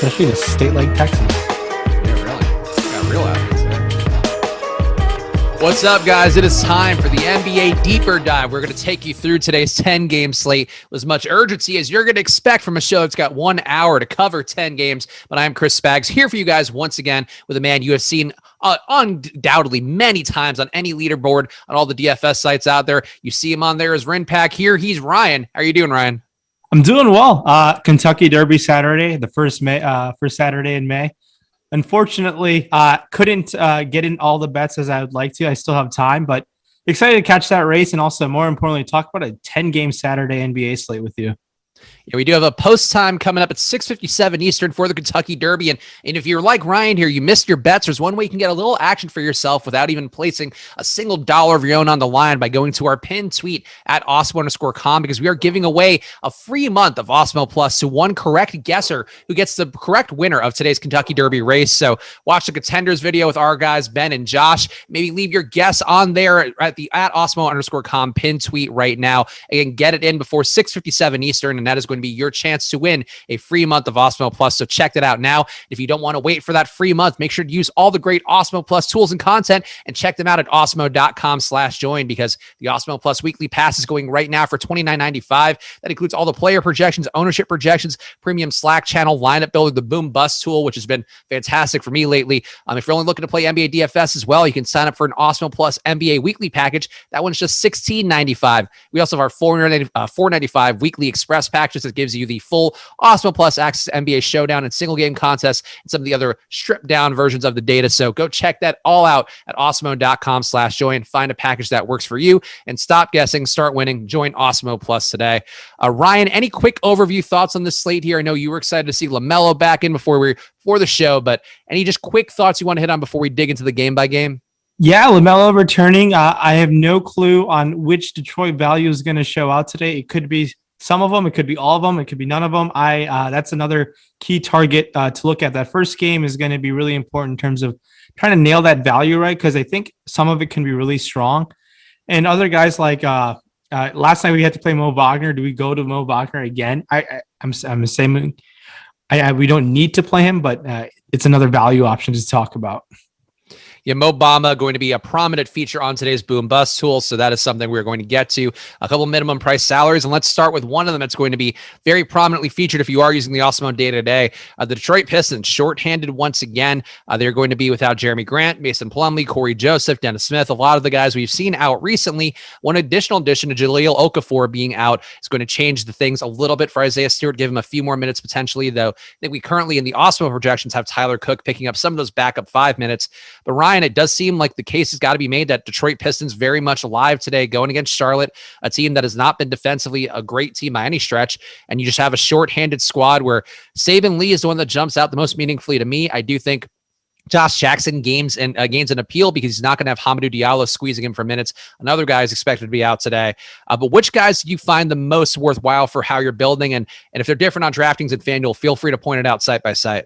especially the state like Texas. Yeah, really. Got real athletes there. What's up, guys? It is time for the NBA Deeper Dive. We're going to take you through today's 10-game slate with as much urgency as you're going to expect from a show that's got 1 hour to cover 10 games. But I'm Chris Spags, here for you guys once again with a man you have seen undoubtedly many times on any leaderboard on all the DFS sites out there. You see him on there as Renpack. Here he's Ryan. How are you doing, Ryan? I'm doing well. Kentucky Derby Saturday, the first Saturday in May. Unfortunately, couldn't get in all the bets as I would like to. I still have time, but excited to catch that race and also, more importantly, talk about a 10-game Saturday NBA slate with you. Yeah, we do have a post time coming up at 6:57 Eastern for the Kentucky Derby. And if you're like Ryan here, you missed your bets, there's one way you can get a little action for yourself without even placing a single dollar of your own on the line by going to our pinned tweet at Awesemo_com, because we are giving away a free month of Awesemo Plus to one correct guesser who gets the correct winner of today's Kentucky Derby race. So watch the contenders video with our guys, Ben and Josh. Maybe leave your guess on there at Awesemo_com pinned tweet right now. Again, get it in before 6:57 Eastern, and that is going to be your chance to win a free month of Awesemo Plus. So check that out now. If you don't want to wait for that free month, make sure to use all the great Awesemo Plus tools and content and check them out at awesemo.com/join, because the Awesemo Plus weekly pass is going right now for $29.95. That includes all the player projections, ownership projections, premium Slack channel, lineup builder, the boom bust tool, which has been fantastic for me lately. If you're only looking to play NBA DFS as well, you can sign up for an Awesemo Plus NBA weekly package. That one's just $16.95. We also have our $4.95 weekly express package that gives you the full Awesemo Plus access to NBA Showdown and single game contests and some of the other stripped down versions of the data. So go check that all out at awesemo.com/join. Find a package that works for you and stop guessing, start winning. Join Awesemo Plus today. Ryan, any quick overview thoughts on this slate here? I know you were excited to see LaMelo back in before the show, but any just quick thoughts you want to hit on before we dig into the game by game? Yeah, LaMelo returning. I have no clue on which Detroit value is going to show out today. It could be some of them, it could be all of them, it could be none of them. That's another key target to look at. That first game is going to be really important in terms of trying to nail that value right, because I think some of it can be really strong. And other guys like last night we had to play Moe Wagner. Do we go to Moe Wagner again? I'm saying we don't need to play him, but it's another value option to talk about. Yeah, Mo Bamba going to be a prominent feature on today's boom bust tool. So that is something we're going to get to. A couple minimum price salaries. And let's start with one of them that's going to be very prominently featured if you are using the Awesemo data today. The Detroit Pistons, shorthanded once again. They're going to be without Jeremy Grant, Mason Plumlee, Corey Joseph, Dennis Smith. A lot of the guys we've seen out recently. One additional addition to Jahlil Okafor being out is going to change the things a little bit for Isaiah Stewart, give him a few more minutes potentially, though. I think we currently in the Awesemo projections have Tyler Cook picking up some of those backup 5 minutes. But Ryan, it does seem like the case has got to be made that Detroit Pistons very much alive today, going against Charlotte, a team that has not been defensively a great team by any stretch. And you just have a shorthanded squad where Saban Lee is the one that jumps out the most meaningfully to me. I do think Josh Jackson gains an appeal because he's not going to have Hamidou Diallo squeezing him for minutes. Another guy is expected to be out today. But which guys do you find the most worthwhile for how you're building? And if they're different on DraftKings and FanDuel, feel free to point it out site by site.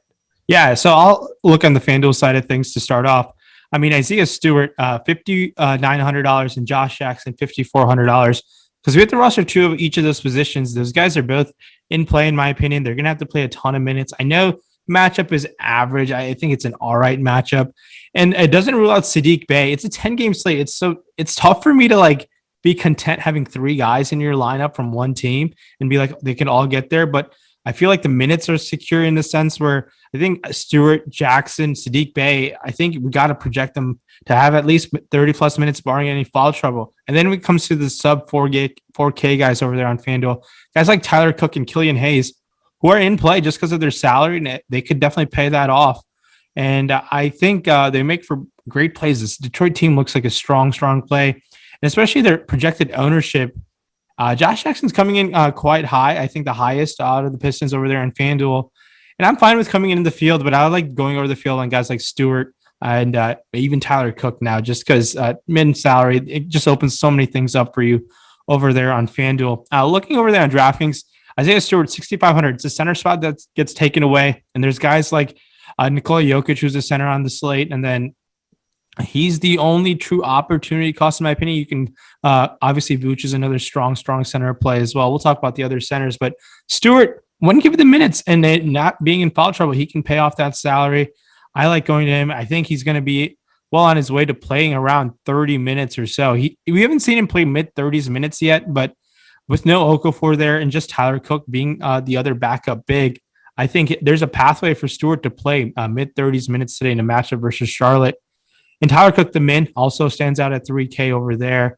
Yeah, so I'll look on the FanDuel side of things to start off. I mean, Isaiah Stewart, $5,900 and Josh Jackson, $5,400. Because we have to roster two of each of those positions. Those guys are both in play, in my opinion. They're going to have to play a ton of minutes. I know matchup is average. I think it's an all right matchup. And it doesn't rule out Saddiq Bey. It's a 10-game slate. It's tough for me to be content having three guys in your lineup from one team and be like, they can all get there. But I feel like the minutes are secure in the sense where I think Stewart, Jackson, Saddiq Bey, I think we got to project them to have at least 30 plus minutes barring any foul trouble. And then when it comes to the sub 4K guys over there on FanDuel, guys like Tyler Cook and Killian Hayes, who are in play just because of their salary, and they could definitely pay that off. And I think they make for great plays. This Detroit team looks like a strong play, and especially their projected ownership. Josh Jackson's coming in quite high. I think the highest out of the Pistons over there on FanDuel. And I'm fine with coming into the field, but I like going over the field on guys like Stewart and even Tyler Cook now, just because mid salary, it just opens so many things up for you over there on FanDuel. Looking over there on DraftKings, Isaiah Stewart, 6,500. It's a center spot that gets taken away. And there's guys like Nikola Jokic, who's a center on the slate. And then he's the only true opportunity cost, in my opinion. You can obviously Vooch is another strong center play as well. We'll talk about the other centers, but Stewart, when given the minutes and it not being in foul trouble, he can pay off that salary. I like going to him. I think he's going to be well on his way to playing around 30 minutes or so. We haven't seen him play mid 30s minutes yet, but with no Okafor there and just Tyler Cook being the other backup big, I think there's a pathway for Stewart to play mid 30s minutes today in a matchup versus Charlotte. And Tyler Cook, the min, also stands out at 3K over there.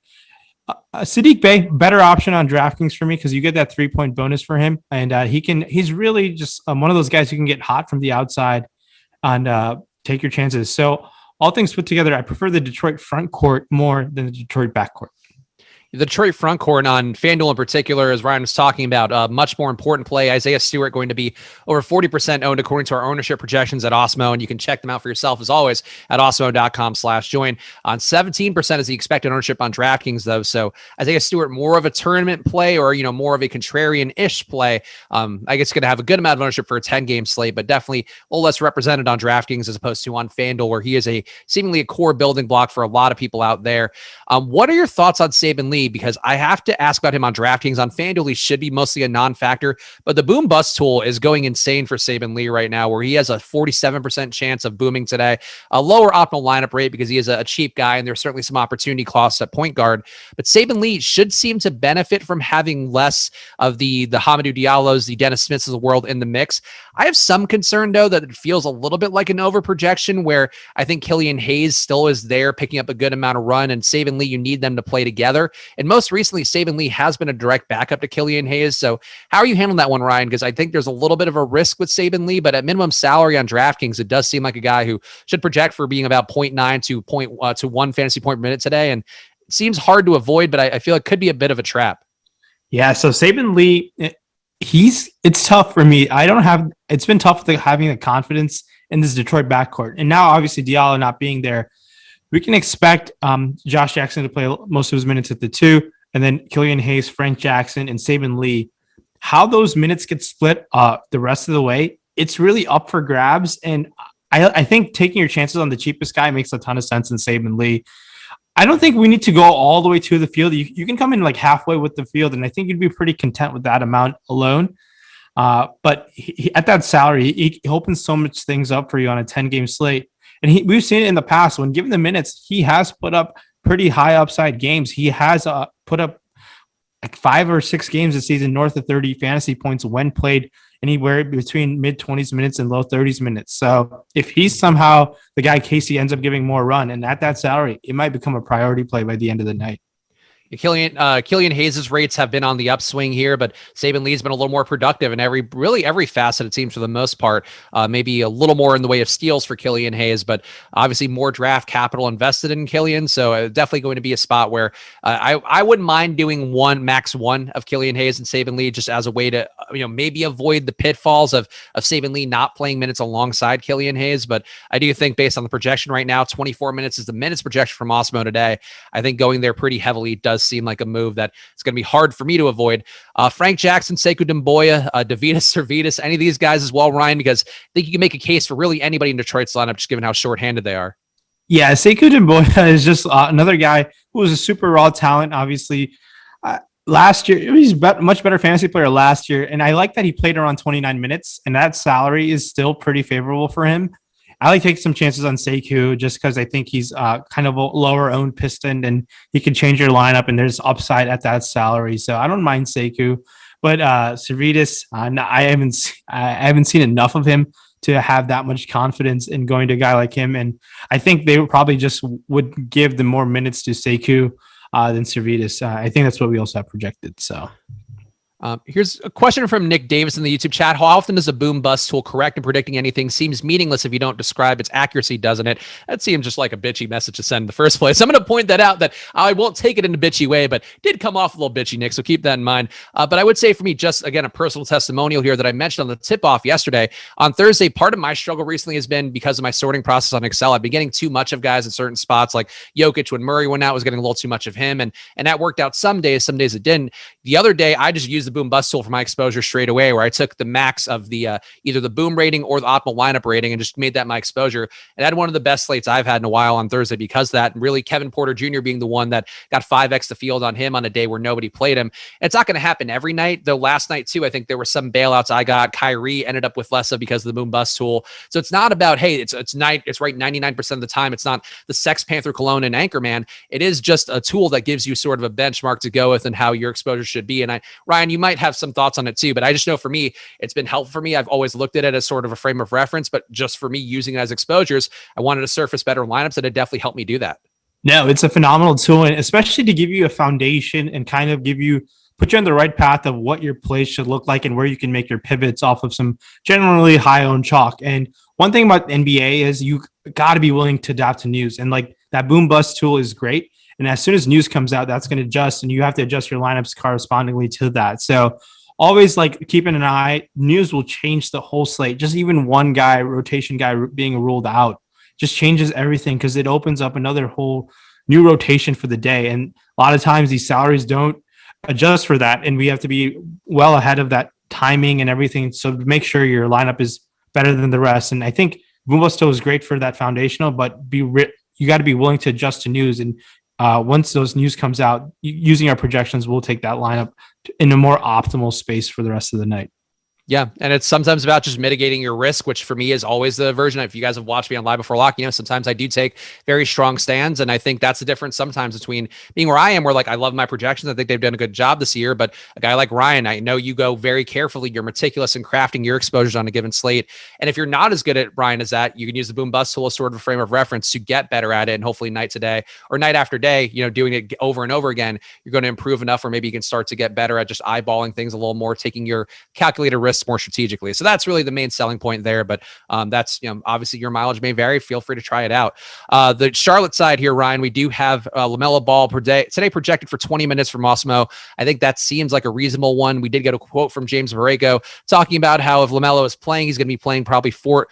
Saddiq Bey, better option on DraftKings for me because you get that 3-point bonus for him. And he's really just one of those guys who can get hot from the outside and take your chances. So all things put together, I prefer the Detroit front court more than the Detroit back court. The Detroit front court on FanDuel in particular, as Ryan was talking about, a much more important play. Isaiah Stewart going to be over 40% owned according to our ownership projections at Awesemo, and you can check them out for yourself as always at awesemo.com/join. On 17% is the expected ownership on DraftKings though. So Isaiah Stewart, more of a tournament play or, more of a contrarian-ish play. I guess going to have a good amount of ownership for a 10-game slate, but definitely a little less represented on DraftKings as opposed to on FanDuel, where he is seemingly a core building block for a lot of people out there. What are your thoughts on Saben Lee? Because I have to ask about him on DraftKings. On FanDuel, he should be mostly a non-factor, but the boom bust tool is going insane for Saben Lee right now, where he has a 47% chance of booming today, a lower optimal lineup rate because he is a cheap guy, and there's certainly some opportunity costs at point guard. But Saben Lee should seem to benefit from having less of the Hamidou Diallos, the Dennis Smiths of the world in the mix. I have some concern, though, that it feels a little bit like an overprojection where I think Killian Hayes still is there picking up a good amount of run, and Saben Lee, you need them to play together. And most recently, Saben Lee has been a direct backup to Killian Hayes. So how are you handling that one, Ryan? Because I think there's a little bit of a risk with Saben Lee, but at minimum salary on DraftKings, it does seem like a guy who should project for being about 0.9 to 1 fantasy point per minute today. And it seems hard to avoid, but I feel it could be a bit of a trap. Yeah, so Saben Lee, it's tough for me. It's been tough having the confidence in this Detroit backcourt. And now obviously Diallo not being there, we can expect Josh Jackson to play most of his minutes at the 2, and then Killian Hayes, Frank Jackson, and Saben Lee. How those minutes get split the rest of the way, it's really up for grabs. And I think taking your chances on the cheapest guy makes a ton of sense in Saben Lee. I don't think we need to go all the way to the field. You can come in like halfway with the field, and I think you'd be pretty content with that amount alone. But at that salary, he opens so much things up for you on a 10-game slate. And we've seen it in the past when given the minutes, he has put up pretty high upside games. He has put up like 5 or 6 games this season north of 30 fantasy points when played anywhere between mid 20s minutes and low 30s minutes. So if he's somehow the guy Casey ends up giving more run and at that salary, it might become a priority play by the end of the night. Killian Hayes' rates have been on the upswing here, but Saben Lee's been a little more productive in every facet, it seems, for the most part. Maybe a little more in the way of steals for Killian Hayes, but obviously more draft capital invested in Killian. So definitely going to be a spot where I wouldn't mind doing max one of Killian Hayes and Saben Lee just as a way to maybe avoid the pitfalls of Saben Lee not playing minutes alongside Killian Hayes. But I do think based on the projection right now, 24 minutes is the minutes projection from Awesemo today. I think going there pretty heavily does seem like a move that it's going to be hard for me to avoid. Frank Jackson, Sekou Doumbouya, Davidas Servidis, any of these guys as well, Ryan, because I think you can make a case for really anybody in Detroit's lineup, just given how shorthanded they are. Yeah, Sekou Doumbouya is just another guy who was a super raw talent, obviously. Last year, he was much better fantasy player last year, and I like that he played around 29 minutes, and that salary is still pretty favorable for him. I like to take some chances on Sekou just because I think he's kind of a lower owned piston and he can change your lineup and there's upside at that salary. So I don't mind Sekou, but Servidis, I haven't seen enough of him to have that much confidence in going to a guy like him. And I think they probably just would give the more minutes to Sekou than Servidis. I think that's what we also have projected. So. Here's a question from Nick Davis in the YouTube chat. How often does a boom bust tool correct in predicting anything? Seems meaningless if you don't describe its accuracy, doesn't it? That seems just like a bitchy message to send in the first place. I'm going to point that out that I won't take it in a bitchy way, but did come off a little bitchy, Nick, so keep that in mind. But I would say for me, just again, a personal testimonial here that I mentioned on the tip-off yesterday. On Thursday, part of my struggle recently has been because of my sorting process on Excel. I've been getting too much of guys in certain spots, like Jokic when Murray went out, was getting a little too much of him, and that worked out some days it didn't. The other day, I just used the boom bust tool for my exposure straight away, where I took the max of the either the boom rating or the optimal lineup rating and just made that my exposure. And I had one of the best slates I've had in a while on Thursday because of that. And really, Kevin Porter Jr. being the one that got 5x the field on him on a day where nobody played him. And it's not going to happen every night, though. Last night too, I think there were some bailouts I got. Kyrie ended up with less of because of the boom bust tool. So it's not about, hey, it's right 99% of the time. It's not the Sex Panther cologne and Anchorman. It is just a tool that gives you sort of a benchmark to go with and how your exposure should be. And Ryan, you might have some thoughts on it too, but I just know for me, it's been helpful for me. I've always looked at it as sort of a frame of reference, but just for me using it as exposures, I wanted to surface better lineups, and it definitely helped me do that. No, it's a phenomenal tool, and especially to give you a foundation and kind of put you on the right path of what your plays should look like and where you can make your pivots off of some generally high owned chalk. And one thing about NBA is you got to be willing to adapt to news, and like that boom bust tool is great. And as soon as news comes out, that's going to adjust, and you have to adjust your lineups correspondingly to that. So always like keeping an eye. News will change the whole slate. Just even one guy, rotation guy being ruled out, just changes everything because it opens up another whole new rotation for the day. And a lot of times these salaries don't adjust for that, and we have to be well ahead of that timing and everything. So make sure your lineup is better than the rest. And I think boom bust tool is great for that foundational, but you got to be willing to adjust to news. And once those news comes out, using our projections, we'll take that lineup in a more optimal space for the rest of the night. Yeah. And it's sometimes about just mitigating your risk, which for me is always the version. If you guys have watched me on Live Before Lock, sometimes I do take very strong stands. And I think that's the difference sometimes between being where I am, where like I love my projections. I think they've done a good job this year. But a guy like Ryan, I know you go very carefully. You're meticulous in crafting your exposures on a given slate. And if you're not as good at Ryan as that, you can use the boom bust tool as sort of a frame of reference to get better at it. And hopefully night to day or night after day, doing it over and over again, you're going to improve enough where maybe you can start to get better at just eyeballing things a little more, taking your calculated risks more strategically. So that's really the main selling point there. But that's, obviously your mileage may vary. Feel free to try it out. The Charlotte side here, Ryan, we do have LaMelo Ball per day today projected for 20 minutes from Awesemo. I think that seems like a reasonable one. We did get a quote from James Borrego talking about how if LaMelo is playing, he's going to be playing probably 4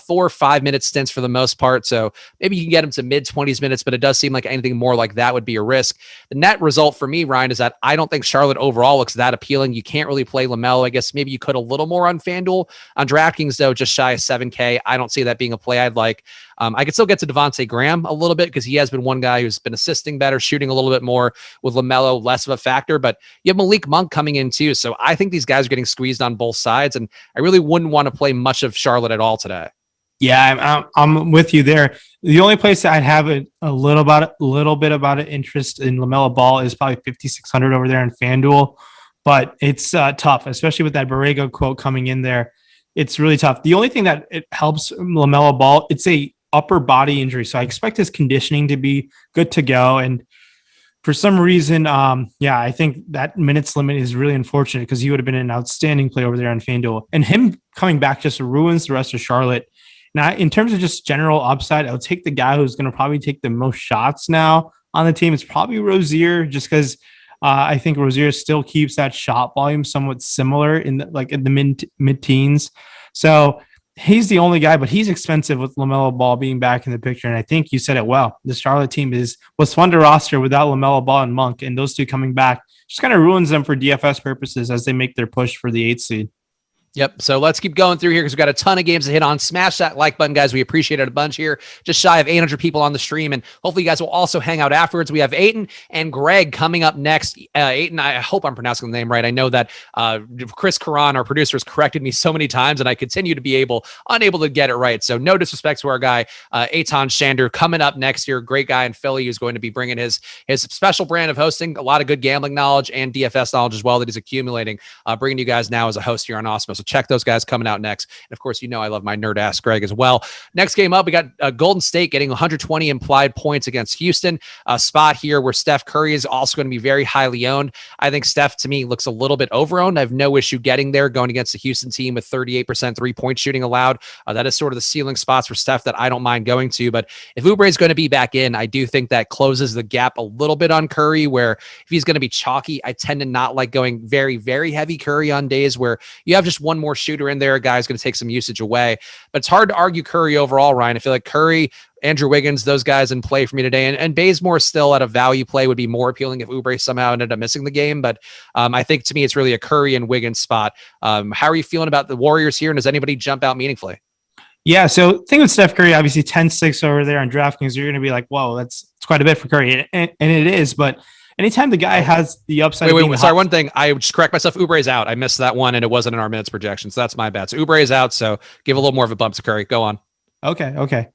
or 5 minute stints for the most part. So maybe you can get him to mid 20s minutes, but it does seem like anything more like that would be a risk. The net result for me, Ryan, is that I don't think Charlotte overall looks that appealing. You can't really play LaMelo. I guess maybe you could a little more on FanDuel. On DraftKings, though, just shy of 7K. I don't see that being a play I'd like. I could still get to Devontae Graham a little bit because he has been one guy who's been assisting better, shooting a little bit more with LaMelo, less of a factor. But you have Malik Monk coming in too. So I think these guys are getting squeezed on both sides. And I really wouldn't want to play much of Charlotte at all today. Yeah, I'm with you there. The only place that I'd have a little bit about an interest in LaMelo Ball is probably 5,600 over there in FanDuel. But it's tough, especially with that Borrego quote coming in there. It's really tough. The only thing that it helps LaMelo Ball, it's a upper body injury. So I expect his conditioning to be good to go. And for some reason, I think that minutes limit is really unfortunate because he would have been an outstanding player over there on FanDuel. And him coming back just ruins the rest of Charlotte. Now, in terms of just general upside, I'll take the guy who's going to probably take the most shots now on the team. It's probably Rozier, just because I think Rozier still keeps that shot volume somewhat similar in the mid-teens. So he's the only guy, but he's expensive with LaMelo Ball being back in the picture. And I think you said it well. The Charlotte team was fun to roster without LaMelo Ball and Monk, and those two coming back just kind of ruins them for DFS purposes as they make their push for the 8th seed. Yep. So let's keep going through here because we've got a ton of games to hit on. Smash that like button, guys. We appreciate it a bunch here. Just shy of 800 people on the stream. And hopefully you guys will also hang out afterwards. We have Eytan and Greg coming up next. Eytan, I hope I'm pronouncing the name right. I know that Chris Karan, our producer, has corrected me so many times, and I continue to be unable to get it right. So no disrespect to our guy, Eytan Shander, coming up next year. Great guy in Philly who's going to be bringing his special brand of hosting, a lot of good gambling knowledge and DFS knowledge as well that he's accumulating, bringing you guys now as a host here on Awesemo. So check those guys coming out next. And of course, I love my nerd ass Greg as well. Next game up, we got Golden State getting 120 implied points against Houston. A spot here where Steph Curry is also going to be very highly owned. I think Steph, to me, looks a little bit over-owned. I have no issue getting there, going against the Houston team with 38% three-point shooting allowed. That is sort of the ceiling spots for Steph that I don't mind going to. But if Oubre is going to be back in, I do think that closes the gap a little bit on Curry, where if he's going to be chalky, I tend to not like going very, very heavy Curry on days where you have just one more shooter in there. A guy's going to take some usage away. But it's hard to argue Curry overall, Ryan. I feel like Curry Andrew Wiggins, those guys in play for me today. And Bazemore still at a value play would be more appealing if Oubre somehow ended up missing the game. But I think to me, it's really a Curry and Wiggins spot. How are you feeling about the Warriors here? And does anybody jump out meaningfully? Yeah, so thing with Steph Curry, obviously 10-6 over there on DraftKings, you're going to be like, whoa, that's quite a bit for Curry. And it is, but anytime the guy has the upside. Wait, sorry, one thing. I just correct myself. Oubre's out. I missed that one, and it wasn't in our minutes projection, so that's my bad. So Oubre is out, so give a little more of a bump to Curry. Go on. Okay.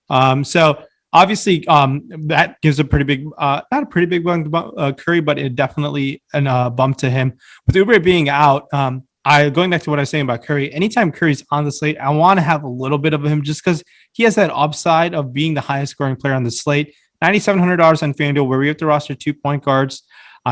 So obviously, that gives a pretty big, not a pretty big bump, Curry, but it definitely a bump to him. With Oubre being out, going back to what I was saying about Curry, anytime Curry's on the slate, I want to have a little bit of him just because he has that upside of being the highest scoring player on the slate. $9,700 on FanDuel, where we have to roster 2 point guards.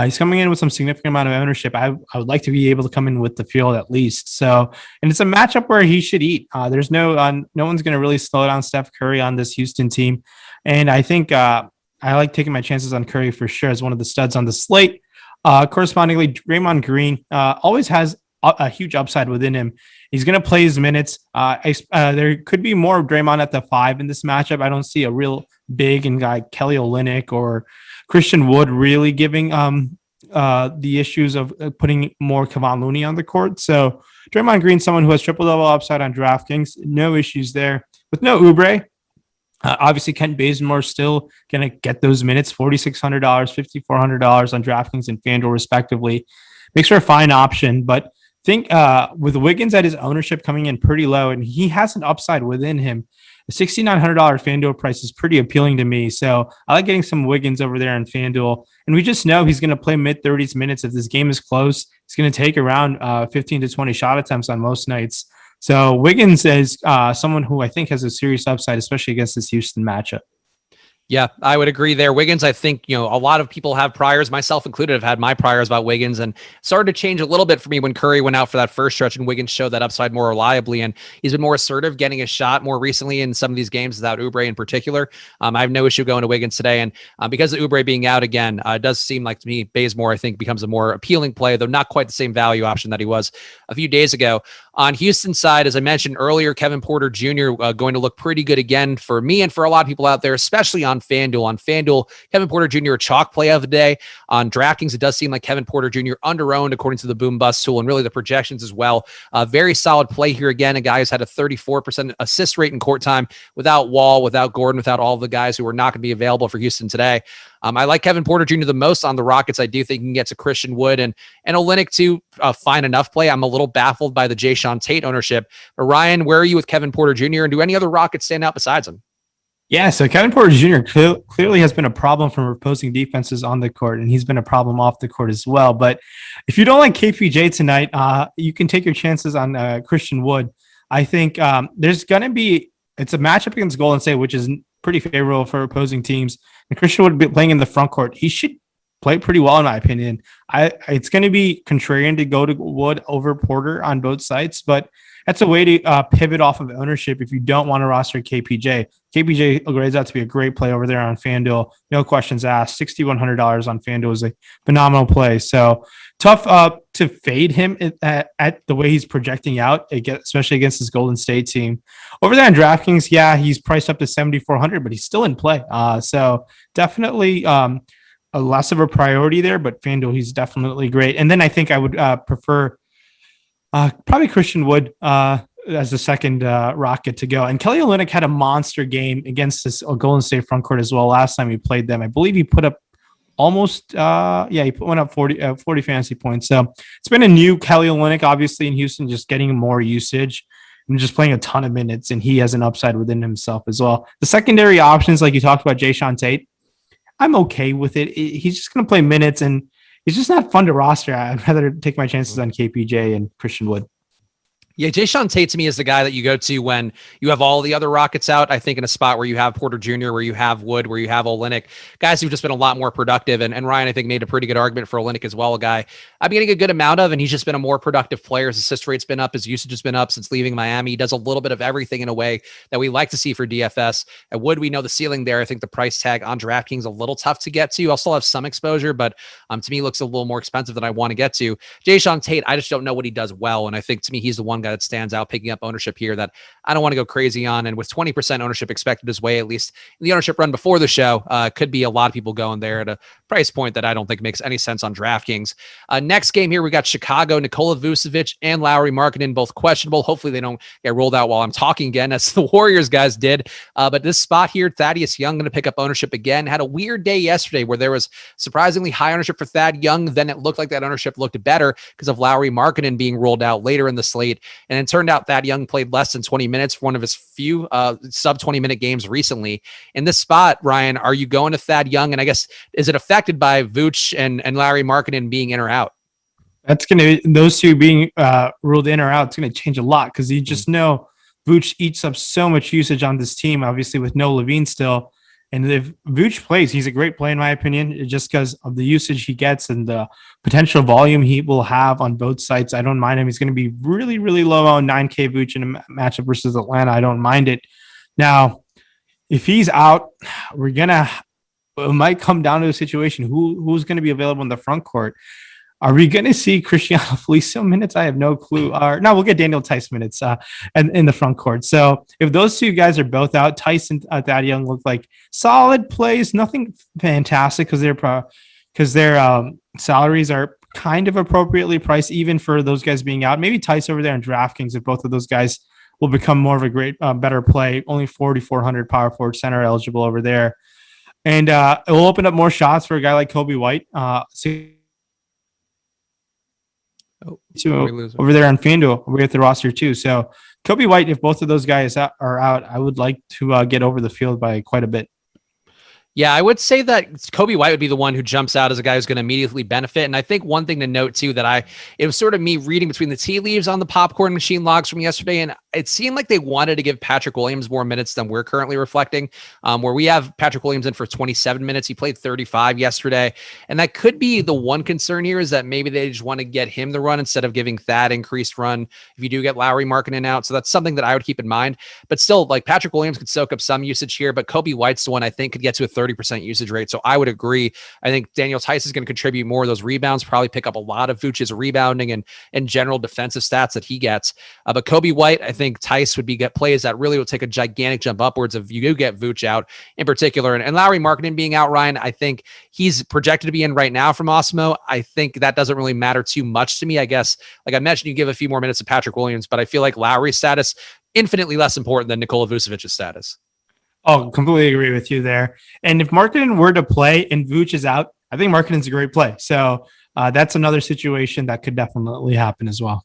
He's coming in with some significant amount of ownership. I would like to be able to come in with the field at least. So, and it's a matchup where he should eat. There's no one's going to really slow down Steph Curry on this Houston team. And I think I like taking my chances on Curry for sure as one of the studs on the slate. Correspondingly, Draymond Green always has a huge upside within him. He's going to play his minutes. There could be more of Draymond at the 5 in this matchup. I don't see a real big and guy Kelly Olynyk or Christian Wood really giving the issues of putting more Kevon Looney on the court. So Draymond Green, someone who has triple-double upside on DraftKings, no issues there. With no Oubre, obviously Kent Bazemore still going to get those minutes, $4,600, $5,400 on DraftKings and FanDuel respectively. Makes for a fine option, but think with Wiggins at his ownership coming in pretty low, and he has an upside within him. The $6,900 FanDuel price is pretty appealing to me. So I like getting some Wiggins over there on FanDuel. And we just know he's going to play mid-30s minutes. If this game is close, he's going to take around 15 to 20 shot attempts on most nights. So Wiggins is someone who I think has a serious upside, especially against this Houston matchup. Yeah, I would agree there. Wiggins, I think, a lot of people have priors, myself included, have had my priors about Wiggins, and started to change a little bit for me when Curry went out for that first stretch and Wiggins showed that upside more reliably. And he's been more assertive, getting a shot more recently in some of these games without Oubre in particular. I have no issue going to Wiggins today. And because of Oubre being out again, it does seem like to me, Bazemore, I think, becomes a more appealing play, though not quite the same value option that he was a few days ago. On Houston's side, as I mentioned earlier, Kevin Porter Jr. Going to look pretty good again for me and for a lot of people out there, especially on FanDuel. On FanDuel, Kevin Porter Jr. a chalk play of the day. On DraftKings, it does seem like Kevin Porter Jr. under-owned according to the boom bust tool and really the projections as well. Very solid play here again. A guy who's had a 34% assist rate in court time without Wall, without Gordon, without all of the guys who are not going to be available for Houston today. I like Kevin Porter Jr. the most on the Rockets. I do think he can get to Christian Wood and Olynyk to fine enough play. I'm a little baffled by the Jayshawn Tate ownership. But Ryan, where are you with Kevin Porter Jr. and do any other Rockets stand out besides him? Yeah, so Kevin Porter Jr. Clearly has been a problem from opposing defenses on the court, and he's been a problem off the court as well. But if you don't like KPJ tonight, you can take your chances on Christian Wood. I think there's going to be – it's a matchup against Golden State, which is pretty favorable for opposing teams. And Christian Wood be playing in the front court. He should play pretty well, in my opinion. It's going to be contrarian to go to Wood over Porter on both sides, but that's a way to pivot off of ownership if you don't want to roster KPJ. KPJ grades out to be a great play over there on FanDuel. No questions asked. $6,100 on FanDuel is a phenomenal play. So tough to fade him at the way he's projecting out, especially against this Golden State team. Over there on DraftKings, yeah, he's priced up to $7,400, but he's still in play. So definitely a less of a priority there, but FanDuel, he's definitely great. And then I think I would prefer probably Christian Wood as the second Rocket to go. And Kelly Olynyk had a monster game against this Golden State front court as well last time he played them. I believe he put up almost, he went up 40 fantasy points. So it's been a new Kelly Olynyk, obviously, in Houston, just getting more usage and just playing a ton of minutes, and he has an upside within himself as well. The secondary options, like you talked about, Jayshawn Tate, I'm okay with it. He's just going to play minutes, and he's just not fun to roster. I'd rather take my chances on KPJ and Christian Wood. Yeah, Jayshawn Tate to me is the guy that you go to when you have all the other Rockets out. I think in a spot where you have Porter Jr., where you have Wood, where you have Olynyk, guys who've just been a lot more productive. And Ryan, I think, made a pretty good argument for Olynyk as well, a guy I'm getting a good amount of, and he's just been a more productive player. His assist rate's been up. His usage has been up since leaving Miami. He does a little bit of everything in a way that we like to see for DFS. At Wood, we know the ceiling there. I think the price tag on DraftKings a little tough to get to. I'll still have some exposure, but to me, looks a little more expensive than I want to get to. Jayshawn Tate, I just don't know what he does well. And I think to me, he's the one guy that it stands out picking up ownership here that I don't want to go crazy on. And with 20% ownership expected his way, at least in the ownership run before the show, could be a lot of people going there at a price point that I don't think makes any sense on DraftKings. Next game here, we got Chicago, Nikola Vucevic and Lauri Markkanen, both questionable. Hopefully they don't get rolled out while I'm talking again, as the Warriors guys did. But this spot here, Thaddeus Young going to pick up ownership again. Had a weird day yesterday where there was surprisingly high ownership for Thad Young. Then it looked like that ownership looked better because of Lauri Markkanen being rolled out later in the slate. And it turned out Thad Young played less than 20 minutes for one of his few sub 20-minute games recently. In this spot, Ryan, are you going to Thad Young? And I guess, is it affected by Vooch and Lauri Markkanen being in or out? That's going to, those two being ruled in or out, it's going to change a lot because you just know Vooch eats up so much usage on this team, obviously with no Levine still. And if Vooch plays, he's a great play in my opinion, just because of the usage he gets and the potential volume he will have on both sides. I don't mind him. He's going to be really, really low on 9K Vooch in a matchup versus Atlanta. I don't mind it. Now, if he's out, it might come down to a situation. Who's going to be available in the front court? Are we going to see Cristiano Felicio minutes? I have no clue. No, we'll get Daniel Tice minutes and in the front court. So if those two guys are both out, Tice and Thad Young look like solid plays, nothing fantastic because their salaries are kind of appropriately priced, even for those guys being out. Maybe Tice over there in DraftKings, if both of those guys will become more of a great, better play. Only 4,400 power forward center eligible over there. And it will open up more shots for a guy like Kobe White. Over there on FanDuel, we have the roster too. So Kobe White, if both of those guys are out, I would like to get over the field by quite a bit. Yeah, I would say that Kobe White would be the one who jumps out as a guy who's going to immediately benefit. And I think one thing to note too, it was sort of me reading between the tea leaves on the popcorn machine logs from yesterday. And it seemed like they wanted to give Patrick Williams more minutes than we're currently reflecting, where we have Patrick Williams in for 27 minutes. He played 35 yesterday. And that could be the one concern here, is that maybe they just want to get him the run instead of giving Thad increased run if you do get Lauri Markkanen out. So that's something that I would keep in mind. But still, like, Patrick Williams could soak up some usage here, but Kobe White's the one I think could get to a 30% usage rate. So I would agree. I think Daniel Tice is going to contribute more of those rebounds, probably pick up a lot of Vooch's rebounding and general defensive stats that he gets. But Kobe White, I think Tice would get plays that really will take a gigantic jump upwards if you do get Vooch out in particular. And Lauri Markkanen being out, Ryan, I think he's projected to be in right now from Awesemo. I think that doesn't really matter too much to me. I guess, like I mentioned, you give a few more minutes to Patrick Williams, but I feel like Lauri's status infinitely less important than Nikola Vucevic's status. Oh, completely agree with you there. And if Markkanen were to play and Vooch is out, I think Markkanen's a great play. So that's another situation that could definitely happen as well.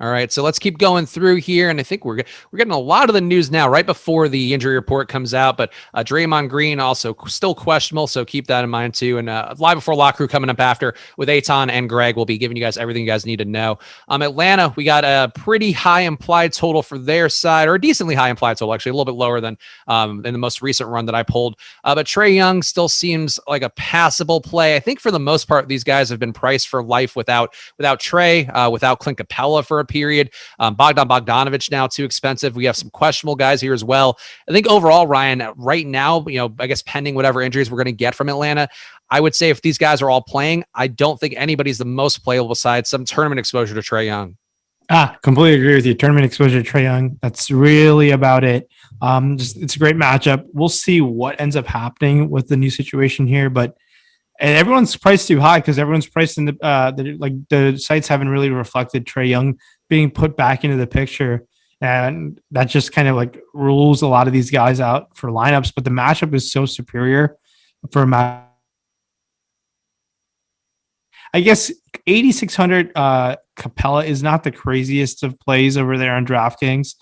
All right, so let's keep going through here, and I think we're getting a lot of the news now right before the injury report comes out, but Draymond Green also still questionable, so keep that in mind too. And Live Before Lock Crew coming up after with Eytan and Greg. We'll be giving you guys everything you guys need to know. Atlanta, we got a pretty high implied total for their side, or a decently high implied total, actually a little bit lower than in the most recent run that I pulled. But Trae Young still seems like a passable play. I think for the most part, these guys have been priced for life without Trae, without Clint Capella for a period. Bogdan Bogdanovic now too expensive. We have some questionable guys here as well. I think overall, Ryan, right now, I guess pending whatever injuries we're going to get from Atlanta, I would say if these guys are all playing, I don't think anybody's the most playable besides some tournament exposure to Trae Young. Completely agree with you. Tournament exposure to Trae Young. That's really about it. It's a great matchup. We'll see what ends up happening with the new situation here, but everyone's priced too high because everyone's priced in the sites haven't really reflected Trae Young being put back into the picture. And that just kind of like rules a lot of these guys out for lineups, but the matchup is so superior for a match. I guess 8,600 Capella is not the craziest of plays over there on DraftKings,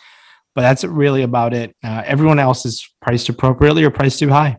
but that's really about it. Everyone else is priced appropriately or priced too high.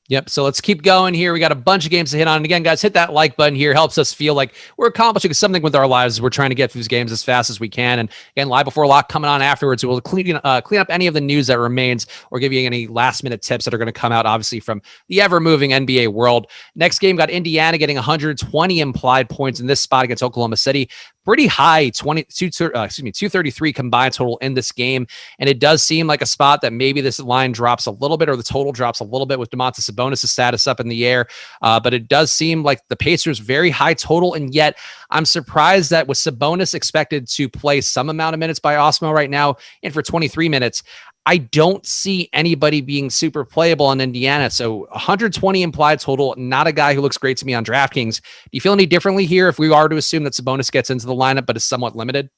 Yep. So let's keep going here. We got a bunch of games to hit on. And again, guys, hit that like button here. Helps us feel like we're accomplishing something with our lives. We're trying to get through these games as fast as we can. And again, Live Before Lock coming on afterwards. We'll clean up any of the news that remains or give you any last minute tips that are going to come out, obviously, from the ever moving NBA world. Next game got Indiana getting 120 implied points in this spot against Oklahoma City. Pretty high, 233 combined total in this game. And it does seem like a spot that maybe this line drops a little bit or the total drops a little bit with Domantas Sabonis' status up in the air. But it does seem like the Pacers very high total, and yet I'm surprised that with Sabonis expected to play some amount of minutes by Awesemo right now, and for 23 minutes, I don't see anybody being super playable in Indiana. So 120 implied total, not a guy who looks great to me on DraftKings. Do you feel any differently here if we are to assume that Sabonis gets into the lineup but is somewhat limited?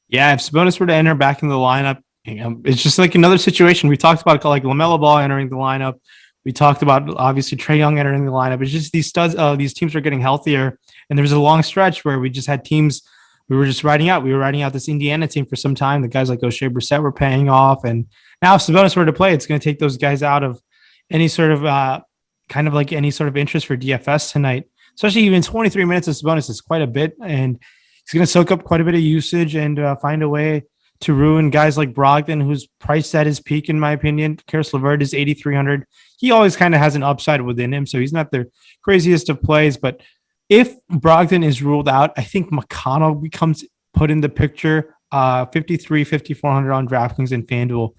Yeah, if Sabonis were to enter back in the lineup, it's just like another situation. We talked about like LaMelo Ball entering the lineup. We talked about obviously Trae Young entering the lineup. It's just these teams are getting healthier. And there was a long stretch where we just had teams we were just riding out. We were riding out this Indiana team for some time. The guys like O'Shea Brissett were paying off. And now if Sabonis were to play, it's going to take those guys out of any sort of kind of like any sort of interest for DFS tonight. Especially even 23 minutes of Sabonis is quite a bit. And he's going to soak up quite a bit of usage and find a way to ruin guys like Brogdon, who's priced at his peak, in my opinion. Karis LeVert is 8,300. He always kind of has an upside within him, so he's not the craziest of plays. But if Brogdon is ruled out, I think McConnell becomes put in the picture. 5,400 on DraftKings and FanDuel.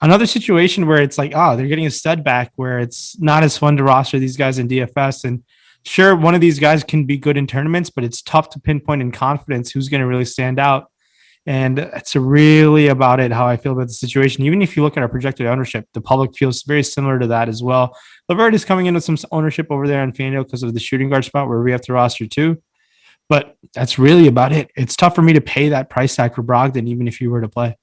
Another situation where it's like, they're getting a stud back, where it's not as fun to roster these guys in DFS. And sure, one of these guys can be good in tournaments, but it's tough to pinpoint in confidence who's going to really stand out. And it's really about it, how I feel about the situation. Even if you look at our projected ownership, the public feels very similar to that as well. LeVert is coming in with some ownership over there on FanDuel because of the shooting guard spot where we have to roster too. But that's really about it. It's tough for me to pay that price tag for Brogdon, even if you were to play.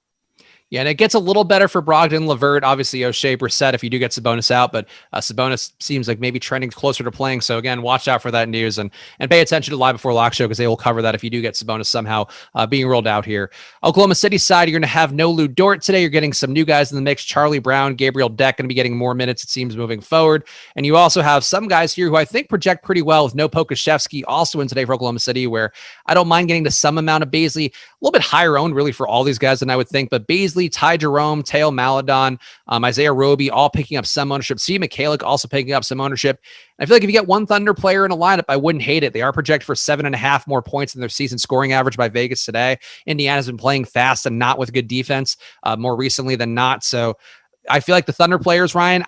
Yeah, and it gets a little better for Brogdon, LeVert, obviously O'Shea Brissett if you do get Sabonis out, but Sabonis seems like maybe trending closer to playing. So again, watch out for that news and pay attention to Live Before Lock Show because they will cover that if you do get Sabonis somehow being rolled out here. Oklahoma City side, you're going to have no Lou Dort today. You're getting some new guys in the mix. Charlie Brown, Gabriel Deck going to be getting more minutes, it seems, moving forward. And you also have some guys here who I think project pretty well with no Pokashevsky also in today for Oklahoma City, where I don't mind getting to some amount of Baisley, a little bit higher owned really for all these guys than I would think, but Baisley, Ty Jerome, Teo Maladon, Isaiah Roby, all picking up some ownership. C. Mikhailiuk also picking up some ownership. And I feel like if you get one Thunder player in a lineup, I wouldn't hate it. They are projected for 7.5 more points than their season scoring average by Vegas today. Indiana's been playing fast and not with good defense more recently than not. So I feel like the Thunder players, Ryan,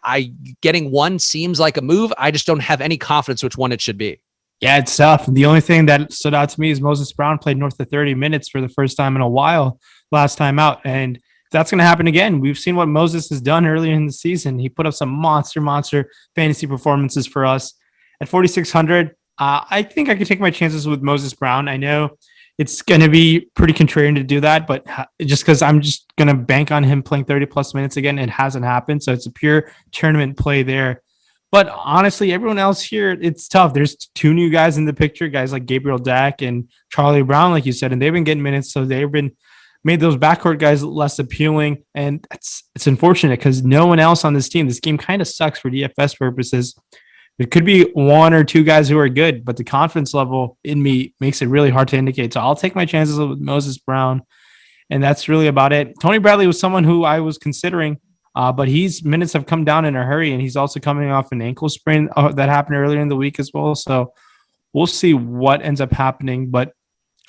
getting one seems like a move. I just don't have any confidence which one it should be. Yeah, it's tough. The only thing that stood out to me is Moses Brown played north of 30 minutes for the first time in a while last time out. And that's going to happen again. We've seen what Moses has done earlier in the season. He put up some monster fantasy performances for us. At 4,600, I think I could take my chances with Moses Brown. I know it's going to be pretty contrarian to do that, but just because I'm just going to bank on him playing 30-plus minutes again, it hasn't happened. So it's a pure tournament play there. But honestly, everyone else here, it's tough. There's two new guys in the picture, guys like Gabriel Deck and Charlie Brown, like you said, and they've been getting minutes, so they've been made those backcourt guys less appealing. And it's unfortunate because no one else on this game kind of sucks for DFS purposes. There could be one or two guys who are good, but the confidence level in me makes it really hard to indicate. So I'll take my chances with Moses Brown, and that's really about it. Tony Bradley was someone who I was considering, but his minutes have come down in a hurry, and he's also coming off an ankle sprain that happened earlier in the week as well. So we'll see what ends up happening. But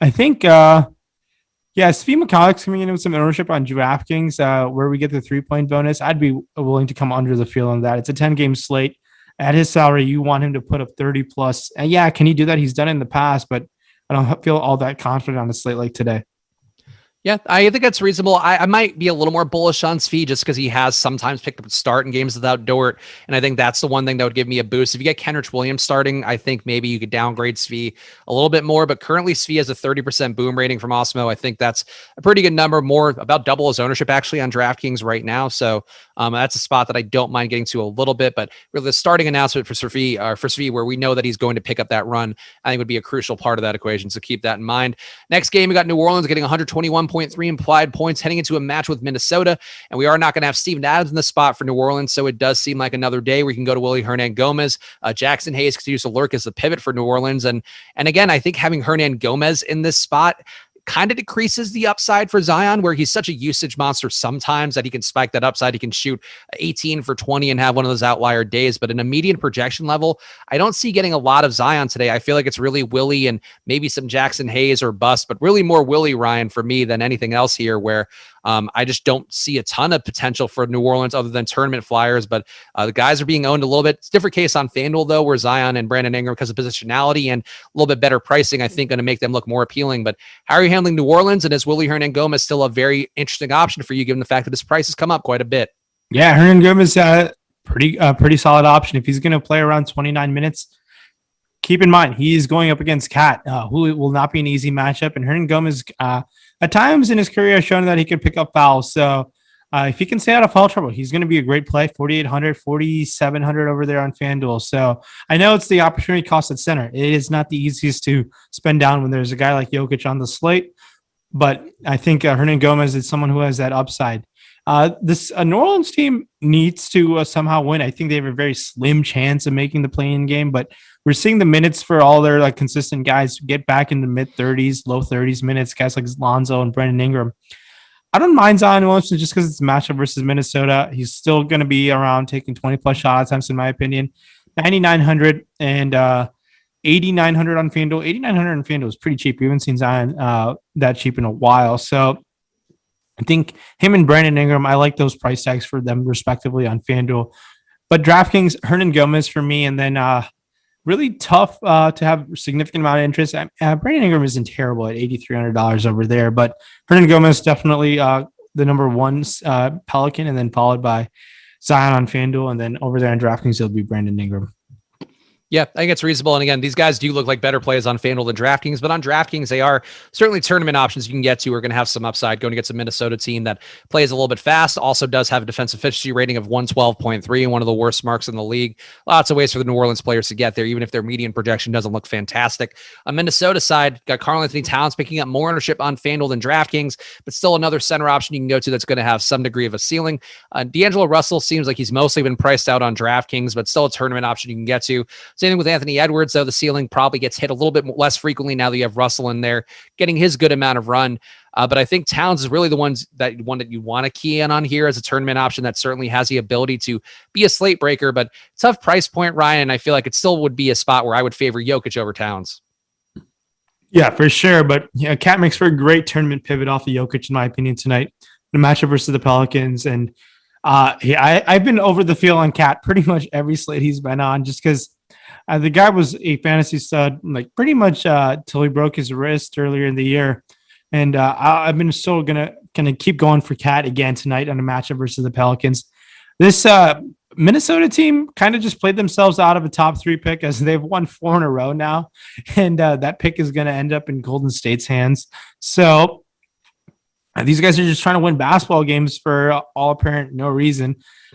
I think Steve Mikhailiuk's coming in with some ownership on DraftKings where we get the 3-point bonus. I'd be willing to come under the field on that. It's a 10-game slate. At his salary, you want him to put up 30-plus. And yeah, can he do that? He's done it in the past, but I don't feel all that confident on a slate like today. Yeah, I think that's reasonable. I might be a little more bullish on Svi just because he has sometimes picked up a start in games without Dort. And I think that's the one thing that would give me a boost. If you get Kenrich Williams starting, I think maybe you could downgrade Svi a little bit more. But currently, Svi has a 30% boom rating from Awesemo. I think that's a pretty good number, more about double his ownership actually on DraftKings right now. So that's a spot that I don't mind getting to a little bit. But really, the starting announcement for Svi, where we know that he's going to pick up that run, I think would be a crucial part of that equation. So keep that in mind. Next game, we got New Orleans getting 121.3 implied points heading into a match with Minnesota. And we are not going to have Steven Adams in the spot for New Orleans. So it does seem like another day where you can go to Willie Hernan-Gomez. Jackson Hayes continues to lurk as the pivot for New Orleans. And again, I think having Hernan-Gomez in this spot kind of decreases the upside for Zion, where he's such a usage monster sometimes that he can spike that upside. He can shoot 18 for 20 and have one of those outlier days. But in a median projection level, I don't see getting a lot of Zion today. I feel like it's really Willie and maybe some Jackson Hayes or bust, but really more Willie Ryan for me than anything else here, where I just don't see a ton of potential for New Orleans other than tournament flyers. But the guys are being owned a little bit. It's a different case on FanDuel, though, where Zion and Brandon Ingram, because of positionality and a little bit better pricing, I think going to make them look more appealing. But how are you handling New Orleans? And is Willie Hernangomez still a very interesting option for you, given the fact that his price has come up quite a bit? Yeah, Hernangomez pretty solid option. If he's going to play around 29 minutes, keep in mind, he is going up against Cat, who will not be an easy matchup. And Hernangomez, at times in his career, has shown that he can pick up fouls. So if he can stay out of foul trouble, he's going to be a great play. 4,800, 4,700 over there on FanDuel. So I know it's the opportunity cost at center. It is not the easiest to spend down when there's a guy like Jokic on the slate. But I think Hernangomez is someone who has that upside. This New Orleans team needs to somehow win. I think they have a very slim chance of making the play-in game, but we're seeing the minutes for all their like consistent guys get back in the mid 30s, low 30s minutes, guys like Lonzo and Brandon Ingram. I don't mind Zion Williamson just because it's a matchup versus Minnesota. He's still going to be around taking 20 plus shot attempts, in my opinion. 9,900 and 8,900 on FanDuel. 8,900 on FanDuel is pretty cheap. We haven't seen Zion that cheap in a while. So I think him and Brandon Ingram, I like those price tags for them respectively on FanDuel. But DraftKings, Hernangomez for me, and then really tough to have a significant amount of interest. Brandon Ingram isn't terrible at $8,300 over there, but Hernangomez definitely the number one Pelican, and then followed by Zion on FanDuel, and then over there on DraftKings, it'll be Brandon Ingram. Yeah, I think it's reasonable. And again, these guys do look like better plays on FanDuel than DraftKings, but on DraftKings, they are certainly tournament options you can get to. We're going to have some upside going against a Minnesota team that plays a little bit fast, also does have a defensive efficiency rating of 112.3 and one of the worst marks in the league. Lots of ways for the New Orleans players to get there, even if their median projection doesn't look fantastic. On Minnesota side, got Karl-Anthony Towns picking up more ownership on FanDuel than DraftKings, but still another center option you can go to that's going to have some degree of a ceiling. D'Angelo Russell seems like he's mostly been priced out on DraftKings, but still a tournament option you can get to. Same thing with Anthony Edwards, though the ceiling probably gets hit a little bit less frequently now that you have Russell in there, getting his good amount of run. But I think Towns is really the one that you want to key in on here as a tournament option that certainly has the ability to be a slate breaker, but tough price point, Ryan. And I feel like it still would be a spot where I would favor Jokic over Towns. Yeah, for sure. But yeah, Cat makes for a great tournament pivot off of Jokic, in my opinion, tonight. The matchup versus the Pelicans. And I've been over the field on Cat pretty much every slate he's been on, just because the guy was a fantasy stud, like pretty much till he broke his wrist earlier in the year. And I've been so gonna keep going for Cat again tonight on a matchup versus the Pelicans. This Minnesota team kind of just played themselves out of a top 3 pick, as they've won 4 in a row now, and that pick is going to end up in Golden State's hands. So these guys are just trying to win basketball games for all apparent no reason.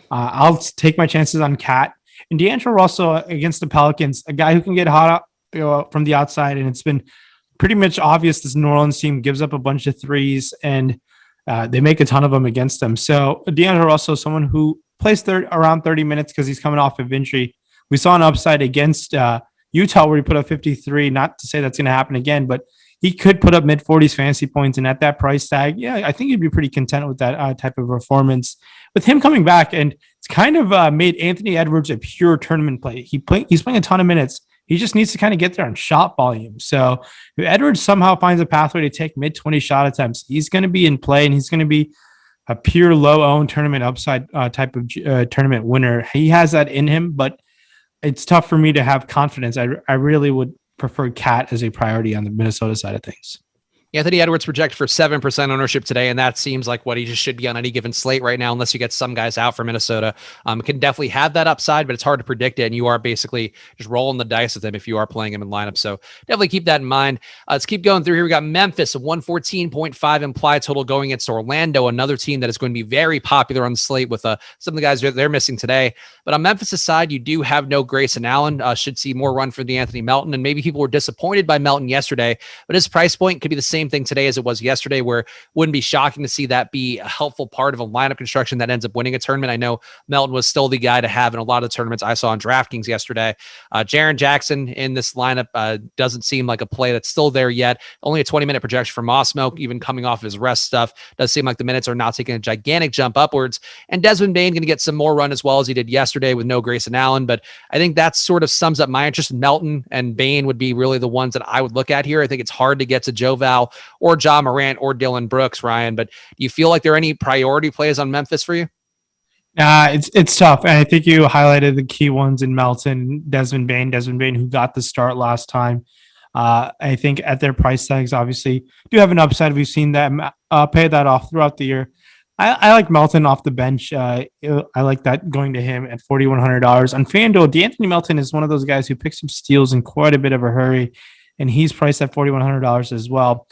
I'll take my chances on Cat. And D'Angelo Russell against the Pelicans, a guy who can get hot from the outside, and it's been pretty much obvious this New Orleans team gives up a bunch of threes, and they make a ton of them against them. So D'Angelo Russell is someone who plays around 30 minutes because he's coming off of injury. We saw an upside against Utah where he put up 53. Not to say that's going to happen again, but he could put up mid-40s fantasy points, and at that price tag, yeah, I think he'd be pretty content with that type of performance. With him coming back, and it's kind of made Anthony Edwards a pure tournament play. He's playing a ton of minutes. He just needs to kind of get there on shot volume. So if Edwards somehow finds a pathway to take mid-20 shot attempts, he's going to be in play, and he's going to be a pure low-owned tournament upside type of tournament winner. He has that in him, but it's tough for me to have confidence. I really would prefer Cat as a priority on the Minnesota side of things. Anthony Edwards projected for 7% ownership today, and that seems like what he just should be on any given slate right now, unless you get some guys out for Minnesota. Can definitely have that upside, but it's hard to predict it, and you are basically just rolling the dice with him if you are playing him in lineup. So definitely keep that in mind. Let's keep going through here. We got Memphis, a 114.5 implied total going against Orlando, another team that is going to be very popular on the slate with some of the guys they're missing today. But on Memphis' side, you do have no Grayson Allen. Should see more run for the Anthony Melton, and maybe people were disappointed by Melton yesterday, but his price point could be the same same thing today as it was yesterday, where it wouldn't be shocking to see that be a helpful part of a lineup construction that ends up winning a tournament. I know Melton was still the guy to have in a lot of the tournaments I saw on DraftKings yesterday. Jaren Jackson in this lineup doesn't seem like a play that's still there yet. Only a 20-minute projection for Awesemo, even coming off his rest stuff. Does seem like the minutes are not taking a gigantic jump upwards. And Desmond Bane going to get some more run as well as he did yesterday with no Grayson Allen. But I think that sort of sums up my interest. Melton and Bane would be really the ones that I would look at here. I think it's hard to get to Joe Val or Ja Morant or Dylan Brooks, Ryan. But do you feel like there are any priority plays on Memphis for you? It's tough. And I think you highlighted the key ones in Melton, Desmond Bane, who got the start last time. I think at their price tags, obviously, do have an upside. We've seen them pay that off throughout the year. I like Melton off the bench. I like that going to him at $4,100. On FanDuel, D'Anthony Melton is one of those guys who picks up steals in quite a bit of a hurry, and he's priced at $4,100 as well.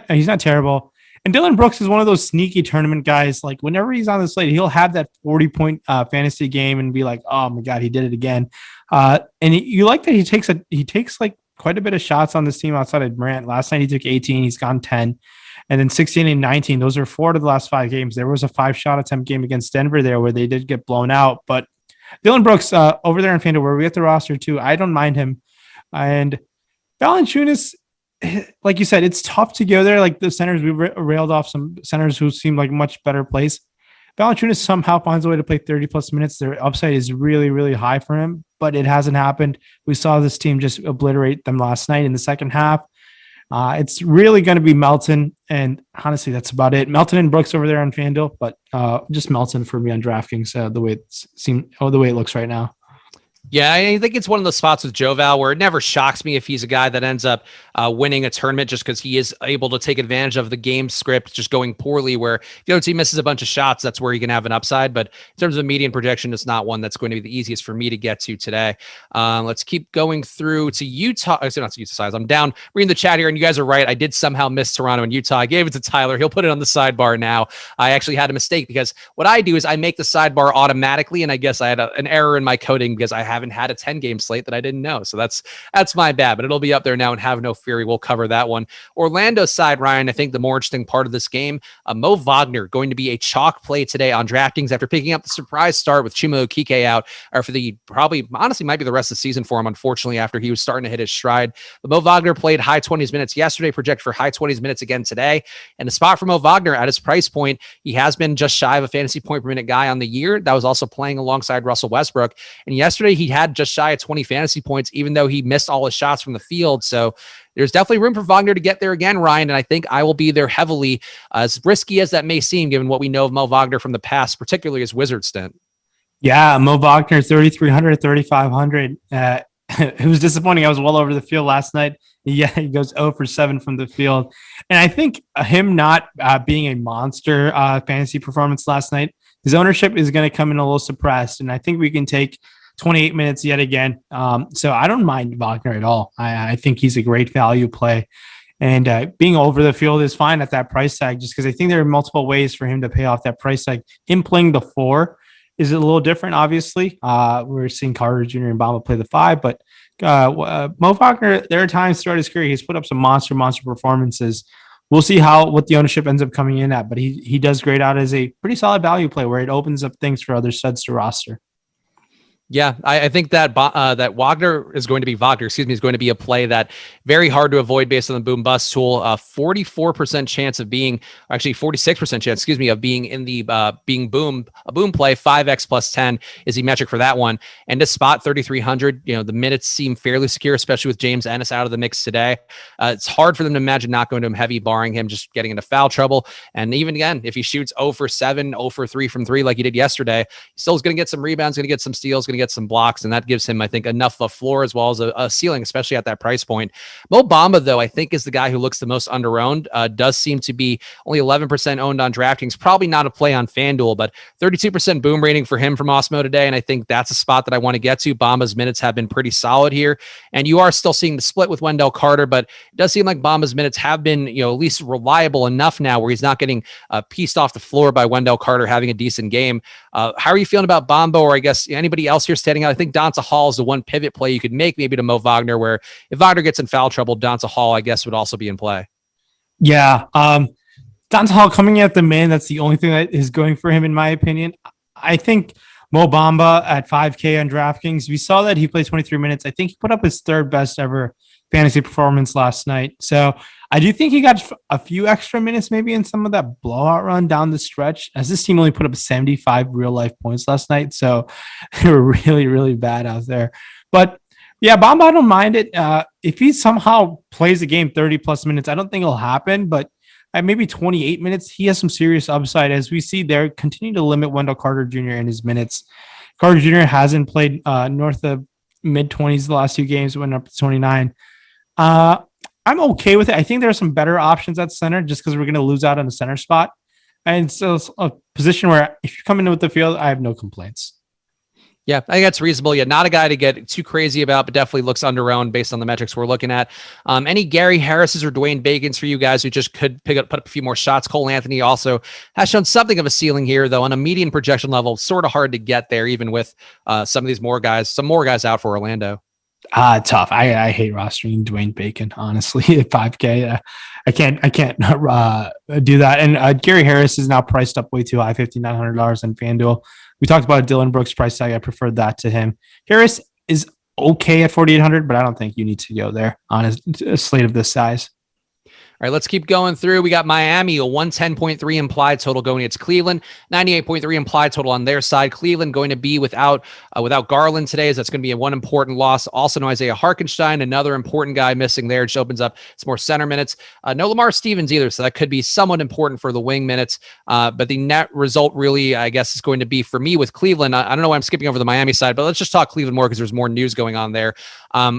He's not terrible. And Dylan Brooks is one of those sneaky tournament guys. Like whenever he's on the slate, he'll have that 40-point fantasy game and be like, "Oh my god, he did it again." You like that he takes like quite a bit of shots on this team outside of Morant. Last night he took 18, he's gone 10, and then 16 and 19. Those are 4 of the last 5 games. There was a 5-shot attempt game against Denver there where they did get blown out. But Dylan Brooks over there in FanDuel, where we get the roster too, I don't mind him. And Valanciunas, like you said, it's tough to go there. Like the centers, we railed off some centers who seem like much better plays. Valanciunas somehow finds a way to play 30-plus minutes. Their upside is really, really high for him, but it hasn't happened. We saw this team just obliterate them last night in the second half. It's really going to be Melton, and honestly, that's about it. Melton and Brooks over there on FanDuel, but just Melton for me on DraftKings. The way it looks right now. Yeah, I think it's one of those spots with Joe Val where it never shocks me if he's a guy that ends up winning a tournament just because he is able to take advantage of the game script just going poorly, where if the other team misses a bunch of shots, that's where you can have an upside. But in terms of median projection, it's not one that's going to be the easiest for me to get to today. Let's keep going through to Utah. I said not to Utah size. I'm down reading the chat here, and you guys are right. I did somehow miss Toronto and Utah. I gave it to Tyler. He'll put it on the sidebar now. I actually had a mistake because what I do is I make the sidebar automatically, and I guess I had an error in my coding because I haven't had a 10-game slate that I didn't know. So that's my bad, but it'll be up there now, and have no fury. We'll cover that one. Orlando's side, Ryan, I think the more interesting part of this game, Moe Wagner going to be a chalk play today on DraftKings after picking up the surprise start with Chuma Okeke out, or for the probably honestly might be the rest of the season for him, unfortunately, after he was starting to hit his stride. But Moe Wagner played high 20s minutes yesterday, project for high 20s minutes again today. And the spot for Moe Wagner at his price point, he has been just shy of a fantasy point per minute guy on the year. That was also playing alongside Russell Westbrook. And yesterday he had just shy of 20 fantasy points, even though he missed all his shots from the field. So there's definitely room for Wagner to get there again, Ryan, and I think I will be there heavily, as risky as that may seem, given what we know of Moe Wagner from the past, particularly his Wizard stint. Yeah, Moe Wagner, 3,300, 3,500. It was disappointing. I was well over the field last night. Yeah, he goes 0 for 7 from the field. And I think him not being a monster fantasy performance last night, his ownership is going to come in a little suppressed, and I think we can take 28 minutes yet again. So I don't mind Wagner at all. I think he's a great value play. And being over the field is fine at that price tag, just because I think there are multiple ways for him to pay off that price tag. Him playing the 4 is a little different, obviously. We're seeing Carter Jr. and Bamba play the 5, but Moe Wagner, there are times throughout his career he's put up some monster performances. We'll see what the ownership ends up coming in at, but he does grade out as a pretty solid value play where it opens up things for other studs to roster. Yeah, I think that Wagner is going to be a play that very hard to avoid based on the boom bust tool. 44% chance of being, actually 46% chance, of being in the a boom play. 5x plus 10 is the metric for that one. And to spot 3,300, the minutes seem fairly secure, especially with James Ennis out of the mix today. It's hard for them to imagine not going to him heavy, barring him just getting into foul trouble. And even again, if he shoots 0 for 7, 0 for 3 from 3 like he did yesterday, he still is going to get some rebounds, going to get some steals, going to get some blocks, and that gives him, I think, enough of a floor as well as a ceiling, especially at that price point. Mo Bamba, though, I think is the guy who looks the most underowned. Does seem to be only 11% owned on DraftKings. Probably not a play on FanDuel, but 32% boom rating for him from Awesemo today, and I think that's a spot that I want to get to. Bamba's minutes have been pretty solid here, and you are still seeing the split with Wendell Carter, but it does seem like Bamba's minutes have been, at least reliable enough now where he's not getting pieced off the floor by Wendell Carter having a decent game. How are you feeling about Bamba, or I guess anybody else here standing out? I think Donta Hall is the one pivot play you could make maybe to Moe Wagner, where if Wagner gets in foul trouble, Donta Hall, I guess, would also be in play. Yeah. Donta Hall coming at the man. That's the only thing that is going for him, in my opinion. I think Mo Bamba at 5K on DraftKings. We saw that he played 23 minutes. I think he put up his third best ever fantasy performance last night. So I do think he got a few extra minutes maybe in some of that blowout run down the stretch, as this team only put up 75 real life points last night. So they were really, really bad out there. But yeah, Bamba, I don't mind it. If he somehow plays the game 30 plus minutes, I don't think it'll happen, but at maybe 28 minutes, he has some serious upside. As we see, they're continuing to limit Wendell Carter Jr. in his minutes. Carter Jr. hasn't played north of mid 20s the last 2 games, went up to 29. I'm okay with it. I think there are some better options at center just because we're going to lose out on the center spot. And so it's a position where if you come into the field, I have no complaints. Yeah, I think that's reasonable. Yeah, not a guy to get too crazy about, but definitely looks underowned based on the metrics we're looking at. Any Gary Harris's or Dwayne Bacon's for you guys who just could put up a few more shots? Cole Anthony also has shown something of a ceiling here, though, on a median projection level, sort of hard to get there, even with some more guys out for Orlando. Tough. I hate rostering Dwayne Bacon, honestly, at 5K. I can't do that. And Gary Harris is now priced up way too high, $5,900 on FanDuel. We talked about Dylan Brooks' price tag. I preferred that to him. Harris is okay at 4,800, but I don't think you need to go there on a slate of this size. All right, let's keep going through. We got Miami, a 110.3 implied total going against Cleveland, 98.3 implied total on their side. Cleveland going to be without Garland today, as that's going to be one important loss. Also, no Isaiah Hartenstein, another important guy missing there. Just opens up some more center minutes. No Lamar Stevens either, so that could be somewhat important for the wing minutes. But the net result really, I guess, is going to be for me with Cleveland. I don't know why I'm skipping over the Miami side, but let's just talk Cleveland more because there's more news going on there.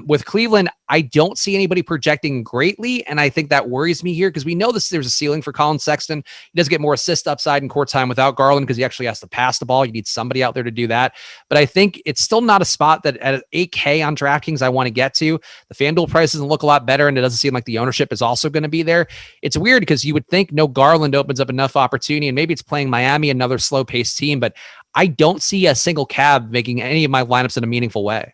With Cleveland, I don't see anybody projecting greatly, and I think that worries me here because we know there's a ceiling for Colin Sexton. He does get more assist upside in court time without Garland because he actually has to pass the ball. You need somebody out there to do that. But I think it's still not a spot that at 8K on DraftKings I want to get to. The FanDuel price doesn't look a lot better, and it doesn't seem like the ownership is also going to be there. It's weird because you would think no Garland opens up enough opportunity, and maybe it's playing Miami, another slow-paced team, but I don't see a single cab making any of my lineups in a meaningful way.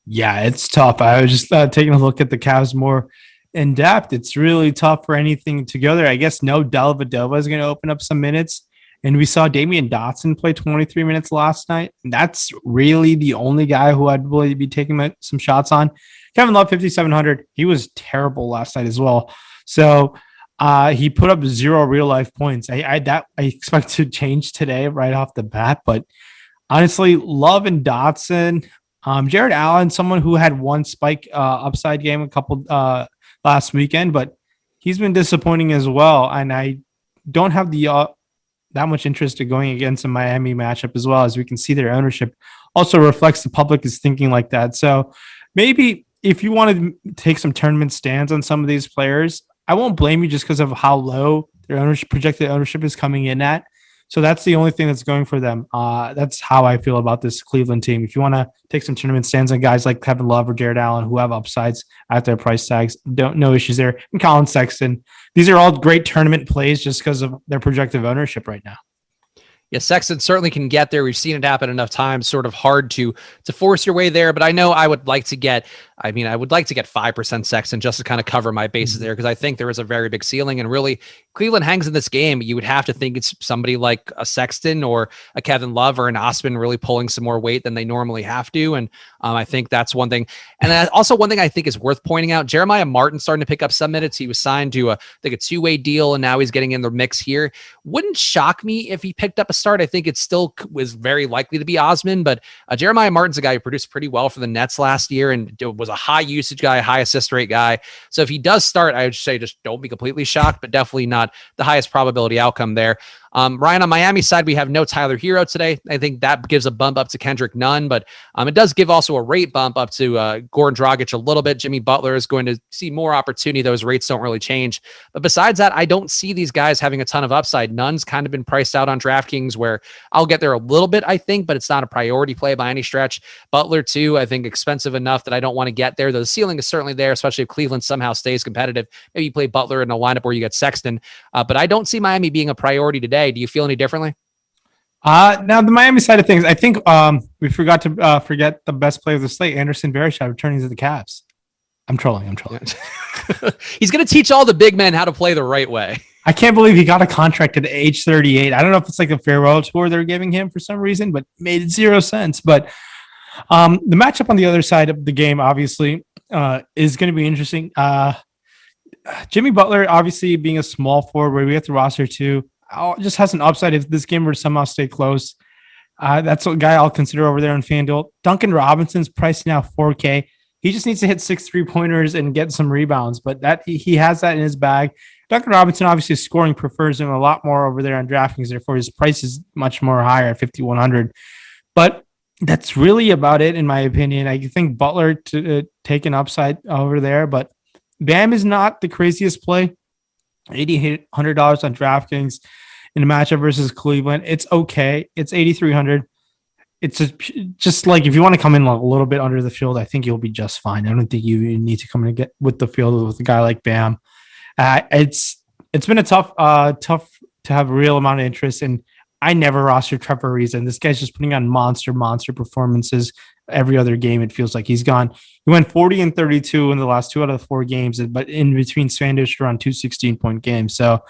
Yeah, it's tough. I was just taking a look at the Cavs more in depth. It's really tough for anything to go there. I guess no Dellavedova is going to open up some minutes. And we saw Damian Dotson play 23 minutes last night. And that's really the only guy who I'd really be taking some shots on. Kevin Love, 5,700. He was terrible last night as well. So he put up 0 real life points. I expect to change today right off the bat. But honestly, Love and Dotson, Jared Allen, someone who had one spike upside game a couple last weekend, but he's been disappointing as well. And I don't have the that much interest in going against a Miami matchup as well, as we can see their ownership also reflects the public is thinking like that. So maybe if you want to take some tournament stands on some of these players, I won't blame you just because of how low their ownership, projected ownership is coming in at. So that's the only thing that's going for them. That's how I feel about this Cleveland team. If you want to take some tournament stands on guys like Kevin Love or Jared Allen who have upsides at their price tags, no issues there. And Colin Sexton, these are all great tournament plays just because of their projected ownership right now. Yeah, Sexton certainly can get there. We've seen it happen enough times. Sort of hard to force your way there, but I know I would like to get 5% Sexton just to kind of cover my bases there because I think there is a very big ceiling. And really, Cleveland hangs in this game. You would have to think it's somebody like a Sexton or a Kevin Love or an Osman really pulling some more weight than they normally have to. And I think that's one thing. And also one thing I think is worth pointing out, Jeremiah Martin starting to pick up some minutes. He was signed to a 2-way deal, and now he's getting in the mix here. Wouldn't shock me if he picked up a start. I think it still was very likely to be Osman, but Jeremiah Martin's a guy who produced pretty well for the Nets last year and was a high usage guy, high assist rate guy. So if he does start, I would say just don't be completely shocked, but definitely not the highest probability outcome there. Ryan, on Miami side, we have no Tyler Hero today. I think that gives a bump up to Kendrick Nunn, but it does give also a rate bump up to Goran Dragic a little bit. Jimmy Butler is going to see more opportunity. Those rates don't really change. But besides that, I don't see these guys having a ton of upside. Nunn's kind of been priced out on DraftKings where I'll get there a little bit, I think, but it's not a priority play by any stretch. Butler, too, I think expensive enough that I don't want to get there. The ceiling is certainly there, especially if Cleveland somehow stays competitive. Maybe you play Butler in a lineup where you get Sexton. But I don't see Miami being a priority today. Do you feel any differently? Now the Miami side of things, I think we forgot to forget the best player of the slate, Anderson Varejao, returning to the Cavs. I'm trolling. He's going to teach all the big men how to play the right way. I can't believe he got a contract at age 38. I don't know if it's like a farewell tour they're giving him for some reason, but made zero sense. But the matchup on the other side of the game, obviously, is going to be interesting. Jimmy Butler, obviously being a small forward, where we have to roster too, just has an upside if this game were to somehow stay close. That's a guy I'll consider over there on FanDuel. Duncan Robinson's priced now $4K. He just needs to hit 6 3-pointers and get some rebounds, but that he has that in his bag. Duncan Robinson, obviously, scoring prefers him a lot more over there on DraftKings. Therefore, his price is much more higher at 5,100. But that's really about it, in my opinion. I think Butler to take an upside over there, but Bam is not the craziest play. $8,800 on DraftKings in a matchup versus Cleveland. It's okay. It's 8,300. It's just like if you want to come in a little bit under the field, I think you'll be just fine. I don't think you need to come in and get with the field with a guy like Bam. It's been a tough to have a real amount of interest, and I never rostered Trevor Ariza. This guy's just putting on monster performances every other game. It feels like he went 40 and 32 in the last 2 out of the 4 games, but in between Sanders around 2 16-point games. So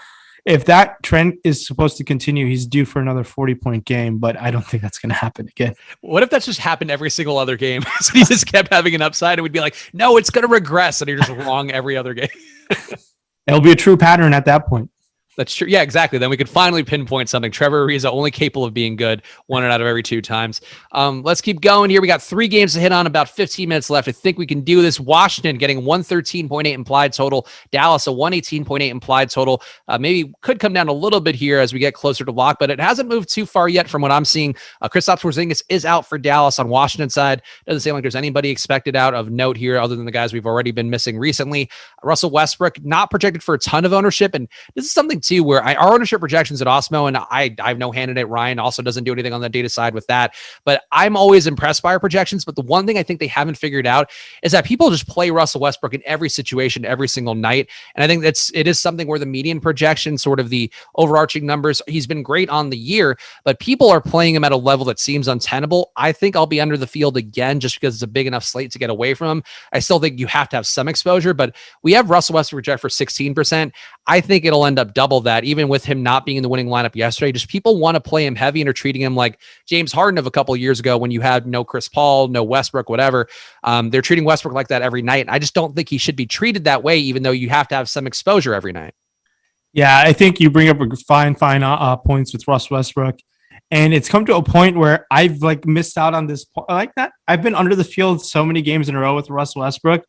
if that trend is supposed to continue, he's due for another 40-point game, but I don't think that's going to happen again. What if that's just happened every single other game? So he just kept having an upside and we'd be like, no, it's going to regress. And you're just wrong every other game. It'll be a true pattern at that point. That's true. Yeah, exactly. Then we could finally pinpoint something. Trevor Ariza only capable of being good 1 out of every 2 times. Let's keep going here. We got 3 games to hit on, about 15 minutes left. I think we can do this. Washington getting 113.8 implied total. Dallas a 118.8 implied total. Maybe could come down a little bit here as we get closer to lock, but it hasn't moved too far yet from what I'm seeing. Kristaps Porzingis is out for Dallas on Washington side. Doesn't seem like there's anybody expected out of note here other than the guys we've already been missing recently. Russell Westbrook not projected for a ton of ownership, and this is something too where our ownership projections at Awesemo, and I have no hand in it. Ryan also doesn't do anything on the data side with that, but I'm always impressed by our projections. But the one thing I think they haven't figured out is that people just play Russell Westbrook in every situation, every single night. And I think it is something where the median projection, sort of the overarching numbers, he's been great on the year, but people are playing him at a level that seems untenable. I think I'll be under the field again just because it's a big enough slate to get away from him. I still think you have to have some exposure, but we have Russell Westbrook project for 16%. I think it'll end up double that, even with him not being in the winning lineup yesterday. Just people want to play him heavy and are treating him like James Harden of a couple of years ago when you had no Chris Paul, no Westbrook, whatever. They're treating Westbrook like that every night. And I just don't think he should be treated that way, even though you have to have some exposure every night. Yeah, I think you bring up a fine points with Russ Westbrook. And it's come to a point where I've missed out on this like that. I've been under the field so many games in a row with Russ Westbrook.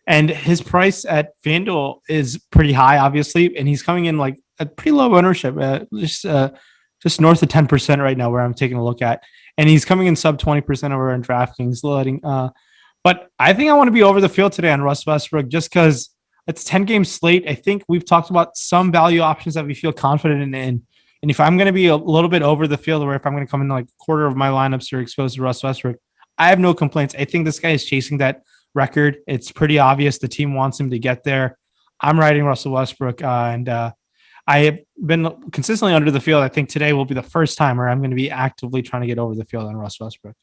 And his price at FanDuel is pretty high, obviously, and he's coming in at pretty low ownership, just north of 10% right now, where I'm taking a look at, and he's coming in sub 20% over in DraftKings. But I think I want to be over the field today on Russ Westbrook just because it's 10-game slate. I think we've talked about some value options that we feel confident in, and if I'm going to be a little bit over the field, or if I'm going to come in a quarter of my lineups are exposed to Russ Westbrook, I have no complaints. I think this guy is chasing that record. It's pretty obvious the team wants him to get there. I'm riding Russell Westbrook, and I have been consistently under the field. I think today will be the first time where I'm going to be actively trying to get over the field on Russ Westbrook.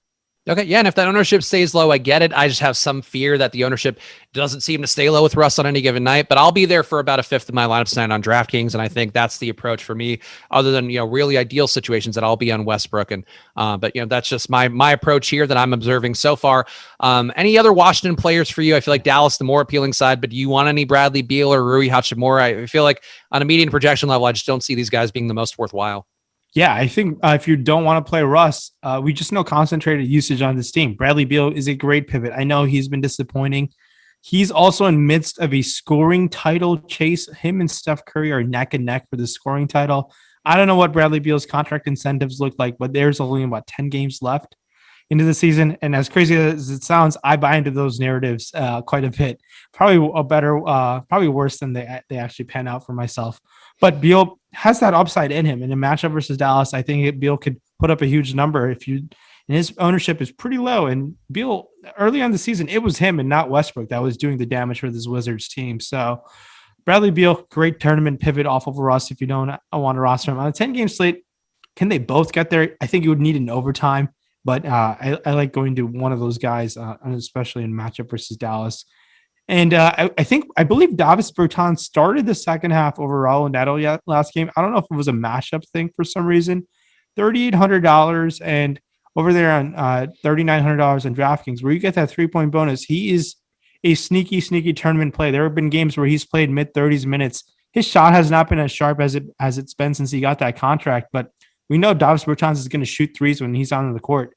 Okay, yeah, and if that ownership stays low, I get it. I just have some fear that the ownership doesn't seem to stay low with Russ on any given night, but I'll be there for about a fifth of my lineups tonight on DraftKings, and I think that's the approach for me, other than, really ideal situations that I'll be on Westbrook. And but that's just my approach here that I'm observing so far. Any other Washington players for you? I feel like Dallas, the more appealing side, but do you want any Bradley Beal or Rui Hachimura? I feel like on a median projection level, I just don't see these guys being the most worthwhile. Yeah, I think if you don't want to play Russ, we just know concentrated usage on this team. Bradley Beal is a great pivot. I know he's been disappointing. He's also in midst of a scoring title chase. Him and Steph Curry are neck and neck for the scoring title. I don't know what Bradley Beal's contract incentives look like, but there's only about 10 games left into the season. And as crazy as it sounds, I buy into those narratives quite a bit. Probably worse than they actually pan out for myself. But Beal has that upside in him. In a matchup versus Dallas, I think Beal could put up a huge number and his ownership is pretty low. And Beal, early on the season, it was him and not Westbrook that was doing the damage for this Wizards team. So Bradley Beal, great tournament pivot off of Russ if you don't want to roster him. On a 10-game slate, can they both get there? I think you would need an overtime, but I like going to one of those guys, especially in matchup versus Dallas. And I believe Davis Bertans started the second half over Raul Neto last game. I don't know if it was a mashup thing for some reason. $3,800 and over there on $3,900 on DraftKings, where you get that 3-point bonus. He is a sneaky tournament play. There have been games where he's played mid 30s minutes. His shot has not been as sharp as it's been since he got that contract, but we know Davis Bertans is going to shoot threes when he's on the court.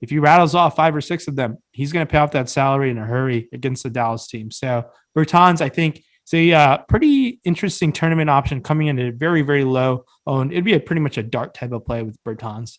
If he rattles off 5 or 6 of them, he's going to pay off that salary in a hurry against the Dallas team. So Bertans, I think, is a pretty interesting tournament option coming in at very, very low owned. It'd be pretty much a dart type of play with Bertans.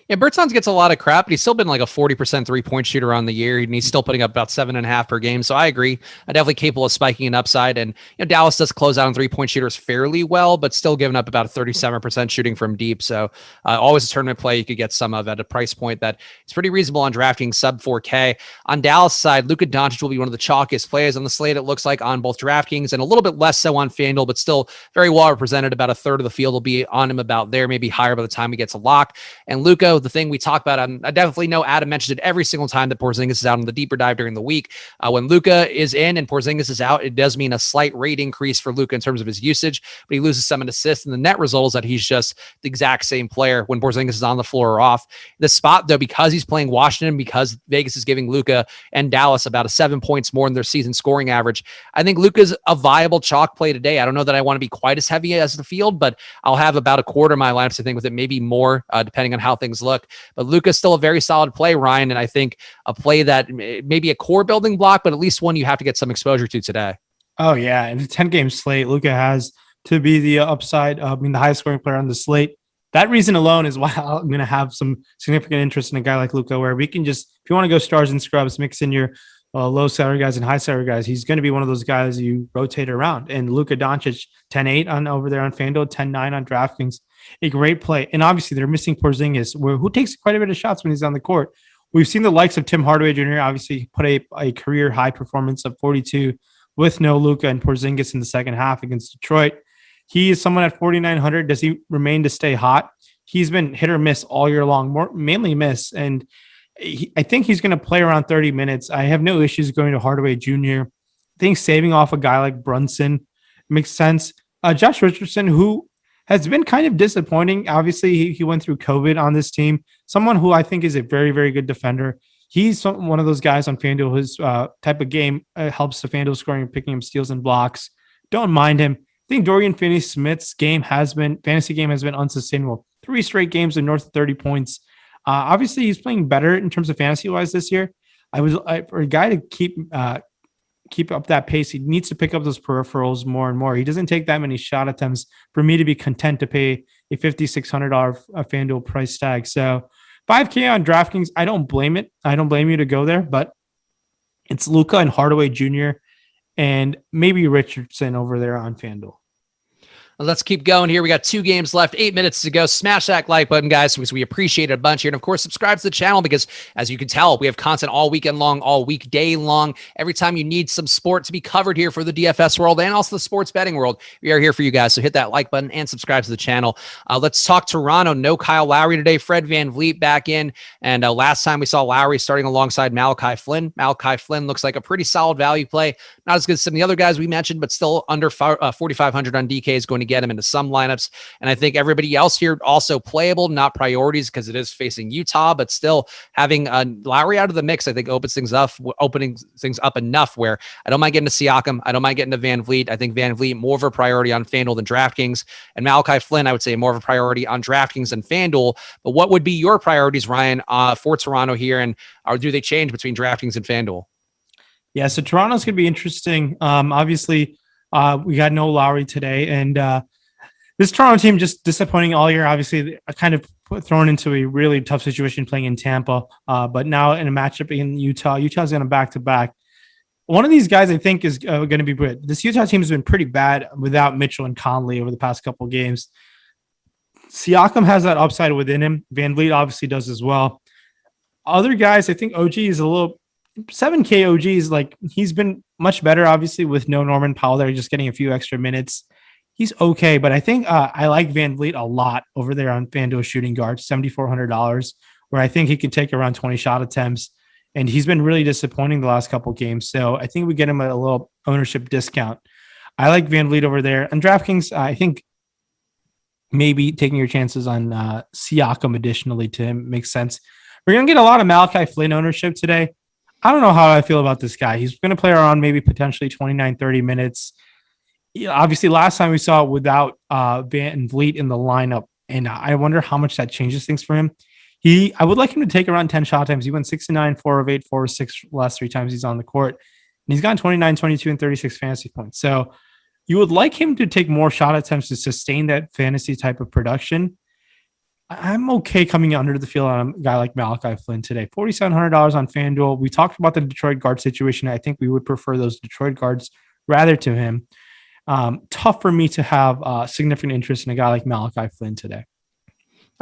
Yeah, Bertans gets a lot of crap, but he's still been like a 40% 3-point shooter on the year, and he's still putting up about 7.5 per game. So I agree. Definitely capable of spiking an upside. And Dallas does close out on 3-point shooters fairly well, but still giving up about a 37% shooting from deep. So always a tournament play you could get some of at a price point that is pretty reasonable on DraftKings, sub 4K. On Dallas side, Luka Doncic will be one of the chalkiest players on the slate, it looks like, on both DraftKings and a little bit less so on FanDuel, but still very well represented. About a third of the field will be on him about there, maybe higher by the time he gets a lock. And Luka, the thing we talk about, I definitely know Adam mentioned it every single time that Porzingis is out on the deeper dive during the week. When Luka is in and Porzingis is out, it does mean a slight rate increase for Luka in terms of his usage, but he loses some in assists, and the net result is that he's just the exact same player when Porzingis is on the floor or off. The spot, though, because he's playing Washington, because Vegas is giving Luka and Dallas about a 7 points more than their season scoring average, I think Luka's a viable chalk play today. I don't know that I want to be quite as heavy as the field, but I'll have about a quarter of my lineups, I think, with it, maybe more, depending on how things look. But Luka's still a very solid play, Ryan, and I think a play that maybe a core building block, but at least one you have to get some exposure to today. Oh, yeah. In a 10-game slate, Luka has to be the upside, the highest scoring player on the slate. That reason alone is why I'm going to have some significant interest in a guy like Luka, where we can just, if you want to go stars and scrubs, mix in your low salary guys and high salary guys, he's going to be one of those guys you rotate around. And Luka Doncic, 10-8 on over there on FanDuel, 10-9 on DraftKings. A great play. And obviously they're missing Porzingis, who takes quite a bit of shots when he's on the court. We've seen the likes of Tim Hardaway Jr. obviously put a career high performance of 42 with no Luka and Porzingis in the second half against Detroit. He is someone at 4,900. Does he remain to stay hot? He's been hit or miss all year long, mainly miss. And I think he's going to play around 30 minutes. I have no issues going to Hardaway Jr. I think saving off a guy like Brunson makes sense. Josh Richardson, who has been kind of disappointing. Obviously, he went through COVID on this team. Someone who I think is a very, very good defender. He's one of those guys on FanDuel whose type of game helps the FanDuel scoring and picking up steals and blocks. Don't mind him. I think Dorian Finney-Smith's fantasy game has been unsustainable. 3 straight games of north of 30 points. Obviously, he's playing better in terms of fantasy-wise this year. For a guy to keep up that pace, he needs to pick up those peripherals more and more. He doesn't take that many shot attempts for me to be content to pay a $5,600 FanDuel price tag. So $5K on DraftKings, I don't blame it. I don't blame you to go there, but it's Luka and Hardaway Jr. and maybe Richardson over there on FanDuel. Let's keep going here. We got 2 games left, 8 minutes to go. Smash that like button, guys, because we appreciate it a bunch here. And of course, subscribe to the channel because, as you can tell, we have content all weekend long, all weekday long. Every time you need some sport to be covered here for the DFS world and also the sports betting world, we are here for you guys. So hit that like button and subscribe to the channel. Let's talk Toronto. No Kyle Lowry today. Fred VanVleet back in. And last time we saw Lowry starting alongside Malachi Flynn. Malachi Flynn looks like a pretty solid value play. Not as good as some of the other guys we mentioned, but still under 4,500 on DK is going to get him into some lineups. And I think everybody else here also playable, not priorities because it is facing Utah, but still having Lowry out of the mix, I think opening things up enough where I don't mind getting to Siakam. I don't mind getting to VanVleet. I think VanVleet more of a priority on FanDuel than DraftKings, and Malachi Flynn, I would say more of a priority on DraftKings than FanDuel. But what would be your priorities, Ryan, for Toronto here? And or do they change between DraftKings and FanDuel? Yeah, so Toronto's going to be interesting. Obviously, we got no Lowry today, and this Toronto team just disappointing all year. Obviously, kind of thrown into a really tough situation playing in Tampa, but now in a matchup in Utah. Utah's going to back-to-back. One of these guys I think is going to be good. This Utah team has been pretty bad without Mitchell and Conley over the past couple of games. Siakam has that upside within him. VanVleet obviously does as well. Other guys, I think OG is a little 7K OG is like he's been much better, obviously, with no Norman Powell there, just getting a few extra minutes. He's okay, but I think I like VanVleet a lot over there on FanDuel shooting guard, $7,400, where I think he can take around 20 shot attempts and he's been really disappointing the last couple games. So I think we get him at a little ownership discount. I like Van Vliet over there. On DraftKings, I think maybe taking your chances on Siakam additionally to him makes sense. We're going to get a lot of Malachi Flynn ownership today. I don't know how I feel about this guy. He's going to play around maybe potentially 29, 30 minutes. Obviously, last time we saw it without Van Vliet in the lineup, and I wonder how much that changes things for him. I would like him to take around 10 shot times. He went 6 of 9, 4 of 8, 4 of 6 last 3 times he's on the court. And he's gotten 29, 22, and 36 fantasy points. So you would like him to take more shot attempts to sustain that fantasy type of production. I'm okay coming under the field on a guy like Malachi Flynn today. $4,700 on FanDuel. We talked about the Detroit guard situation. I think we would prefer those Detroit guards rather to him. Tough for me to have significant interest in a guy like Malachi Flynn today.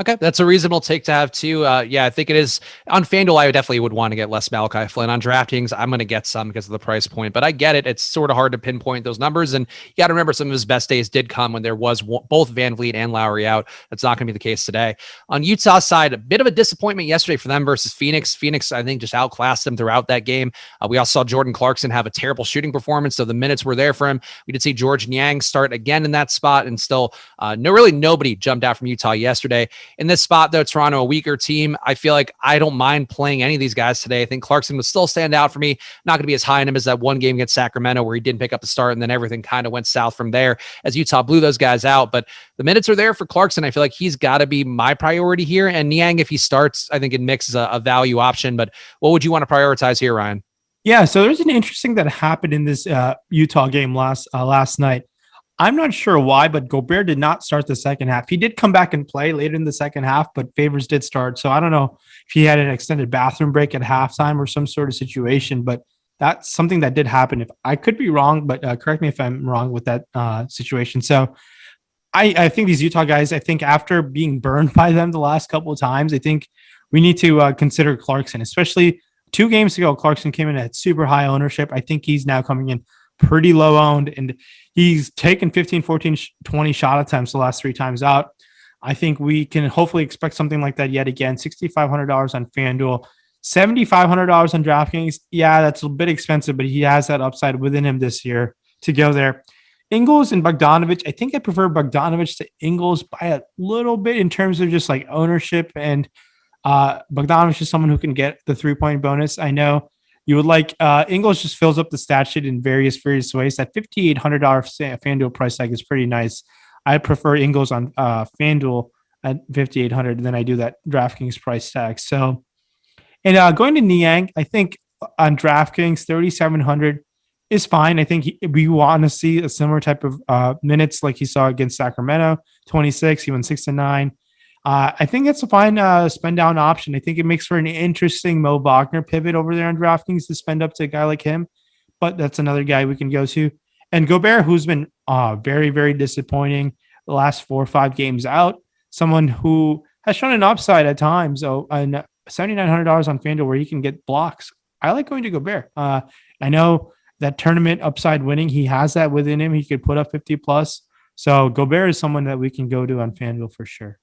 Okay, that's a reasonable take to have too. Yeah, I think it is. On FanDuel, I definitely would want to get less Malachi Flynn. On DraftKings, I'm going to get some because of the price point, but I get it. It's sort of hard to pinpoint those numbers, and you got to remember some of his best days did come when there was both Van Vliet and Lowry out. That's not going to be the case today. On Utah's side, a bit of a disappointment yesterday for them versus Phoenix. Phoenix, I think, just outclassed them throughout that game. We also saw Jordan Clarkson have a terrible shooting performance, so the minutes were there for him. We did see George Niang start again in that spot, and still nobody jumped out from Utah yesterday. In this spot, though, Toronto, a weaker team. I feel like I don't mind playing any of these guys today. I think Clarkson would still stand out for me. Not going to be as high in him as that one game against Sacramento where he didn't pick up the start and then everything kind of went south from there as Utah blew those guys out. But the minutes are there for Clarkson. I feel like he's got to be my priority here. And Niang, if he starts, I think it mixes a value option. But what would you want to prioritize here, Ryan? Yeah, so there's an interesting that happened in this Utah game last night. I'm not sure why, but Gobert did not start the second half. He did come back and play later in the second half, but Favors did start. So I don't know if he had an extended bathroom break at halftime or some sort of situation, but that's something that did happen. If I could be wrong, but correct me if I'm wrong with that situation. So I think these Utah guys, I think after being burned by them the last couple of times, I think we need to consider Clarkson, especially 2 games ago. Clarkson came in at super high ownership. I think he's now coming in pretty low owned, and he's taken 15, 14, 20 shot attempts the last 3 times out. I think we can hopefully expect something like that yet again. $6,500 on FanDuel, $7,500 on DraftKings. Yeah, that's a bit expensive, but he has that upside within him this year to go there. Ingles and Bogdanovich. I think I prefer Bogdanovich to Ingles by a little bit in terms of just like ownership, and Bogdanovich is someone who can get the 3-point bonus. I know you would like Ingles just fills up the stat sheet in various ways. That $5,800 FanDuel price tag is pretty nice. I prefer Ingles on FanDuel at $5,800 than I do that DraftKings price tag. So, and going to Niang, I think on DraftKings $3,700 is fine. I think we want to see a similar type of minutes like he saw against Sacramento, 26. He went 6 of 9. I think it's a fine spend down option. I think it makes for an interesting Moe Wagner pivot over there on DraftKings to spend up to a guy like him, but that's another guy we can go to. And Gobert, who's been very, very disappointing the last 4 or 5 games out, someone who has shown an upside at times. So, and $7,900 on FanDuel where he can get blocks. I like going to Gobert. I know that tournament upside winning, he has that within him. He could put up 50 plus. So Gobert is someone that we can go to on FanDuel for sure.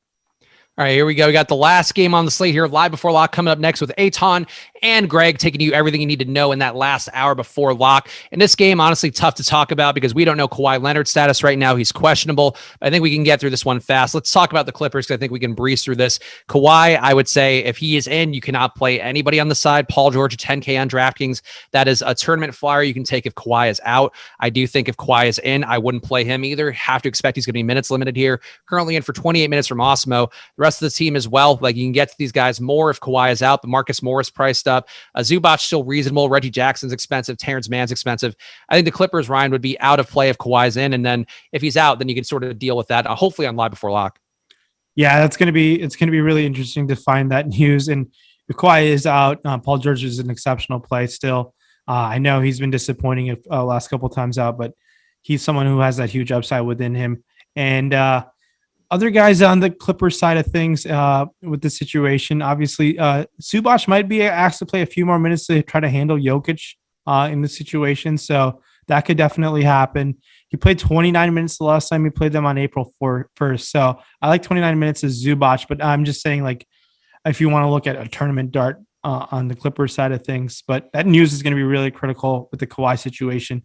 All right, here we go. We got the last game on the slate here, live before lock, coming up next with Eytan and Greg taking you everything you need to know in that last hour before lock. And this game, honestly, tough to talk about because we don't know Kawhi Leonard's status right now. He's questionable. I think we can get through this one fast. Let's talk about the Clippers because I think we can breeze through this. Kawhi, I would say if he is in, you cannot play anybody on the side. Paul George, 10K on DraftKings. That is a tournament flyer you can take if Kawhi is out. I do think if Kawhi is in, I wouldn't play him either. Have to expect he's going to be minutes limited here. Currently in for 28 minutes from Awesemo. The rest of the team as well. Like you can get to these guys more if Kawhi is out, but Marcus Morris priced up. Zubac still reasonable. Reggie Jackson's expensive. Terrence Mann's expensive. I think the Clippers, Ryan, would be out of play if Kawhi's in. And then if he's out, then you can sort of deal with that. Hopefully on live before lock. Yeah, it's going to be really interesting to find that news. And if Kawhi is out, Paul George is an exceptional play still. I know he's been disappointing last couple of times out, but he's someone who has that huge upside within him. And other guys on the Clippers side of things with the situation, obviously, Zubac might be asked to play a few more minutes to try to handle Jokic in the situation. So that could definitely happen. He played 29 minutes the last time he played them on April 1st. So I like 29 minutes as Zubac, but I'm just saying, like, if you want to look at a tournament dart on the Clippers side of things, but that news is going to be really critical with the Kawhi situation.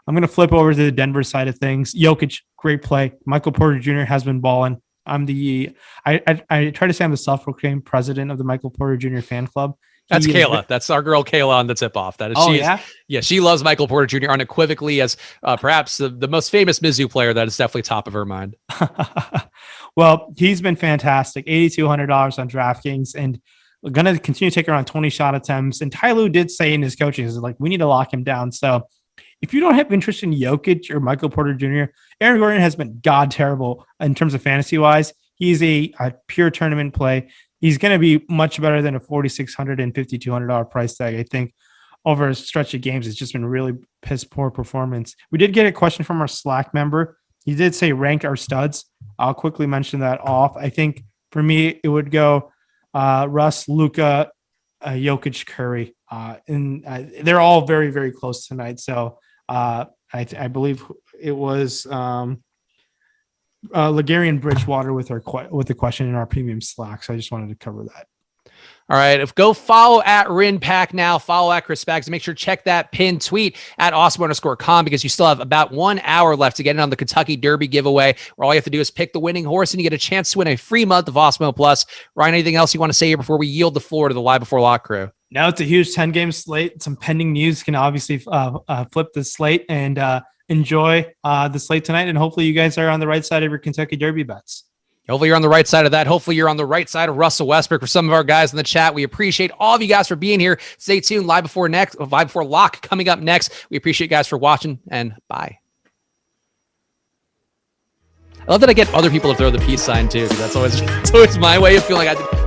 I'm going to flip over to the Denver side of things. Jokic, great play. Michael Porter Jr. has been balling. I try to say I'm the self-proclaimed president of the Michael Porter Jr. fan club. That's Kayla. That's our girl Kayla on the tip-off. That is, yeah, she loves Michael Porter Jr. unequivocally as perhaps the most famous Mizzou player. That is definitely top of her mind. Well, he's been fantastic. $8,200 on DraftKings, and we're going to continue to take around 20 shot attempts. And Ty Lue did say in his coaching, is like, we need to lock him down. So if you don't have interest in Jokic or Michael Porter Jr., Aaron Gordon has been god terrible in terms of fantasy-wise. He's a pure tournament play. He's going to be much better than a $4,600 and $5,200 price tag. I think over a stretch of games, it's just been really piss poor performance. We did get a question from our Slack member. He did say rank our studs. I'll quickly mention that off. I think for me, it would go Russ, Luka, Jokic, Curry. And they're all very, very close tonight. So I believe it was Ligarian Bridgewater with the question in our premium Slack. So I just wanted to cover that. All right. Go follow at Rayen Patnaik now. Follow at Chris Spags. Make sure to check that pinned tweet at Awesemo_com because you still have about 1 hour left to get in on the Kentucky Derby giveaway, where all you have to do is pick the winning horse and you get a chance to win a free month of Awesemo Plus. Ryan, anything else you want to say here before we yield the floor to the Live Before Lock crew? Now it's a huge 10-game slate. Some pending news can obviously flip the slate and enjoy the slate tonight. And hopefully you guys are on the right side of your Kentucky Derby bets. Hopefully you're on the right side of that. Hopefully you're on the right side of Russell Westbrook. For some of our guys in the chat, we appreciate all of you guys for being here. Stay tuned. Live Before Lock coming up next. We appreciate you guys for watching, and bye. I love that I get other people to throw the peace sign too, because that's always my way of feeling like I did.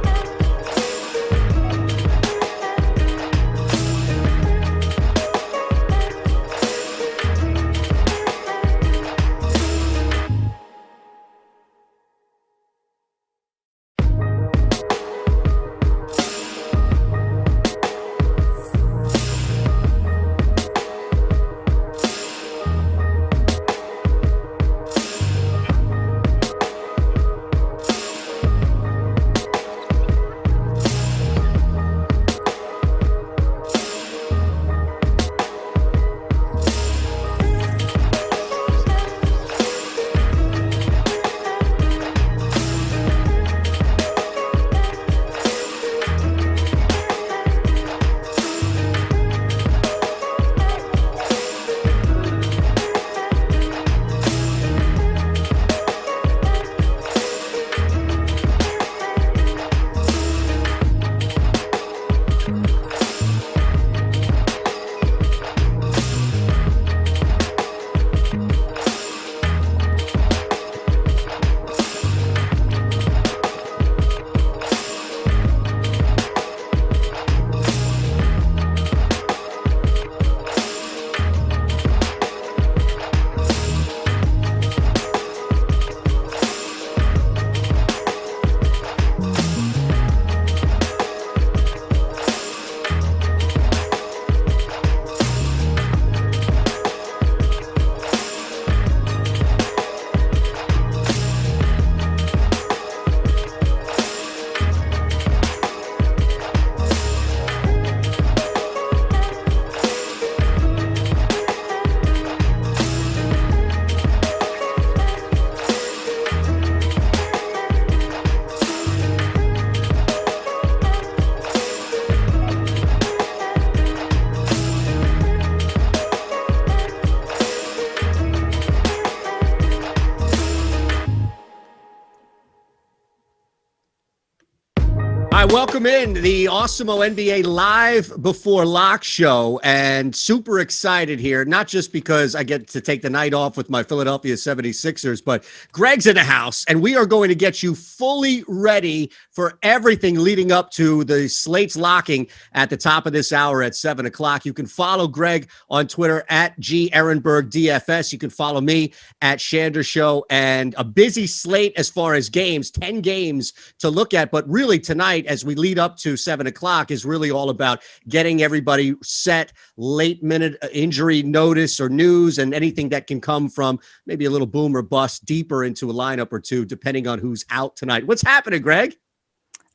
Welcome in the Awesemo NBA Live Before Lock show, and super excited here, not just because I get to take the night off with my Philadelphia 76ers, but Greg's in the house, and we are going to get you fully ready for everything leading up to the slates locking at the top of this hour at 7 o'clock. You can follow Greg on Twitter at Ehrenberg DFS. You can follow me at Shander Show, and a busy slate as far as games, 10 games to look at, but really tonight, as we lead up to 7 o'clock, is really all about getting everybody set, late minute injury notice or news, and anything that can come from maybe a little boom or bust deeper into a lineup or two, depending on who's out tonight. What's happening, Greg?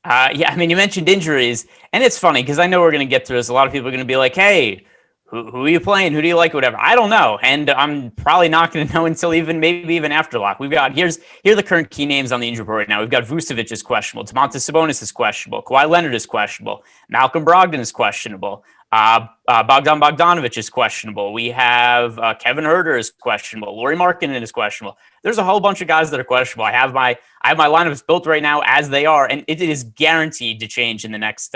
Yeah, I mean, you mentioned injuries, and it's funny because I know we're going to get through this. A lot of people are going to be like, hey, who are you playing? Who do you like? Whatever. I don't know. And I'm probably not going to know until maybe even after lock. Here are the current key names on the injury report right now. We've got Vucevic is questionable. Domantas Sabonis is questionable. Kawhi Leonard is questionable. Malcolm Brogdon is questionable. Bogdan Bogdanovic is questionable. We have Kevin Huerter is questionable. Lauri Markkanen is questionable. There's a whole bunch of guys that are questionable. I have my lineups built right now as they are, and it is guaranteed to change in the next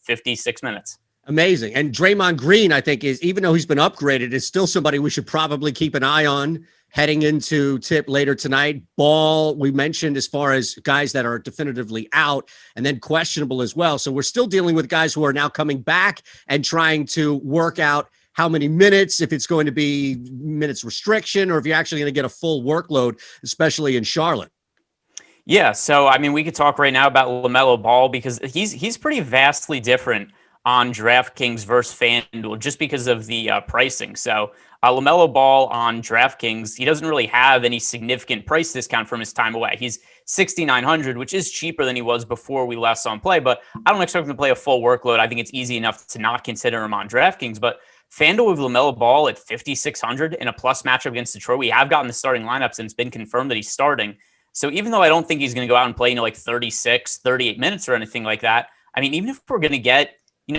56 minutes. Amazing. And Draymond Green, I think, is, even though he's been upgraded, is still somebody we should probably keep an eye on heading into tip later tonight. Ball, we mentioned, as far as guys that are definitively out and then questionable as well. So we're still dealing with guys who are now coming back and trying to work out how many minutes, if it's going to be minutes restriction, or if you're actually going to get a full workload, especially in Charlotte. Yeah. So, I mean, we could talk right now about LaMelo Ball because he's pretty vastly different on DraftKings versus FanDuel just because of the pricing. So LaMelo Ball on DraftKings, he doesn't really have any significant price discount from his time away. He's $6,900, which is cheaper than he was before we last saw him play, but I don't expect him to play a full workload. I think it's easy enough to not consider him on DraftKings, but FanDuel with LaMelo Ball at $5,600 in a plus matchup against Detroit, we have gotten the starting lineups and it's been confirmed that he's starting. So even though I don't think he's going to go out and play, 36, 38 minutes or anything like that, I mean, even if we're going to get,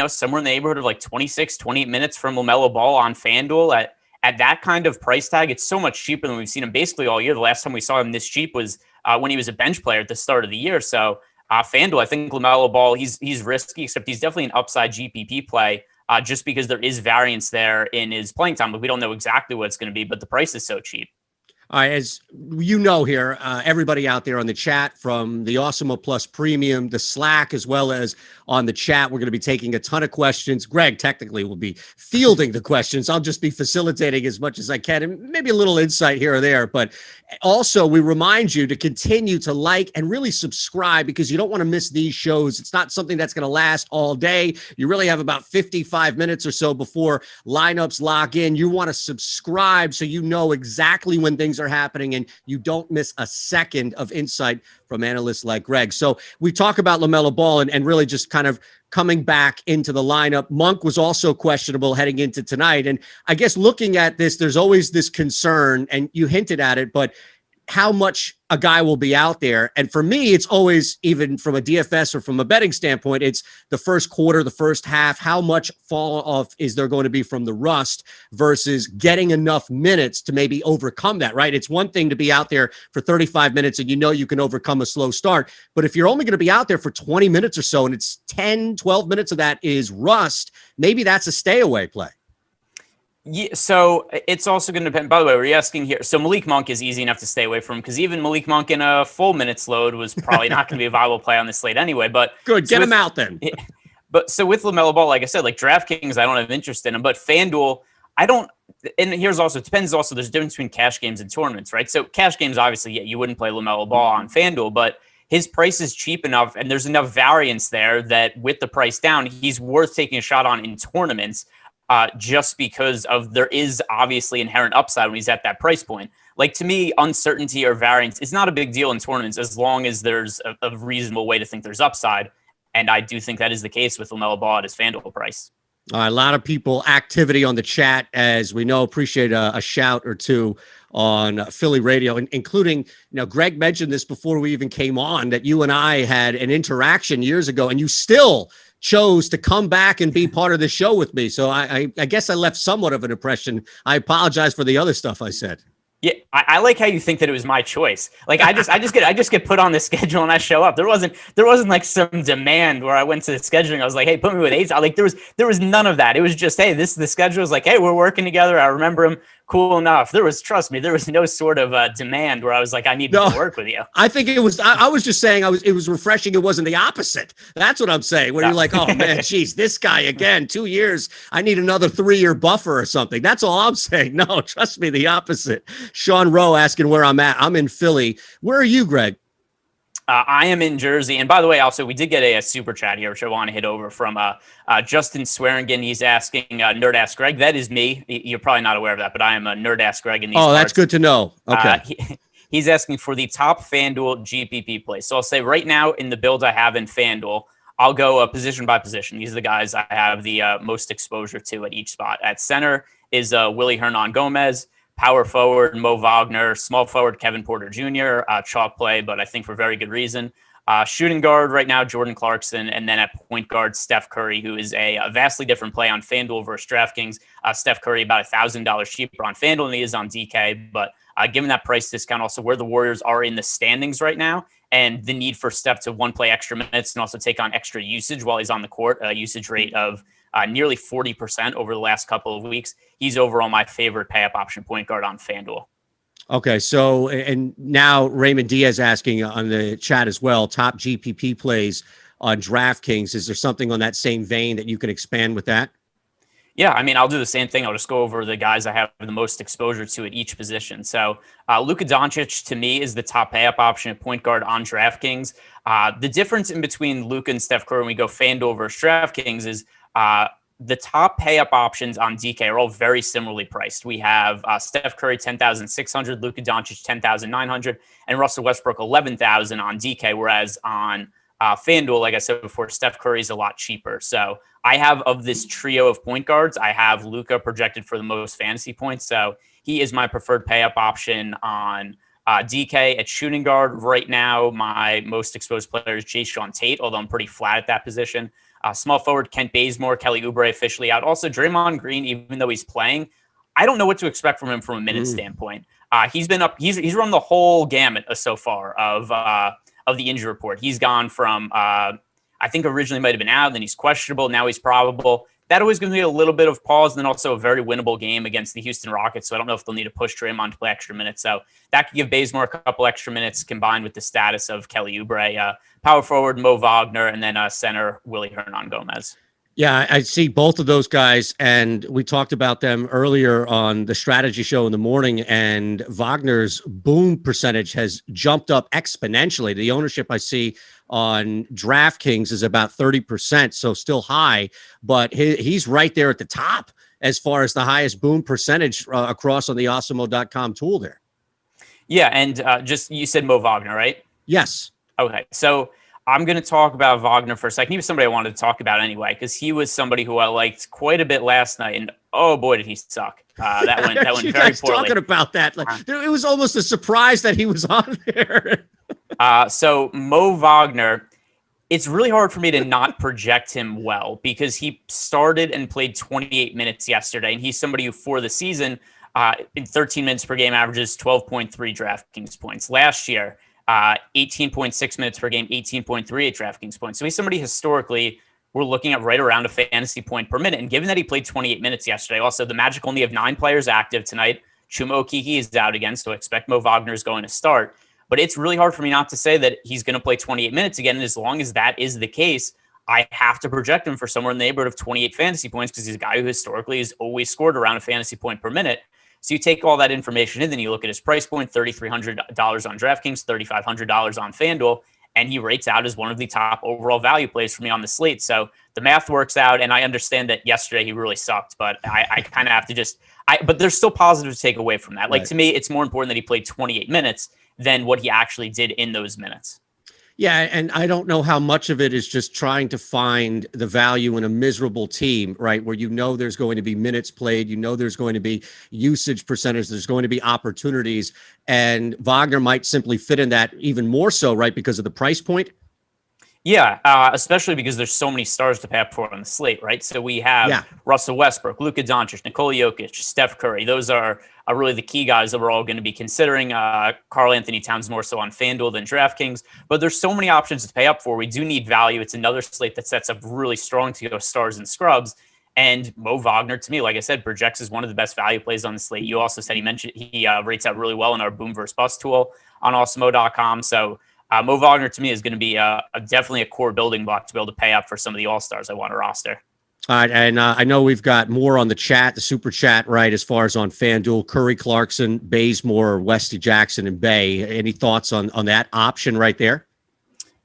somewhere in the neighborhood of 26, 28 minutes from LaMelo Ball on FanDuel at that kind of price tag, it's so much cheaper than we've seen him basically all year. The last time we saw him this cheap was when he was a bench player at the start of the year. So FanDuel, I think LaMelo Ball, he's risky, except he's definitely an upside GPP play just because there is variance there in his playing time. But we don't know exactly what it's going to be, but the price is so cheap. All right, as you know here, everybody out there on the chat, from the Awesemo Plus Premium, the Slack, as well as on the chat, we're going to be taking a ton of questions. Greg technically will be fielding the questions. I'll just be facilitating as much as I can and maybe a little insight here or there. But also, we remind you to continue to like and really subscribe because you don't want to miss these shows. It's not something that's going to last all day. You really have about 55 minutes or so before lineups lock in. You want to subscribe so you know exactly when things are happening and you don't miss a second of insight from analysts like Greg. So we talk about LaMelo Ball and really just kind of coming back into the lineup. Monk was also questionable heading into tonight. And I guess looking at this, there's always this concern, and you hinted at it, but how much a guy will be out there. And for me, it's always, even from a DFS or from a betting standpoint, it's the first quarter, the first half, how much fall off is there going to be from the rust versus getting enough minutes to maybe overcome that, right? It's one thing to be out there for 35 minutes and you can overcome a slow start. But if you're only going to be out there for 20 minutes or so and it's 10, 12 minutes of that is rust, maybe that's a stay away play. Yeah, so it's also going to depend. By the way, we're asking here. So Malik Monk is easy enough to stay away from because even Malik Monk in a full minutes load was probably not going to be a viable play on this slate anyway. But good, get him out then. But so with LaMelo Ball, like I said, like DraftKings, I don't have interest in him. But FanDuel, I don't. And here's also, it depends also, there's a difference between cash games and tournaments, right? So cash games, obviously, yeah, you wouldn't play LaMelo Ball on FanDuel, but his price is cheap enough and there's enough variance there that with the price down, he's worth taking a shot on in tournaments. Just because there is obviously inherent upside when he's at that price point. Like, to me, uncertainty or variance is not a big deal in tournaments as long as there's a reasonable way to think there's upside. And I do think that is the case with LaMelo Ball at his FanDuel price. All right, a lot of people activity on the chat, as we know. Appreciate a shout or two on Philly radio, including, Greg mentioned this before we even came on, that you and I had an interaction years ago, and you still chose to come back and be part of the show with me. So I guess I left somewhat of an impression. I apologize for the other stuff I said. Yeah, I like how you think that it was my choice. Like I just get put on the schedule and I show up. There wasn't like some demand where I went to the scheduling. I was like, hey, put me with Eytan. Like there was none of that. It was just, hey, the schedule was like, hey, we're working together. I remember him. Cool enough. Trust me, there was no sort of demand where I was like, I need to work with you. I think it was, I was just saying it was refreshing. It wasn't the opposite. That's what I'm saying. Where you're like, oh man, geez, this guy again, 2 years, I need another 3-year buffer or something. That's all I'm saying. No, trust me, the opposite. Sean Rowe asking where I'm at. I'm in Philly. Where are you, Greg? I am in Jersey. And by the way, also, we did get a super chat here, which I want to hit over from Justin Swearingen. He's asking Nerd Ask Greg. That is me. You're probably not aware of that, but I am a Nerd Ask Greg in these parts. That's good to know. Okay. He's asking for the top FanDuel GPP plays. So I'll say right now in the build I have in FanDuel, I'll go position by position. These are the guys I have the most exposure to at each spot. At center is Willie Hernan-Gomez, power forward Moe Wagner, small forward Kevin Porter Jr., chalk play, but I think for very good reason. Shooting guard right now, Jordan Clarkson, and then at point guard, Steph Curry, who is a vastly different play on FanDuel versus DraftKings. Steph Curry about $1,000 cheaper on FanDuel than he is on DK, but given that price discount, also where the Warriors are in the standings right now, and the need for Steph to play extra minutes and also take on extra usage while he's on the court, a usage rate of nearly 40% over the last couple of weeks. He's overall my favorite pay-up option point guard on FanDuel. Okay, so and now Raymond Diaz asking on the chat as well, top GPP plays on DraftKings. Is there something on that same vein that you can expand with that? Yeah, I mean, I'll do the same thing. I'll just go over the guys I have the most exposure to at each position. So Luka Doncic, to me, is the top pay-up option at point guard on DraftKings. The difference in between Luka and Steph Curry when we go FanDuel versus DraftKings is the top pay-up options on DK are all very similarly priced. We have Steph Curry, 10,600, Luka Doncic, 10,900, and Russell Westbrook, 11,000 on DK, whereas on FanDuel, like I said before, Steph Curry is a lot cheaper. So I have, of this trio of point guards, I have Luka projected for the most fantasy points. So he is my preferred pay-up option on DK. At shooting guard right now, my most exposed player is Jae'Sean Tate, although I'm pretty flat at that position. Small forward, Kent Bazemore, Kelly Oubre officially out. Also, Draymond Green, even though he's playing, I don't know what to expect from him from a minute standpoint. He's been up. He's run the whole gamut so far of the injury report. He's gone from I think originally might have been out, then he's questionable, now he's probable. That always gives me a little bit of pause, and then also a very winnable game against the Houston Rockets. So I don't know if they'll need to push Draymond to play extra minutes. So that could give Bazemore a couple extra minutes combined with the status of Kelly Oubre. Power forward, Moe Wagner, and then center, Willie Hernan-Gomez. Yeah, I see both of those guys, and we talked about them earlier on the strategy show in the morning, and Wagner's boom percentage has jumped up exponentially. The ownership I see on DraftKings is about 30%, so still high, but he's right there at the top as far as the highest boom percentage across on the Awesemo.com tool there. Yeah, and you said Moe Wagner, right? Yes. Okay, so I'm going to talk about Wagner for a second. He was somebody I wanted to talk about anyway, because he was somebody who I liked quite a bit last night, and oh boy, did he suck. That went you very guys poorly. Talking about that, it was almost a surprise that he was on there. So Moe Wagner, it's really hard for me to not project him well, because he started and played 28 minutes yesterday, and he's somebody who for the season in 13 minutes per game averages 12.3 DraftKings points. Last year, 18.6 minutes per game, 18.3 at DraftKings points. So he's somebody historically we're looking at right around a fantasy point per minute. And given that he played 28 minutes yesterday, also the Magic only have 9 players active tonight. Chuma Okeke is out again, so I expect Moe Wagner is going to start. But it's really hard for me not to say that he's going to play 28 minutes again. And as long as that is the case, I have to project him for somewhere in the neighborhood of 28 fantasy points, because he's a guy who historically has always scored around a fantasy point per minute. So you take all that information in, then you look at his price point, $3,300 on DraftKings, $3,500 on FanDuel, and he rates out as one of the top overall value plays for me on the slate. So the math works out, and I understand that yesterday he really sucked, but I kind of have to but there's still positive to take away from that. Like, to me, it's more important that he played 28 minutes than what he actually did in those minutes. Yeah, and I don't know how much of it is just trying to find the value in a miserable team, right? Where there's going to be minutes played, there's going to be usage percentage, there's going to be opportunities, and Wagner might simply fit in that even more so, right? Because of the price point. Yeah, especially because there's so many stars to pay up for on the slate, right? So we have Russell Westbrook, Luka Doncic, Nikola Jokic, Steph Curry. Those are really the key guys that we're all going to be considering. Karl Anthony Towns more so on FanDuel than DraftKings. But there's so many options to pay up for. We do need value. It's another slate that sets up really strong to go stars and scrubs. And Moe Wagner, to me, like I said, projects as one of the best value plays on the slate. You also said he rates out really well in our boom versus bust tool on Awesemo.com. So Moe Wagner, to me, is going to be definitely a core building block to be able to pay up for some of the all-stars I want to roster. All right, and I know we've got more on the chat, the super chat, right, as far as on FanDuel. Curry, Clarkson, Bazemore, Westy Jackson, and Bay. Any thoughts on that option right there?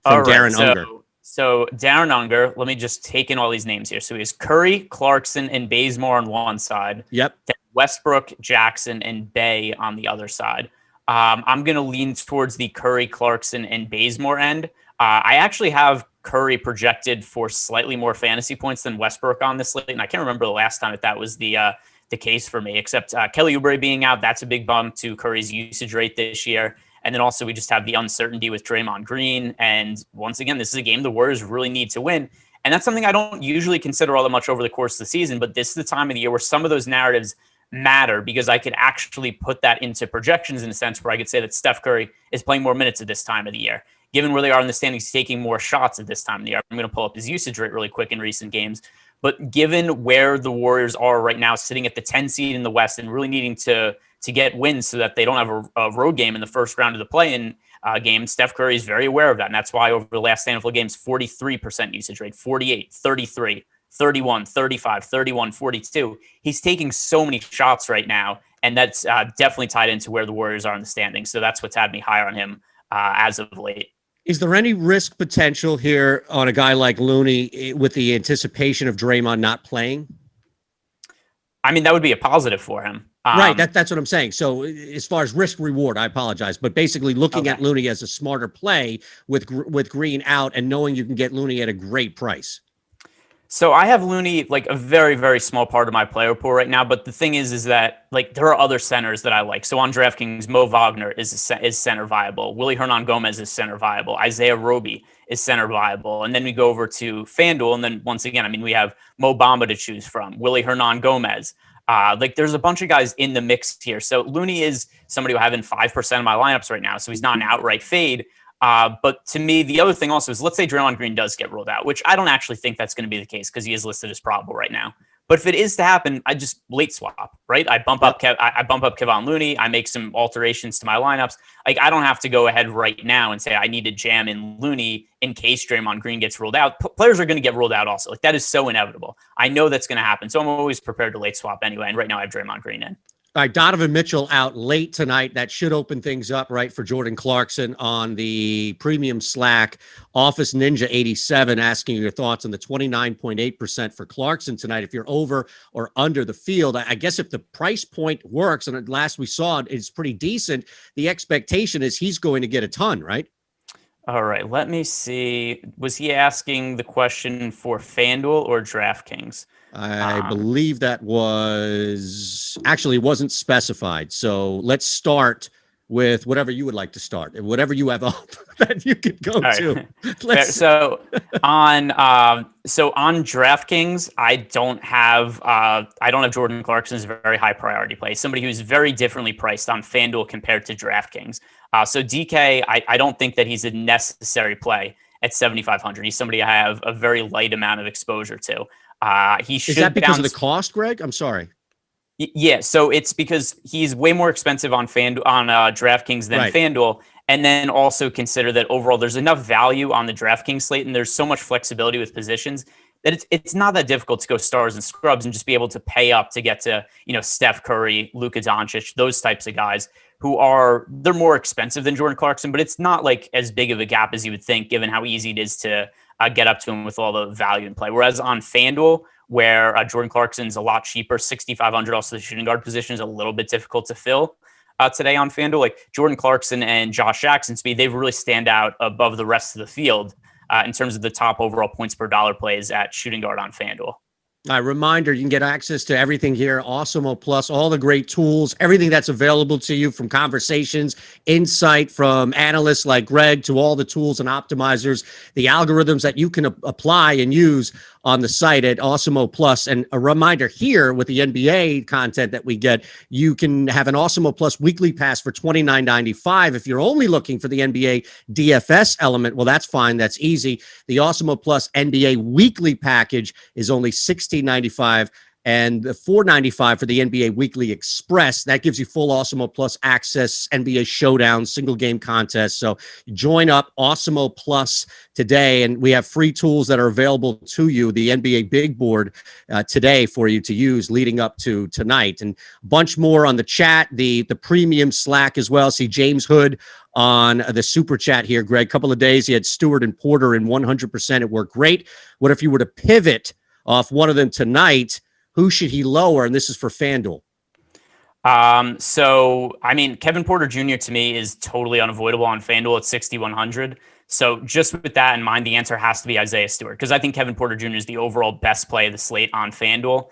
From Darren Unger. So Darren Unger, let me just take in all these names here. So he has Curry, Clarkson, and Bazemore on one side. Yep. Then Westbrook, Jackson, and Bay on the other side. I'm going to lean towards the Curry, Clarkson, and Bazemore end. I actually have Curry projected for slightly more fantasy points than Westbrook on this slate, and I can't remember the last time that was the case for me, except Kelly Oubre being out. That's a big bump to Curry's usage rate this year. And then also we just have the uncertainty with Draymond Green. And once again, this is a game the Warriors really need to win. And that's something I don't usually consider all that much over the course of the season, but this is the time of the year where some of those narratives matter, because I could actually put that into projections in a sense where I could say that Steph Curry is playing more minutes at this time of the year. Given where they are in the standings, taking more shots at this time of the year. I'm going to pull up his usage rate really quick in recent games. But given where the Warriors are right now, sitting at the 10 seed in the West and really needing to get wins so that they don't have a road game in the first round of the play-in game, Steph Curry is very aware of that. And that's why over the last handful of games, 43% usage rate, 48, 33, 31, 35, 31, 42. He's taking so many shots right now, and that's definitely tied into where the Warriors are in the standings. So that's what's had me higher on him as of late. Is there any risk potential here on a guy like Looney with the anticipation of Draymond not playing? I mean, that would be a positive for him. Right, that's what I'm saying. So as far as risk reward, I apologize, but basically looking at Looney as a smarter play with Green out and knowing you can get Looney at a great price. So I have Looney like a very, very small part of my player pool right now. But the thing is that like there are other centers that I like. So on DraftKings, Moe Wagner is center viable. Willie Hernan Gomez is center viable. Isaiah Roby is center viable. And then we go over to FanDuel. And then once again, I mean, we have Mo Bamba to choose from, Willie Hernan Gomez. Like there's a bunch of guys in the mix here. So Looney is somebody who I have in 5% of my lineups right now. So he's not an outright fade. But to me, the other thing also is, let's say Draymond Green does get ruled out, which I don't actually think that's going to be the case because he is listed as probable right now. But if it is to happen, I just late swap, right? I bump up Kevon Looney. I make some alterations to my lineups. Like I don't have to go ahead right now and say I need to jam in Looney in case Draymond Green gets ruled out. Players are going to get ruled out also. Like that is so inevitable. I know that's going to happen. So I'm always prepared to late swap anyway. And right now I have Draymond Green in. All right, Donovan Mitchell out late tonight. That should open things up, right, for Jordan Clarkson on the premium Slack. Office Ninja 87 asking your thoughts on the 29.8% for Clarkson tonight. If you're over or under the field, I guess if the price point works, and at last we saw it, it's pretty decent, the expectation is he's going to get a ton, right? All right, let me see. Was he asking the question for FanDuel or DraftKings? I believe that was actually wasn't specified. So let's start with whatever you would like to start, and whatever you have up that you could go to. So on DraftKings, I don't have Jordan Clarkson as a very high priority play. Somebody who's very differently priced on FanDuel compared to DraftKings. So DK, I don't think that he's a necessary play at 7,500. He's somebody I have a very light amount of exposure to. He should. Is that because of the cost, Greg? I'm sorry. Yeah, so it's because he's way more expensive on DraftKings than FanDuel, and then also consider that overall there's enough value on the DraftKings slate, and there's so much flexibility with positions that it's not that difficult to go stars and scrubs and just be able to pay up to get to Steph Curry, Luka Doncic, those types of guys they're more expensive than Jordan Clarkson, but it's not like as big of a gap as you would think, given how easy it is to get up to him with all the value in play. Whereas on FanDuel, where Jordan Clarkson's a lot cheaper, 6,500. Also, the shooting guard position is a little bit difficult to fill today on FanDuel. Like Jordan Clarkson and Josh Jackson speed, they really stand out above the rest of the field in terms of the top overall points per dollar plays at shooting guard on FanDuel. Reminder, you can get access to everything here, Awesemo Plus, all the great tools, everything that's available to you, from conversations, insight from analysts like Greg, to all the tools and optimizers, the algorithms that you can apply and use on the site at Awesemo Plus. And a reminder here, with the NBA content that we get, you can have an Awesemo Plus weekly pass for $29.95. If you're only looking for the NBA DFS element, well, that's fine. That's easy. The Awesemo Plus NBA weekly package is only $16.95. And the $4.95 for the NBA Weekly Express. That gives you full Awesemo Plus access, NBA Showdown, single game contests. So join up Awesemo Plus today, and we have free tools that are available to you, the NBA Big Board today for you to use leading up to tonight. And a bunch more on the chat, the premium Slack as well. See James Hood on the super chat here, Greg. Couple of days, he had Stewart and Porter in 100%. It worked great. What if you were to pivot off one of them tonight? Who should he lower? And this is for FanDuel. So I mean, Kevin Porter Jr. to me is totally unavoidable on FanDuel at 6,100. So just with that in mind, the answer has to be Isaiah Stewart, because I think Kevin Porter Jr. is the overall best play of the slate on FanDuel.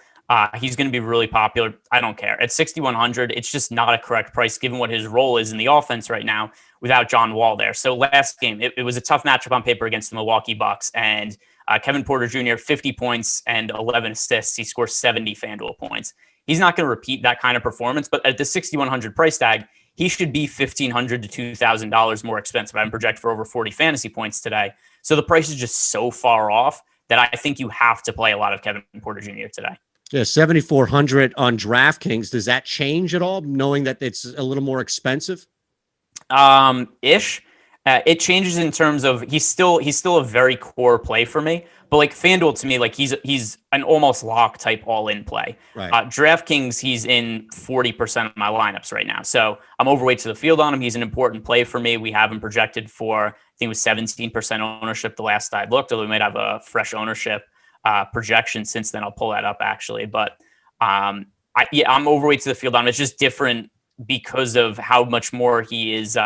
He's going to be really popular. I don't care. At 6,100, it's just not a correct price given what his role is in the offense right now without John Wall there. So last game, it was a tough matchup on paper against the Milwaukee Bucks, and Kevin Porter Jr., 50 points and 11 assists. He scores 70 FanDuel points. He's not going to repeat that kind of performance, but at the 6,100 price tag, he should be $1,500 to $2,000 more expensive. I'm projected for over 40 fantasy points today. So the price is just so far off that I think you have to play a lot of Kevin Porter Jr. today. Yeah, 7,400 on DraftKings. Does that change at all, knowing that it's a little more expensive? Ish. It changes in terms of he's still a very core play for me. But like FanDuel to me, like he's an almost lock type all-in play. Right. DraftKings, he's in 40% of my lineups right now. So I'm overweight to the field on him. He's an important play for me. We have him projected for, I think it was 17% ownership the last I looked, although we might have a fresh ownership projection since then. I'll pull that up actually. But I'm overweight to the field on him. It's just different because of how much more he is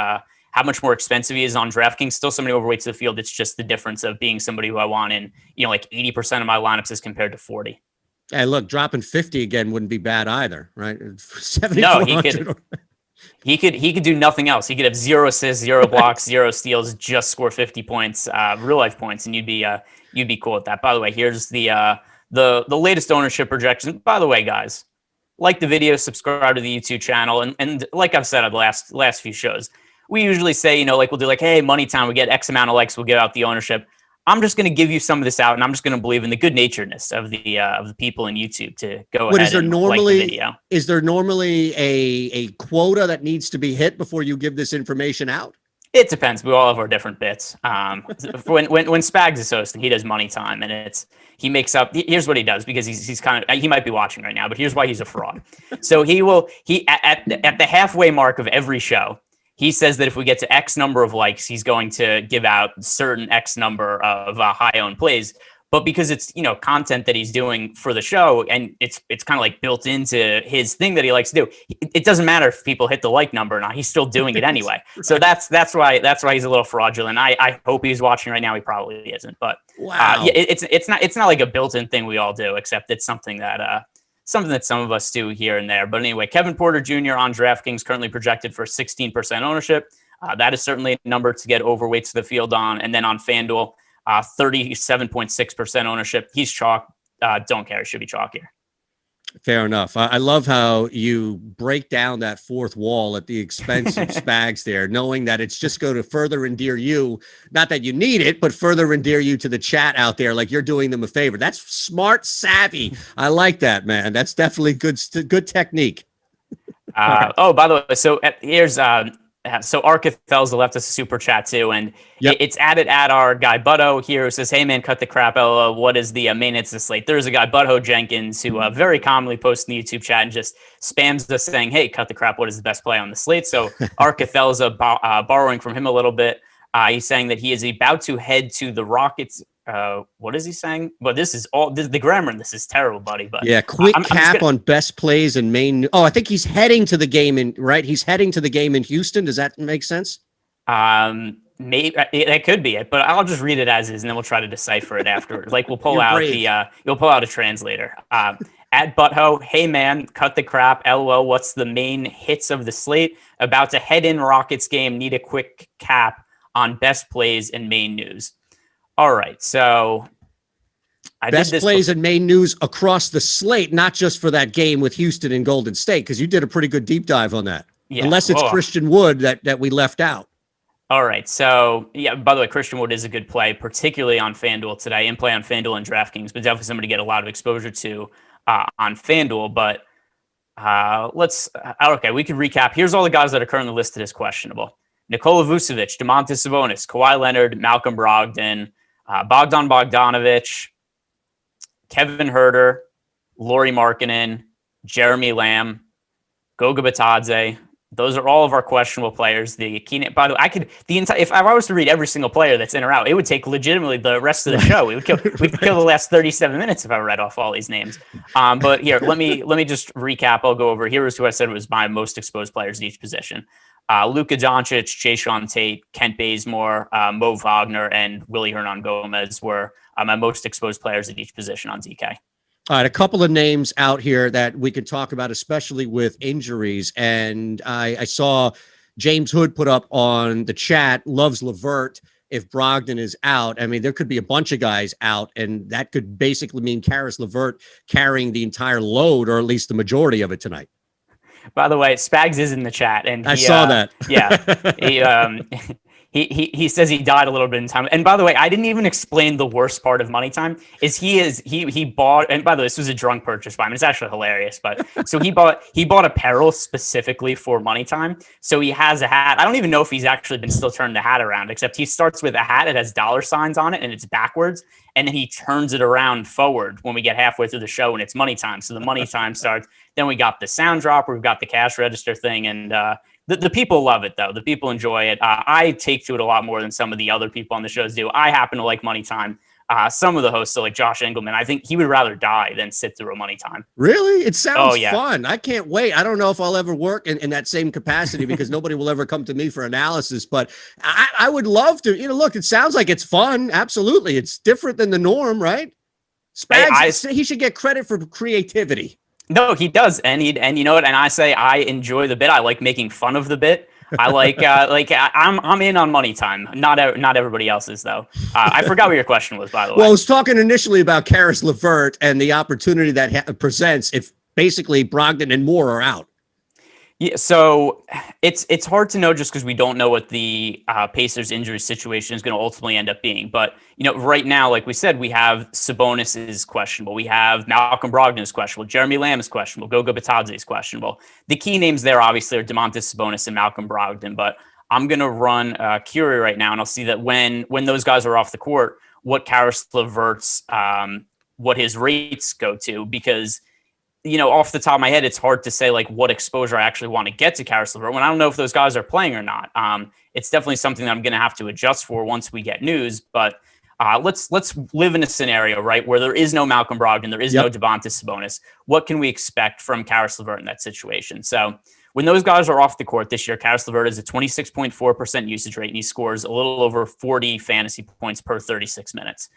how much more expensive he is on DraftKings. Still somebody overweight to the field. It's just the difference of being somebody who I want in, like 80% of my lineups as compared to 40. Hey, look, dropping 50 again wouldn't be bad either, right? No, he could do nothing else. He could have 0 assists, 0 blocks, 0 steals, just score 50 points, real life points, and you'd be cool with that. By the way, here's the latest ownership projection. By the way, guys, like the video, subscribe to the YouTube channel, and like I've said on the last few shows, we usually say, like we'll do like, hey, money time, we get X amount of likes, we'll give out the ownership. I'm just going to give you some of this out, and I'm just going to believe in the good naturedness of the people in YouTube to go ahead and like the video. Is there normally a quota that needs to be hit before you give this information out? It depends. We all have our different bits. When Spags is hosting, he does money time, and he makes up. Here's what he does, because he's kind of, he might be watching right now, but here's why he's a fraud. So at the halfway mark of every show, he says that if we get to X number of likes, he's going to give out certain X number of high-owned plays. But because it's, content that he's doing for the show, and it's kind of like built into his thing that he likes to do, it doesn't matter if people hit the like number or not. He's still doing it anyway. Right. So that's why he's a little fraudulent. I hope he's watching right now. He probably isn't. But wow. It's not like a built-in thing we all do, except it's something that some of us do here and there. But anyway, Kevin Porter Jr. on DraftKings currently projected for 16% ownership. That is certainly a number to get overweight to the field on. And then on FanDuel, 37.6% ownership. He's chalk. Don't care. It should be chalk here. Fair enough. I love how you break down that fourth wall at the expense of Spags there, knowing that it's just going to further endear you, not that you need it, but further endear you to the chat out there, like you're doing them a favor. That's smart, savvy. I like that, man. That's definitely good technique. Oh, by the way, so here's so Arkithelza left us a super chat too, and it's added at our guy Butto here, who says, "Hey man, cut the crap, LOL. What is the main hits of slate?" There's a guy Butto Jenkins who very commonly posts in the YouTube chat and just spams us saying, "Hey, cut the crap. What is the best play on the slate?" So Arkithelza, borrowing from him a little bit, he's saying that he is about to head to the Rockets. What is he saying? Well, the grammar in this is terrible, buddy. But yeah, quick cap on best plays and main. Oh, I think he's heading to the game He's heading to the game in Houston. Does that make sense? Maybe that could be it, but I'll just read it as is, and then we'll try to decipher it afterwards. Like we'll pull out you'll pull out a translator. At Butthole, hey man, cut the crap. LOL. What's the main hits of the slate? About to head in Rockets game. Need a quick cap on best plays and main news. All right, so best plays and main news across the slate, not just for that game with Houston and Golden State, because you did a pretty good deep dive on that. Yeah. Unless it's Christian Wood that we left out. All right, so by the way, Christian Wood is a good play, particularly on FanDuel today, in play on FanDuel and DraftKings, but definitely somebody to get a lot of exposure to on FanDuel. But we could recap. Here's all the guys that are currently listed as questionable: Nikola Vucevic, Domantas Sabonis, Kawhi Leonard, Malcolm Brogdon, Bogdan Bogdanovic, Kevin Huerter, Lauri Markkanen, Jeremy Lamb, Goga Batadze, Those are all of our questionable players. The key, by the way, if I was to read every single player that's in or out, it would take legitimately the rest of the show. We could kill the last 37 minutes if I read off all these names. But here, let me just recap. I'll go over. Here is who I said was my most exposed players at each position. Luka Doncic, Jayshawn Tate, Kent Bazemore, Moe Wagner, and Willie Hernan-Gomez were my most exposed players at each position on DK. All right, a couple of names out here that we could talk about, especially with injuries. And I saw James Hood put up on the chat, loves LeVert if Brogdon is out. I mean, there could be a bunch of guys out, and that could basically mean Caris LeVert carrying the entire load, or at least the majority of it tonight. By the way, Spags is in the chat, and I saw that. Yeah, he says he died a little bit in time. And by the way, I didn't even explain the worst part of Money Time is he bought. And by the way, this was a drunk purchase by him. It's actually hilarious. But so he bought apparel specifically for Money Time. So he has a hat. I don't even know if he's actually been still turning the hat around, except he starts with a hat that has dollar signs on it and it's backwards, and then he turns it around forward when we get halfway through the show and it's Money Time. So the Money Time starts. Then we got the sound drop. We've got the cash register thing, and the people love it, though. The people enjoy it. I take to it a lot more than some of the other people on the shows do. I happen to like Money Time. Some of the hosts, like Josh Engelman, I think he would rather die than sit through a Money Time. Really? It sounds fun. I can't wait. I don't know if I'll ever work in that same capacity because nobody will ever come to me for analysis, but I would love to. Look, it sounds like it's fun. Absolutely. It's different than the norm, right? Spags, he should get credit for creativity. No, he does, and you know what? And I say I enjoy the bit. I like making fun of the bit. I like I'm in on Money Time. Not everybody else is though. I forgot what your question was, by the way. Well, I was talking initially about Caris LeVert and the opportunity that presents if basically Brogdon and Moore are out. Yeah, so it's hard to know just because we don't know what the Pacers injury situation is going to ultimately end up being. But right now, like we said, we have Sabonis is questionable. We have Malcolm Brogdon is questionable. Jeremy Lamb is questionable. Goga Bitadze is questionable. The key names there obviously are Domantas Sabonis and Malcolm Brogdon. But I'm going to run Curie right now, and I'll see that when those guys are off the court, what Caris LeVert's what his rates go to, because off the top of my head, it's hard to say like what exposure I actually want to get to Caris LeVert when I don't know if those guys are playing or not. It's definitely something that I'm going to have to adjust for once we get news. But let's live in a scenario, right, where there is no Malcolm Brogdon, there is no Domantas Sabonis. What can we expect from Caris LeVert in that situation? So when those guys are off the court this year, Caris LeVert is a 26.4% usage rate, and he scores a little over 40 fantasy points per 36 minutes.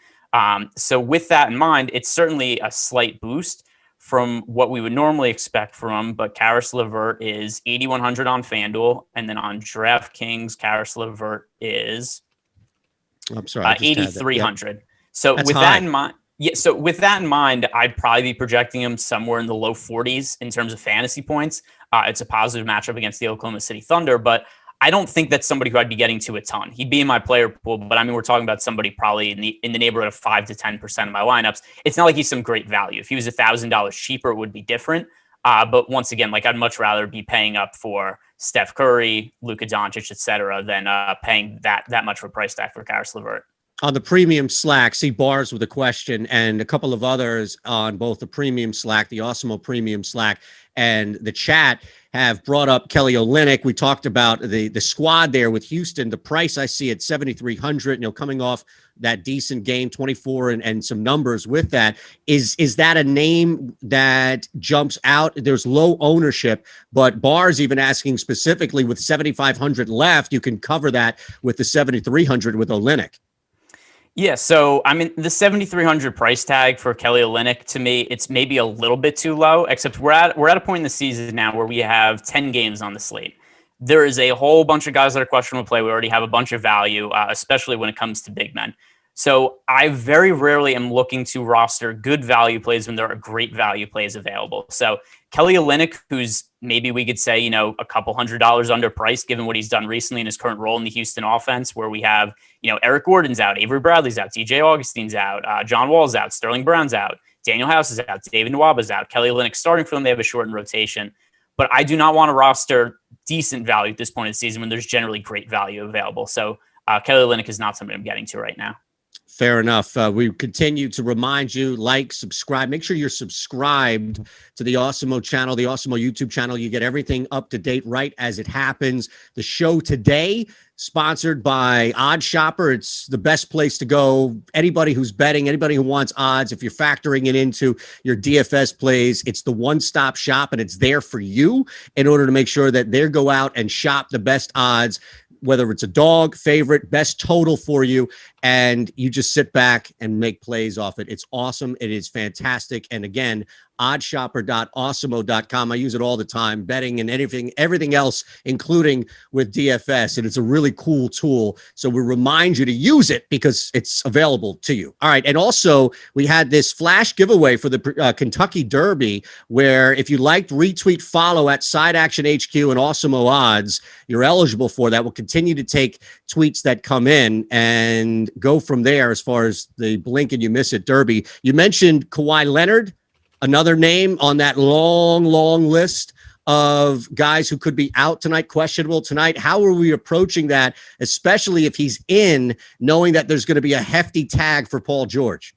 So with that in mind, it's certainly a slight boost from what we would normally expect from him, but Caris LeVert is 8,100 on FanDuel, and then on DraftKings, Caris LeVert is 8,300. Yep. So with that in mind, with that in mind, I'd probably be projecting him somewhere in the low 40s in terms of fantasy points. It's a positive matchup against the Oklahoma City Thunder, but I don't think that's somebody who I'd be getting to a ton. He'd be in my player pool, but I mean, we're talking about somebody probably in the neighborhood of 5 to 10% of my lineups. It's not like he's some great value. If he was $1,000 cheaper, it would be different. But once again, like I'd much rather be paying up for Steph Curry, Luka Doncic, et cetera, than paying that much of a price tag for Caris LeVert. On the premium Slack, see Bars with a question and a couple of others on both the premium Slack, the Awesemo premium Slack, and the chat have brought up Kelly Olynyk. We talked about the squad there with Houston. The price I see at 7,300, coming off that decent game, 24 and some numbers with that. Is that a name that jumps out? There's low ownership, but Bar's even asking specifically with 7,500 left, you can cover that with the 7,300 with Olynyk. Yeah, so I mean, the 7,300 price tag for Kelly Olynyk, to me, it's maybe a little bit too low. Except we're at a point in the season now where we have 10 games on the slate. There is a whole bunch of guys that are questionable play. We already have a bunch of value, especially when it comes to big men. So I very rarely am looking to roster good value plays when there are great value plays available. So Kelly Olynyk, who's maybe we could say, a couple $100 underpriced given what he's done recently in his current role in the Houston offense, where we have, Eric Gordon's out, Avery Bradley's out, DJ Augustine's out, John Wall's out, Sterling Brown's out, Daniel House is out, David Nwaba's out, Kelly Olynyk starting for them. They have a shortened rotation. But I do not want to roster decent value at this point in the season when there's generally great value available. So Kelly Olynyk is not somebody I'm getting to right now. Fair enough. We continue to remind you, like, subscribe. Make sure you're subscribed to the Awesemo channel, the Awesemo YouTube channel. You get everything up to date right as it happens. The show today, sponsored by OddsShopper. It's the best place to go. Anybody who's betting, anybody who wants odds, if you're factoring it into your DFS plays, it's the one-stop shop, and it's there for you in order to make sure that they go out and shop the best odds, whether it's a dog, favorite, best total for you, and you just sit back and make plays off it. It's awesome. It is fantastic. And again, oddshopper.awesemo.com. I use it all the time, betting and everything else, including with DFS. And it's a really cool tool. So we remind you to use it because it's available to you. All right. And also, we had this flash giveaway for the Kentucky Derby, where if you liked, retweet, follow at Side Action HQ and Awesemo Odds, you're eligible for that. We'll continue to take tweets that come in and go from there as far as the blink and you miss it Derby. You mentioned Kawhi Leonard, another name on that long list of guys who could be out tonight, questionable tonight. How are we approaching that, especially if he's in, knowing that there's going to be a hefty tag for Paul George?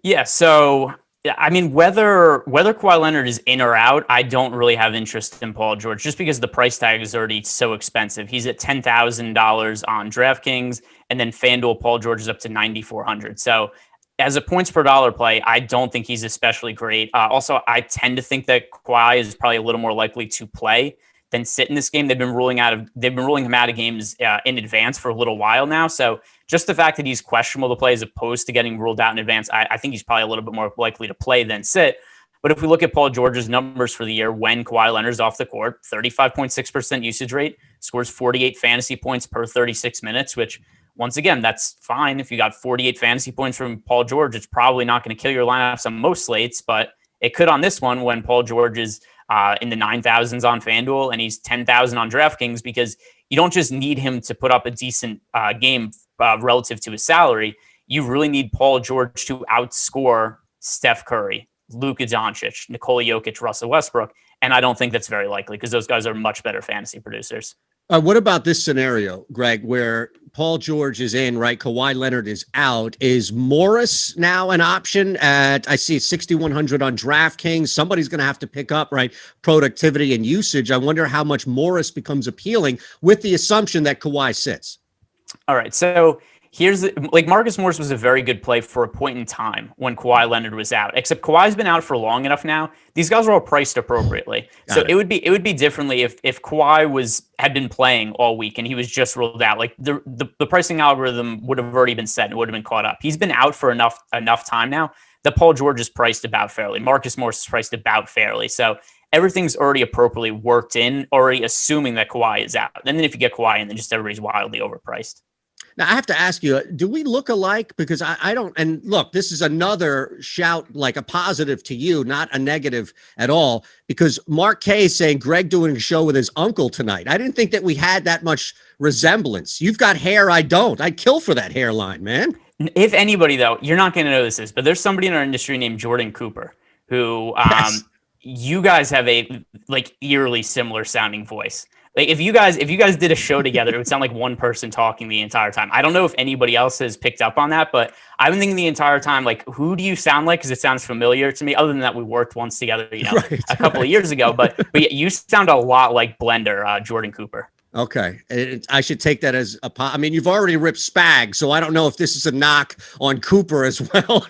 Yeah, so I mean, whether Kawhi Leonard is in or out, I don't really have interest in Paul George, just because the price tag is already so expensive. He's at $10,000 on DraftKings, and then FanDuel, Paul George is up to $9,400. So as a points per dollar play, I don't think he's especially great. Also, I tend to think that Kawhi is probably a little more likely to play than sit in this game. They've been ruling him out of games in advance for a little while now. So just the fact that he's questionable to play as opposed to getting ruled out in advance, I think he's probably a little bit more likely to play than sit. But if we look at Paul George's numbers for the year when Kawhi Leonard's off the court, 35.6% usage rate, scores 48 fantasy points per 36 minutes, which, once again, that's fine. If you got 48 fantasy points from Paul George, it's probably not going to kill your lineups on most slates, but it could on this one when Paul George is in the 9,000s on FanDuel and he's 10,000 on DraftKings, because you don't just need him to put up a decent game relative to his salary. You really need Paul George to outscore Steph Curry, Luka Doncic, Nikola Jokic, Russell Westbrook, and I don't think that's very likely because those guys are much better fantasy producers. What about this scenario, Greg, where Paul George is in, right? Kawhi Leonard is out. Is Morris now an option at, I see 6,100 on DraftKings. Somebody's going to have to pick up, right, productivity and usage. I wonder how much Morris becomes appealing with the assumption that Kawhi sits. All right. So Marcus Morris was a very good play for a point in time when Kawhi Leonard was out, except Kawhi's been out for long enough now. These guys are all priced appropriately. It would be differently if Kawhi had been playing all week and he was just ruled out. Like the pricing algorithm would have already been set and would have been caught up. He's been out for enough time now that Paul George is priced about fairly. Marcus Morris is priced about fairly. So everything's already appropriately worked in, already assuming that Kawhi is out. And then if you get Kawhi in, then just everybody's wildly overpriced. Now, I have to ask you, do we look alike? Because I don't, and look, this is another shout, like a positive to you, not a negative at all, because Mark K is saying Greg doing a show with his uncle tonight. I didn't think that we had that much resemblance. You've got hair, I don't. I'd kill for that hairline, man. If anybody, though, you're not going to know this, but there's somebody in our industry named Jordan Cooper who Yes. You guys have a eerily similar sounding voice. Like if you guys did a show together, it would sound like one person talking the entire time. I don't know if anybody else has picked up on that, but I've been thinking the entire time, like, who do you sound like? Because it sounds familiar to me. Other than that, we worked once together, a couple of years ago. But you sound a lot like Blender, Jordan Cooper. Okay. I should take that as I mean, you've already ripped Spags, so I don't know if this is a knock on Cooper as well.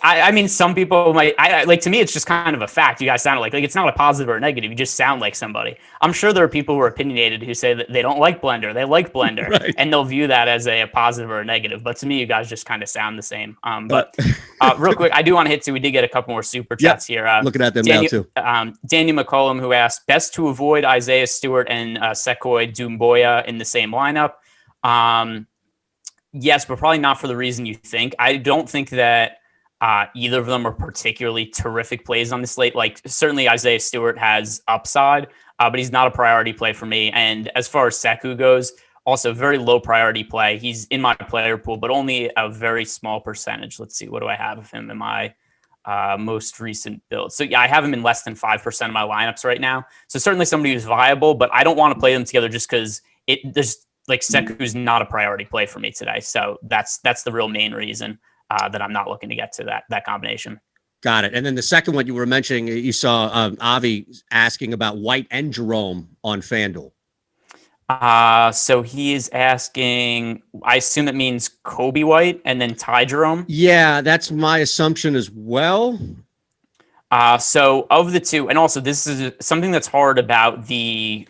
I mean, some people might, to me, it's just kind of a fact. You guys sound like it's not a positive or a negative. You just sound like somebody. I'm sure there are people who are opinionated who say that they don't like Blender. They like Blender, Right. And they'll view that as a positive or a negative. But to me, you guys just kind of sound the same. But real quick, I do want to hit we did get a couple more super chats here. Looking at them now too. Daniel McCollum, who asked, best to avoid Isaiah Stewart and Sekoy Doumbouya in the same lineup. Yes, but probably not for the reason you think. I don't think that either of them are particularly terrific plays on the slate. Like, certainly Isaiah Stewart has upside, but he's not a priority play for me. And as far as Sekou goes, also very low priority play. He's in my player pool, but only a very small percentage. Let's see, what do I have of him in my most recent build? So yeah, I have him in less than 5% of my lineups right now. So certainly somebody who's viable, but I don't want to play them together just because like Seku's not a priority play for me today. So that's the real main reason that I'm not looking to get to that combination. Got it. And then the second one you were mentioning, you saw Avi asking about White and Jerome on FanDuel. So he is asking, I assume that means Kobe White and then Ty Jerome. Yeah, that's my assumption as well. So of the two, and also this is something that's hard about the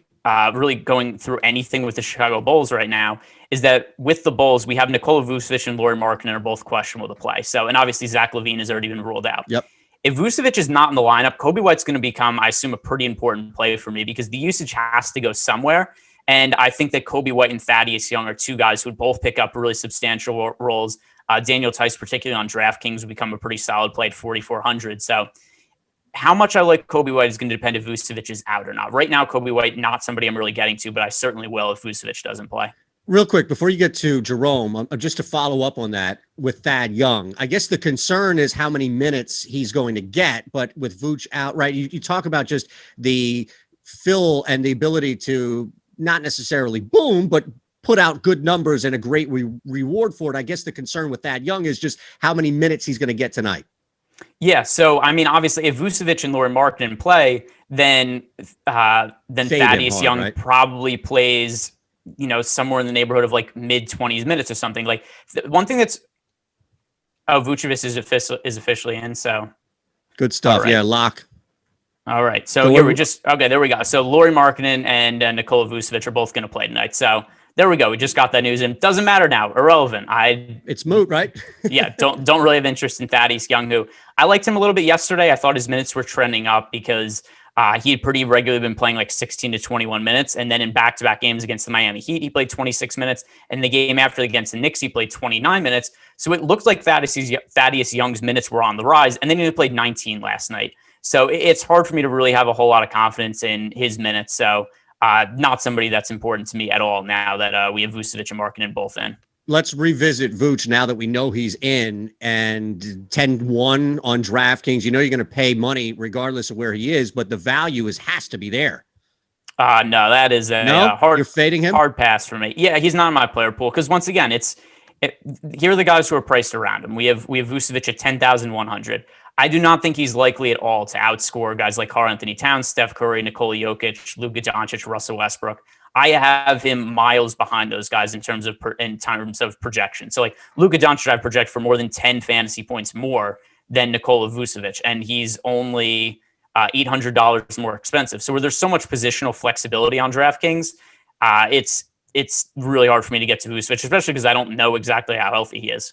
really going through anything with the Chicago Bulls right now, is that with the Bulls, we have Nikola Vucevic and Lauri Markkanen are both questionable to play. So, and obviously Zach LaVine has already been ruled out. Yep. If Vucevic is not in the lineup, Kobe White's going to become, I assume, a pretty important play for me because the usage has to go somewhere. And I think that Kobe White and Thaddeus Young are two guys who would both pick up really substantial roles. Daniel Tice, particularly on DraftKings, would become a pretty solid play at 4,400. So how much I like Kobe White is going to depend if Vucevic is out or not. Right now, Kobe White, not somebody I'm really getting to, but I certainly will if Vucevic doesn't play. Real quick, before you get to Jerome, just to follow up on that with Thad Young, I guess the concern is how many minutes he's going to get. But with Vooch out, right, you talk about just the fill and the ability to not necessarily boom, but put out good numbers and a great reward for it. I guess the concern with Thad Young is just how many minutes he's going to get tonight. Yeah, so I mean, obviously, if Vucevic and Lauri Markkanen play, then Thaddeus Young probably plays, somewhere in the neighborhood of like mid-20s minutes or something. Like one thing that's Vucevic is officially in. So good stuff. Right. Yeah, lock. All right. So here there we go. So Lauri Markkanen and Nikola Vucevic are both going to play tonight. So there we go. We just got that news in. Doesn't matter now. Irrelevant. It's moot, right? Yeah. Don't really have interest in Thaddeus Young, who I liked him a little bit yesterday. I thought his minutes were trending up because he had pretty regularly been playing like 16 to 21 minutes. And then in back-to-back games against the Miami Heat, he played 26 minutes. And the game after against the Knicks, he played 29 minutes. So it looked like Thaddeus Young's minutes were on the rise. And then he only played 19 last night. So it's hard for me to really have a whole lot of confidence in his minutes. So not somebody that's important to me at all now that we have Vucevic and Markkanen both in. Let's revisit Vooch now that we know he's in, and 10-1 on DraftKings. You're going to pay money regardless of where he is, but the value has to be there. No, that is you're fading him? Hard pass for me. Yeah, he's not in my player pool because once again, here are the guys who are priced around him. We have Vucevic at 10,100. I do not think he's likely at all to outscore guys like Karl-Anthony Towns, Steph Curry, Nikola Jokic, Luka Doncic, Russell Westbrook. I have him miles behind those guys in terms of projection. So like Luka Doncic, I project for more than 10 fantasy points more than Nikola Vucevic, and he's only $800 more expensive. So where there's so much positional flexibility on DraftKings, it's really hard for me to get to Vucevic, especially because I don't know exactly how healthy he is.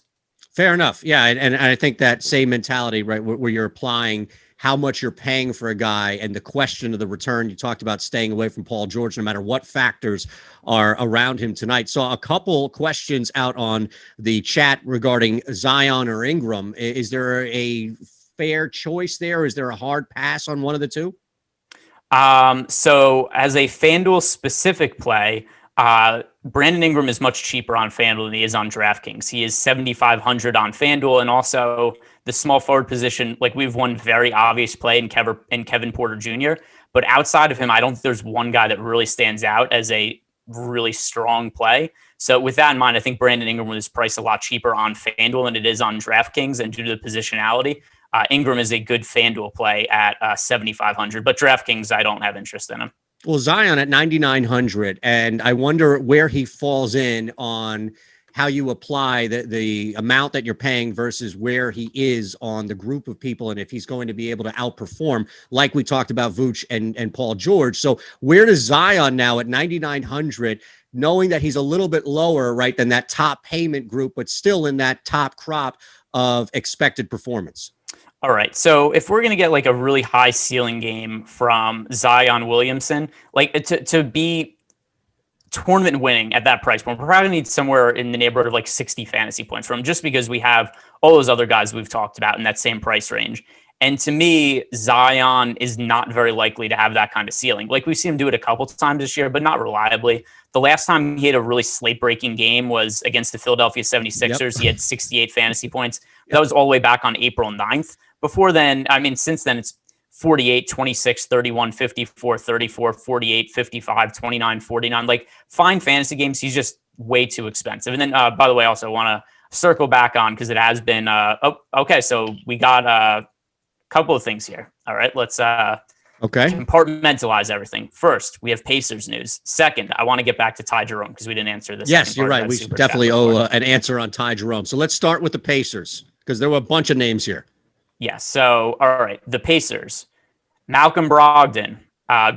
Fair enough. Yeah. And I think that same mentality, right, where you're applying how much you're paying for a guy and the question of the return. You talked about staying away from Paul George, no matter what factors are around him tonight. Saw a couple questions out on the chat regarding Zion or Ingram. Is there a fair choice there? Is there a hard pass on one of the two? So as a FanDuel specific play, Brandon Ingram is much cheaper on FanDuel than he is on DraftKings. He is 7,500 on FanDuel, and also the small forward position. Like we've one very obvious play in Kevin Porter Jr., but outside of him, I don't think there's one guy that really stands out as a really strong play. So with that in mind, I think Brandon Ingram was priced a lot cheaper on FanDuel than it is on DraftKings, and due to the positionality, Ingram is a good FanDuel play at 7,500. But DraftKings, I don't have interest in him. Well, Zion at 9,900, and I wonder where he falls in on how you apply the amount that you're paying versus where he is on the group of people, and if he's going to be able to outperform, like we talked about Vooch and Paul George. So where does Zion now at 9,900, knowing that he's a little bit lower, right, than that top payment group, but still in that top crop of expected performance? All right. So if we're going to get like a really high ceiling game from Zion Williamson, like to be tournament winning at that price point, we're probably need somewhere in the neighborhood of like 60 fantasy points from, just because we have all those other guys we've talked about in that same price range. And to me, Zion is not very likely to have that kind of ceiling. Like we've seen him do it a couple of times this year, but not reliably. The last time he had a really slate-breaking game was against the Philadelphia 76ers. Yep. He had 68 fantasy points. That was all the way back on April 9th. Before then, I mean, since then, it's 48, 26, 31, 54, 34, 48, 55, 29, 49. Like fine fantasy games. He's just way too expensive. And then, by the way, also want to circle back on, because it has been, okay. So we got a couple of things here. All right, let's compartmentalize everything. First, we have Pacers news. Second, I want to get back to Ty Jerome because we didn't answer this. Yes, you're right. We definitely owe an answer on Ty Jerome. So let's start with the Pacers because there were a bunch of names here. Yeah. So, all right, the Pacers, Malcolm Brogdon,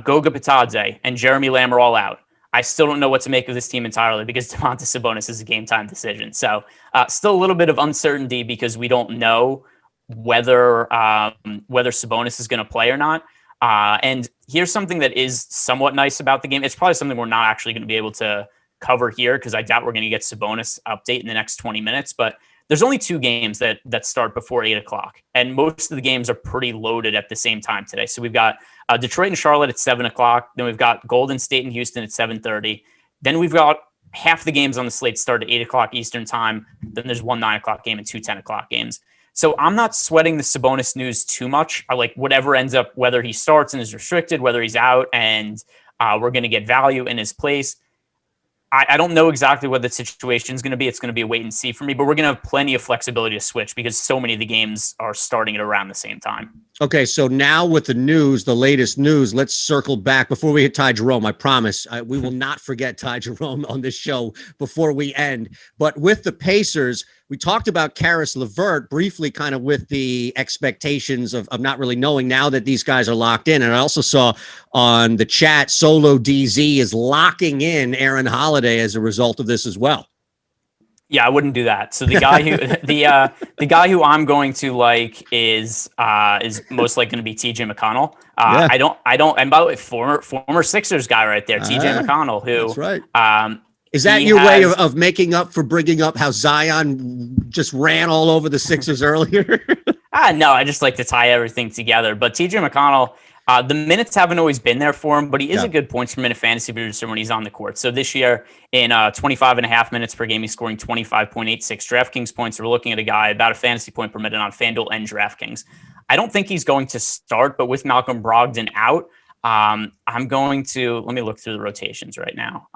Goga Bitadze, and Jeremy Lamb are all out. I still don't know what to make of this team entirely because Domantas Sabonis is a game time decision. So still a little bit of uncertainty because we don't know whether Sabonis is going to play or not. And here's something that is somewhat nice about the game. It's probably something we're not actually going to be able to cover here because I doubt we're going to get Sabonis update in the next 20 minutes. But there's only 2 games that start before 8 o'clock. And most of the games are pretty loaded at the same time today. So we've got Detroit and Charlotte at 7 o'clock. Then we've got Golden State and Houston at 7:30. Then we've got half the games on the slate start at 8 o'clock Eastern time. Then there's 1 9 o'clock game and 2 10 o'clock games. So I'm not sweating the Sabonis news too much. I like whatever ends up, whether he starts and is restricted, whether he's out and we're going to get value in his place. I don't know exactly what the situation is going to be. It's going to be a wait and see for me, but we're going to have plenty of flexibility to switch because so many of the games are starting at around the same time. Okay, so now with the news, the latest news, let's circle back before we hit Ty Jerome. I promise we will not forget Ty Jerome on this show before we end. But with the Pacers, we talked about Karis LeVert briefly, kind of with the expectations of not really knowing now that these guys are locked in. And I also saw on the chat, Solo DZ is locking in Aaron Holiday as a result of this as well. Yeah, I wouldn't do that. So the guy who the guy who I'm going to like is most likely going to be TJ McConnell. I don't. And by the way, former Sixers guy right there, TJ McConnell. Who? That's right. Is that your way of making up for bringing up how Zion just ran all over the Sixers earlier? No, I just like to tie everything together. But TJ McConnell, the minutes haven't always been there for him, but he is a good points per minute fantasy producer when he's on the court. So this year, in 25.5 minutes per game, he's scoring 25.86 DraftKings points. We're looking at a guy about a fantasy point per minute on FanDuel and DraftKings. I don't think he's going to start, but with Malcolm Brogdon out, I'm going to, let me look through the rotations right now.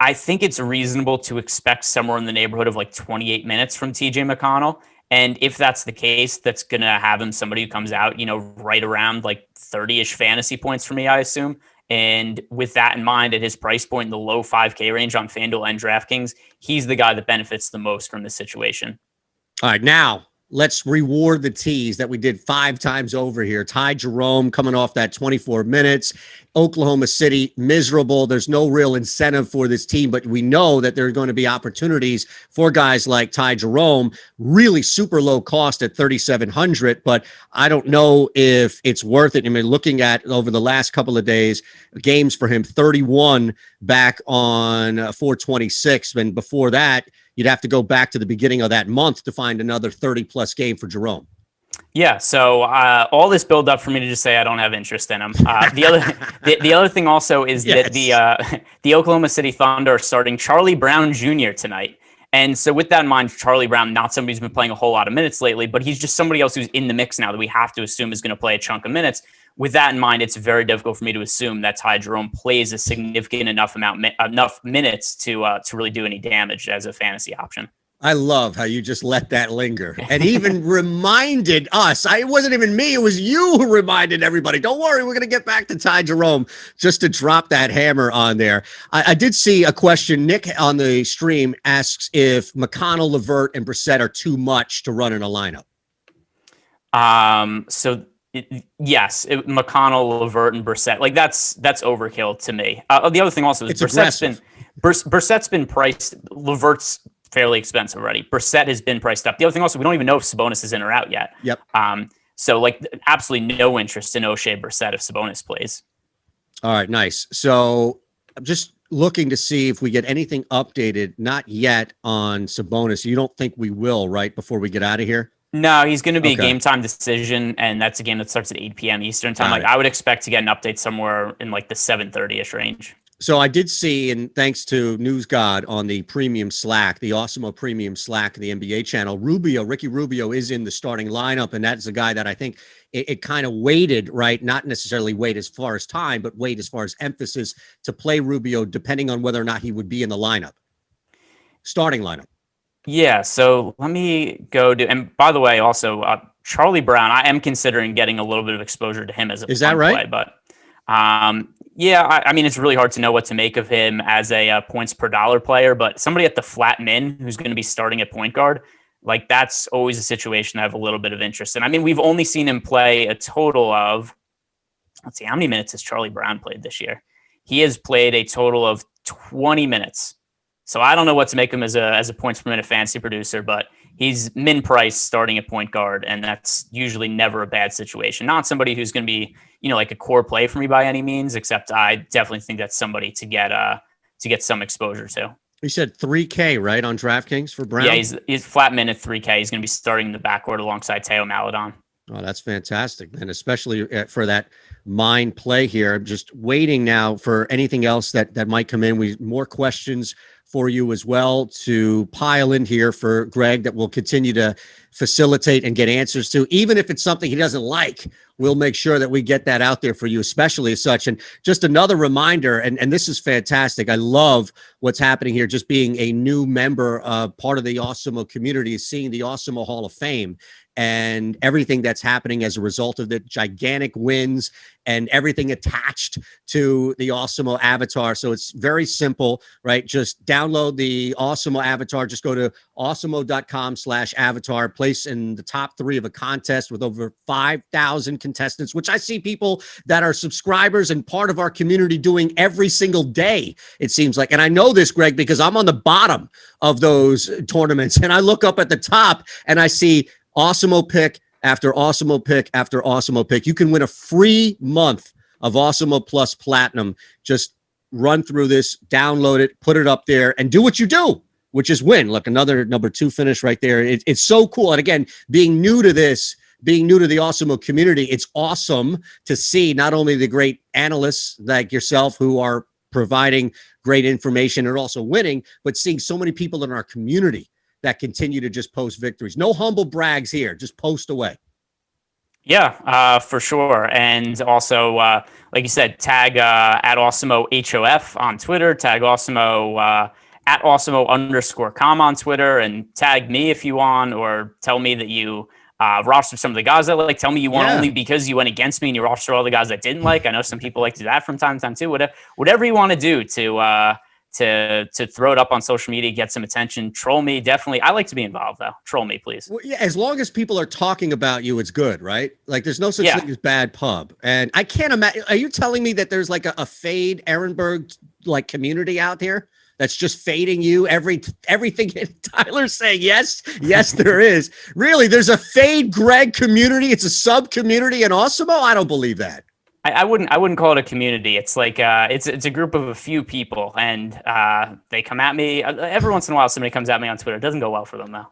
I think it's reasonable to expect somewhere in the neighborhood of like 28 minutes from TJ McConnell. And if that's the case, that's going to have him somebody who comes out, right around like 30-ish fantasy points for me, I assume. And with that in mind, at his price point in the low 5K range on FanDuel and DraftKings, he's the guy that benefits the most from this situation. All right, now let's reward the tease that we did 5 times over here. Ty Jerome coming off that 24 minutes. Oklahoma City, miserable. There's no real incentive for this team, but we know that there are going to be opportunities for guys like Ty Jerome, really super low cost at 3,700, but I don't know if it's worth it. I mean, looking at over the last couple of days, games for him, 31 back on 426. And before that, you'd have to go back to the beginning of that month to find another 30-plus game for Jerome. Yeah, so all this build up for me to just say I don't have interest in him. The other thing also is that the Oklahoma City Thunder are starting Charlie Brown Jr. tonight. And so with that in mind, Charlie Brown, not somebody who's been playing a whole lot of minutes lately, but he's just somebody else who's in the mix now that we have to assume is going to play a chunk of minutes. With that in mind, it's very difficult for me to assume that Ty Jerome plays a significant enough minutes to really do any damage as a fantasy option. I love how you just let that linger and even reminded us. It wasn't even me. It was you who reminded everybody. Don't worry. We're going to get back to Ty Jerome just to drop that hammer on there. I did see a question. Nick on the stream asks if McConnell, LeVert, and Brissett are too much to run in a lineup. Yes, McConnell, LeVert, and Brissett. Like that's overkill to me. The other thing also is Brissett's been priced. LeVert's fairly expensive already. Brissett has been priced up. The other thing also, we don't even know if Sabonis is in or out yet. Yep. So like absolutely no interest in O'Shea Brissett if Sabonis plays. All right, nice. So I'm just looking to see if we get anything updated, not yet on Sabonis. You don't think we will, right, before we get out of here? No, he's going to be a game time decision, and that's a game that starts at 8 p.m. Eastern time. I would expect to get an update somewhere in like the 7:30-ish range. So I did see, and thanks to News God on the premium Slack, the Awesemo premium Slack, the NBA channel, Ricky Rubio is in the starting lineup. And that's a guy that I think it kind of weighted, right? Not necessarily weight as far as time, but weight as far as emphasis to play Rubio, depending on whether or not he would be in the lineup, starting lineup. Yeah, so let me go to, and by the way, also Charlie Brown, I am considering getting a little bit of exposure to him as a Is that right? play, but yeah, I mean, it's really hard to know what to make of him as a points per dollar player, but somebody at the flat min who's going to be starting at point guard, like that's always a situation I have a little bit of interest in. I mean, we've only seen him play a total of, let's see, how many minutes has Charlie Brown played this year? He has played a total of 20 minutes. So I don't know what to make him as a points per minute fantasy producer, but he's min price starting at point guard, and that's usually never a bad situation. Not somebody who's going to be, like a core play for me by any means, except I definitely think that's somebody to get some exposure to. You said 3K, right, on DraftKings for Brown? Yeah, he's flat min at 3K. He's going to be starting in the backcourt alongside Teo Maledon. Oh, that's fantastic, man, especially for that mind play here. I'm just waiting now for anything else that might come in. More questions for you as well to pile in here for Greg that we'll continue to facilitate and get answers to. Even if it's something he doesn't like, we'll make sure that we get that out there for you, especially as such. And just another reminder, and this is fantastic. I love what's happening here. Just being a new member, part of the Awesemo community, is seeing the Awesemo Hall of Fame and everything that's happening as a result of the gigantic wins and everything attached to the Awesemo avatar. So it's very simple, right? Just download the Awesemo avatar. Just go to awesemo.com/avatar, place in the top 3 of a contest with over 5,000 contestants, which I see people that are subscribers and part of our community doing every single day, it seems like. And I know this, Greg, because I'm on the bottom of those tournaments, and I look up at the top and I see Awesemo pick after Awesemo pick after Awesemo pick. You can win a free month of Awesemo Plus Platinum. Just run through this, download it, put it up there, and do what you do, which is win. Look, another number 2 finish right there. It's so cool. And again, being new to this, being new to the Awesemo community, it's awesome to see not only the great analysts like yourself who are providing great information and also winning, but seeing so many people in our community that continue to just post victories. No humble brags here. Just post away. Yeah, for sure. And also, like you said, tag at Awesemo HOF on Twitter, tag Awesemo at Awesemo_com on Twitter, and tag me if you want, or tell me that you roster some of the guys I like. Tell me you want only because you went against me and you roster all the guys I didn't like. I know some people like to do that from time to time too. Whatever you want to do to throw it up on social media, get some attention, troll me. Definitely. I like to be involved though. Troll me, please. Well, yeah, as long as people are talking about you, it's good, right? Like there's no such thing as bad pub. And I can't imagine, are you telling me that there's like a fade Ehrenberg like community out there that's just fading you everything Tyler's saying? Yes, there is. Really, there's a fade Greg community. It's a sub community in Awesemo. I don't believe that. I wouldn't call it a community. It's like it's a group of a few people, and they come at me every once in a while. Somebody comes at me on Twitter. It doesn't go well for them though.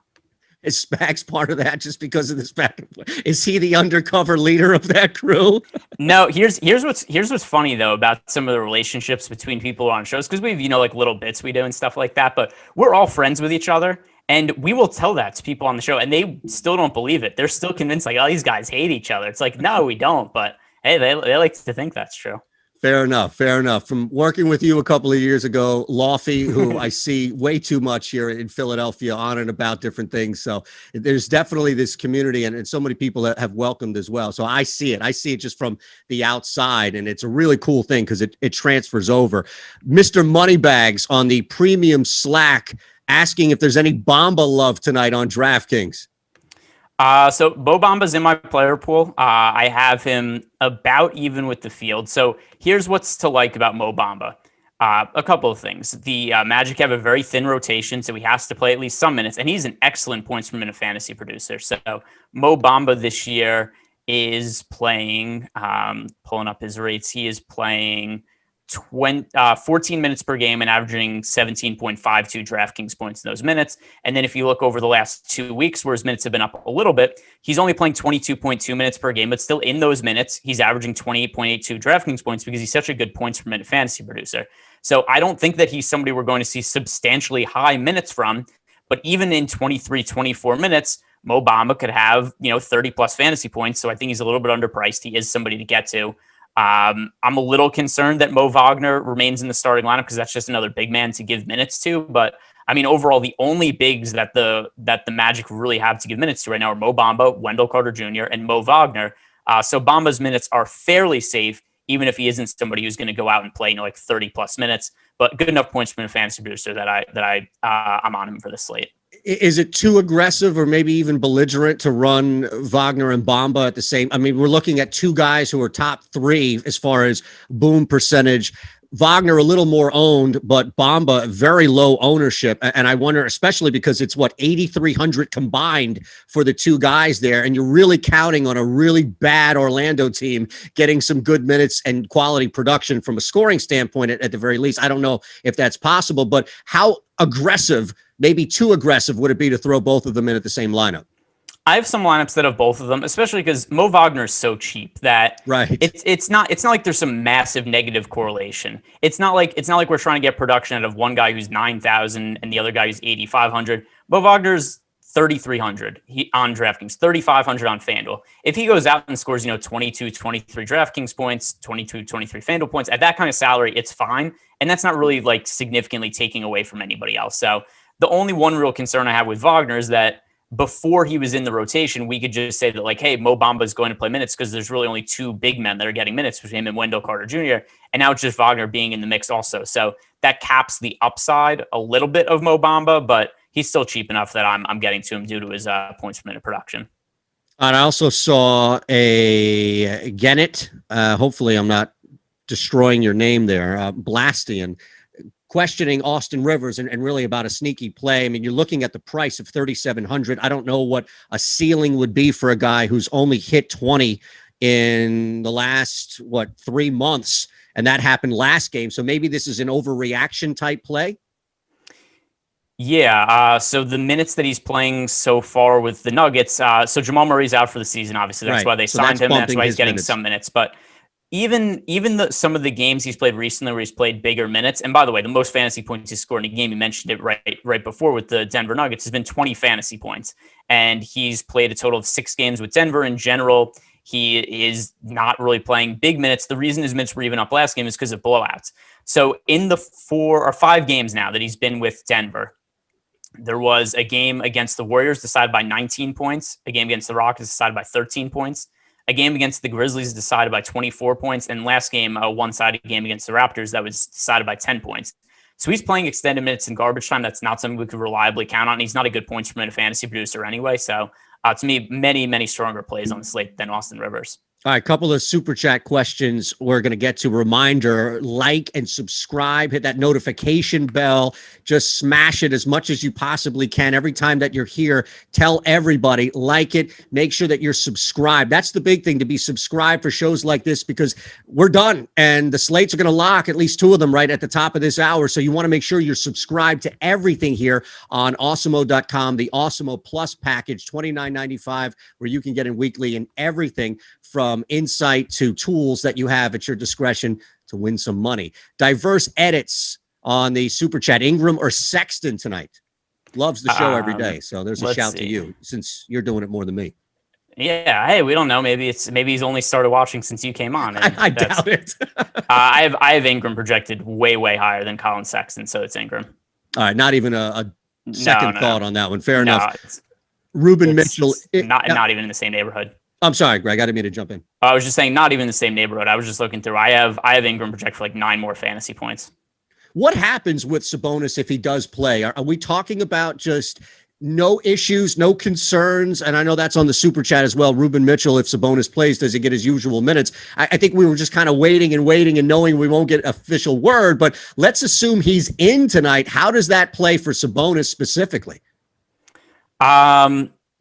Is Spags part of that just because of this back and forth? Is he the undercover leader of that crew? No. Here's what's funny though about some of the relationships between people on shows, because we have like little bits we do and stuff like that. But we're all friends with each other, and we will tell that to people on the show, and they still don't believe it. They're still convinced like, oh, these guys hate each other. It's like, no, we don't, but hey, they like to think that's true. Fair enough. From working with you a couple of years ago, Lofty, who I see way too much here in Philadelphia on and about different things. So there's definitely this community and so many people that have welcomed as well. So I see it. I see it just from the outside, and it's a really cool thing because it transfers over. Mr. Moneybags on the premium Slack asking if there's any Bamba love tonight on DraftKings. So Bo Bamba's in my player pool. I have him about even with the field. So here's what's to like about Mo Bamba. A couple of things. The Magic have a very thin rotation, so he has to play at least some minutes, and he's an excellent points per minute fantasy producer. So Mo Bamba this year is playing, pulling up his rates, he is playing 14 minutes per game and averaging 17.52 DraftKings points in those minutes. And then if you look over the last 2 weeks where his minutes have been up a little bit, he's only playing 22.2 minutes per game, but still in those minutes, he's averaging 28.82 DraftKings points because he's such a good points per minute fantasy producer. So I don't think that he's somebody we're going to see substantially high minutes from, but even in 23, 24 minutes, Mo Bamba could have, 30 plus fantasy points. So I think he's a little bit underpriced. He is somebody to get to. I'm a little concerned that Moe Wagner remains in the starting lineup because that's just another big man to give minutes to. But I mean, overall, the only bigs that the Magic really have to give minutes to right now are Mo Bamba, Wendell Carter Jr., and Moe Wagner. So Bamba's minutes are fairly safe, even if he isn't somebody who's going to go out and play, 30 plus minutes. But good enough points from a fantasy producer that I'm on him for the slate. Is it too aggressive or maybe even belligerent to run Wagner and Bamba at the same? I mean, we're looking at two guys who are top three as far as boom percentage. Wagner a little more owned, but Bamba very low ownership. And I wonder, especially because it's 8,300 combined for the two guys there. And you're really counting on a really bad Orlando team getting some good minutes and quality production from a scoring standpoint at the very least. I don't know if that's possible, but how aggressive, maybe too aggressive, would it be to throw both of them in at the same lineup? I have some lineups that have both of them, especially because Moe Wagner is so cheap that it's not like there's some massive negative correlation. It's not like we're trying to get production out of one guy who's 9,000 and the other guy who's 8,500. Moe Wagner's 3,300 on DraftKings, 3,500 on FanDuel. If he goes out and scores, 22, 23 DraftKings points, 22, 23 FanDuel points at that kind of salary, it's fine, and that's not really significantly taking away from anybody else. So the only one real concern I have with Wagner is that before he was in the rotation, we could just say that hey, Mo Bamba is going to play minutes because there's really only two big men that are getting minutes between him and Wendell Carter Jr. And now it's just Wagner being in the mix also. So that caps the upside a little bit of Mo Bamba, but he's still cheap enough that I'm getting to him due to his points per minute production. And I also saw a Gennett. Hopefully I'm not destroying your name there. Blastian. Questioning Austin Rivers and really about a sneaky play. I mean, you're looking at the price of 3,700. I don't know what a ceiling would be for a guy who's only hit 20 in the last, 3 months. And that happened last game. So maybe this is an overreaction type play. Yeah. So the minutes that he's playing so far with the Nuggets. So Jamal Murray's out for the season. Obviously, that's why they signed him. That's why he's getting some minutes. But even some of the games he's played recently where he's played bigger minutes, and by the way, the most fantasy points he's scored in a game, you mentioned it right before with the Denver Nuggets, has been 20 fantasy points. And he's played a total of 6 games with Denver. In general, he is not really playing big minutes. The reason his minutes were even up last game is because of blowouts. So in the 4 or 5 games now that he's been with Denver, there was a game against the Warriors decided by 19 points, a game against the Rockets decided by 13 points, a game against the Grizzlies decided by 24 points, and last game, a one-sided game against the Raptors that was decided by 10 points. So he's playing extended minutes in garbage time. That's not something we could reliably count on. He's not a good points per minute fantasy producer anyway. So to me, many, many stronger plays on the slate than Austin Rivers. All right, a couple of super chat questions we're going to get to. Reminder, like and subscribe, hit that notification bell, just smash it as much as you possibly can. Every time that you're here, tell everybody, like it, make sure that you're subscribed. That's the big thing, to be subscribed for shows like this, because we're done and the slates are going to lock, at least 2 of them right at the top of this hour. So you want to make sure you're subscribed to everything here on Awesemo.com, the Awesemo Plus package, $29.95, where you can get in weekly and everything from insight to tools that you have at your discretion to win some money. Diverse edits on the super chat. Ingram or Sexton tonight? Loves the show every day. So there's a shout to you, since you're doing it more than me. Yeah. Hey, we don't know. Maybe he's only started watching since you came on. I doubt it. I have Ingram projected way, way higher than Colin Sexton. So it's Ingram. All right. Not even a second thought on that one. Fair enough. Ruben Mitchell. Not even in the same neighborhood. I'm sorry, Greg. I didn't mean to jump in. I was just saying, not even the same neighborhood. I was just looking through. I have Ingram project for 9 more fantasy points. What happens with Sabonis if he does play? Are we talking about just no issues, no concerns? And I know that's on the super chat as well. Ruben Mitchell, if Sabonis plays, does he get his usual minutes? I think we were just kind of waiting and knowing we won't get official word. But let's assume he's in tonight. How does that play for Sabonis specifically?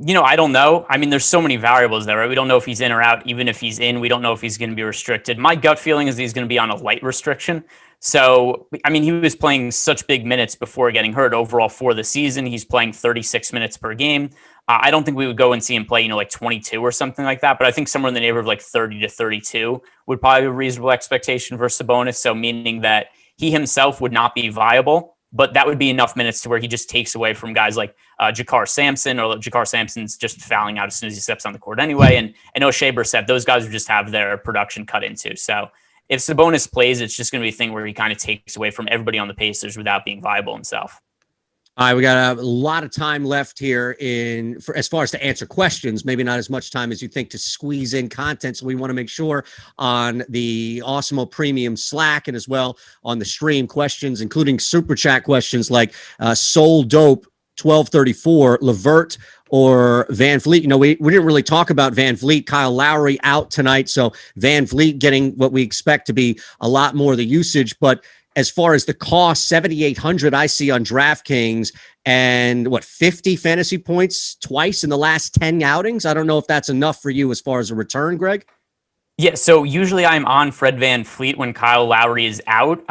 I don't know. I mean, there's so many variables there, right? We don't know if he's in or out. Even if he's in, we don't know if he's going to be restricted. My gut feeling is he's going to be on a light restriction. So, I mean, he was playing such big minutes before getting hurt. Overall for the season, he's playing 36 minutes per game. I don't think we would go and see him play, like 22 or something like that. But I think somewhere in the neighborhood of like 30 to 32 would probably be a reasonable expectation for Sabonis. So meaning that he himself would not be viable, but that would be enough minutes to where he just takes away from guys like Jakar Sampson, or Jakar Sampson's just fouling out as soon as he steps on the court anyway. And O'Shea Brissett, those guys would just have their production cut into. So if Sabonis plays, it's just going to be a thing where he kind of takes away from everybody on the Pacers without being viable himself. All right, we got a lot of time left here as far as to answer questions, maybe not as much time as you think to squeeze in content. So we want to make sure on the Awesemo Premium Slack and as well on the stream questions, including super chat questions like Soul Dope 1234, Levert or Van Vliet. We didn't really talk about Van Vliet. Kyle Lowry out tonight. So Van Vliet getting what we expect to be a lot more of the usage, but as far as the cost, 7,800 I see on DraftKings, and 50 fantasy points twice in the last 10 outings. I don't know if that's enough for you as far as a return, Greg. Yeah, so usually I'm on Fred VanVleet when Kyle Lowry is out.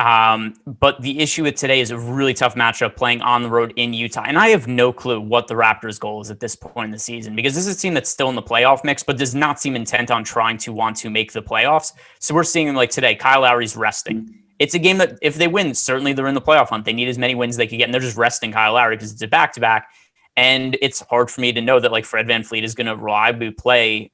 But the issue with today is a really tough matchup playing on the road in Utah. And I have no clue what the Raptors' goal is at this point in the season, because this is a team that's still in the playoff mix, but does not seem intent on trying to want to make the playoffs. So we're seeing like today, Kyle Lowry's resting. It's a game that if they win, certainly they're in the playoff hunt. They need as many wins as they can get, and they're just resting Kyle Lowry because it's a back-to-back. And it's hard for me to know that like Fred VanVleet is going to reliably play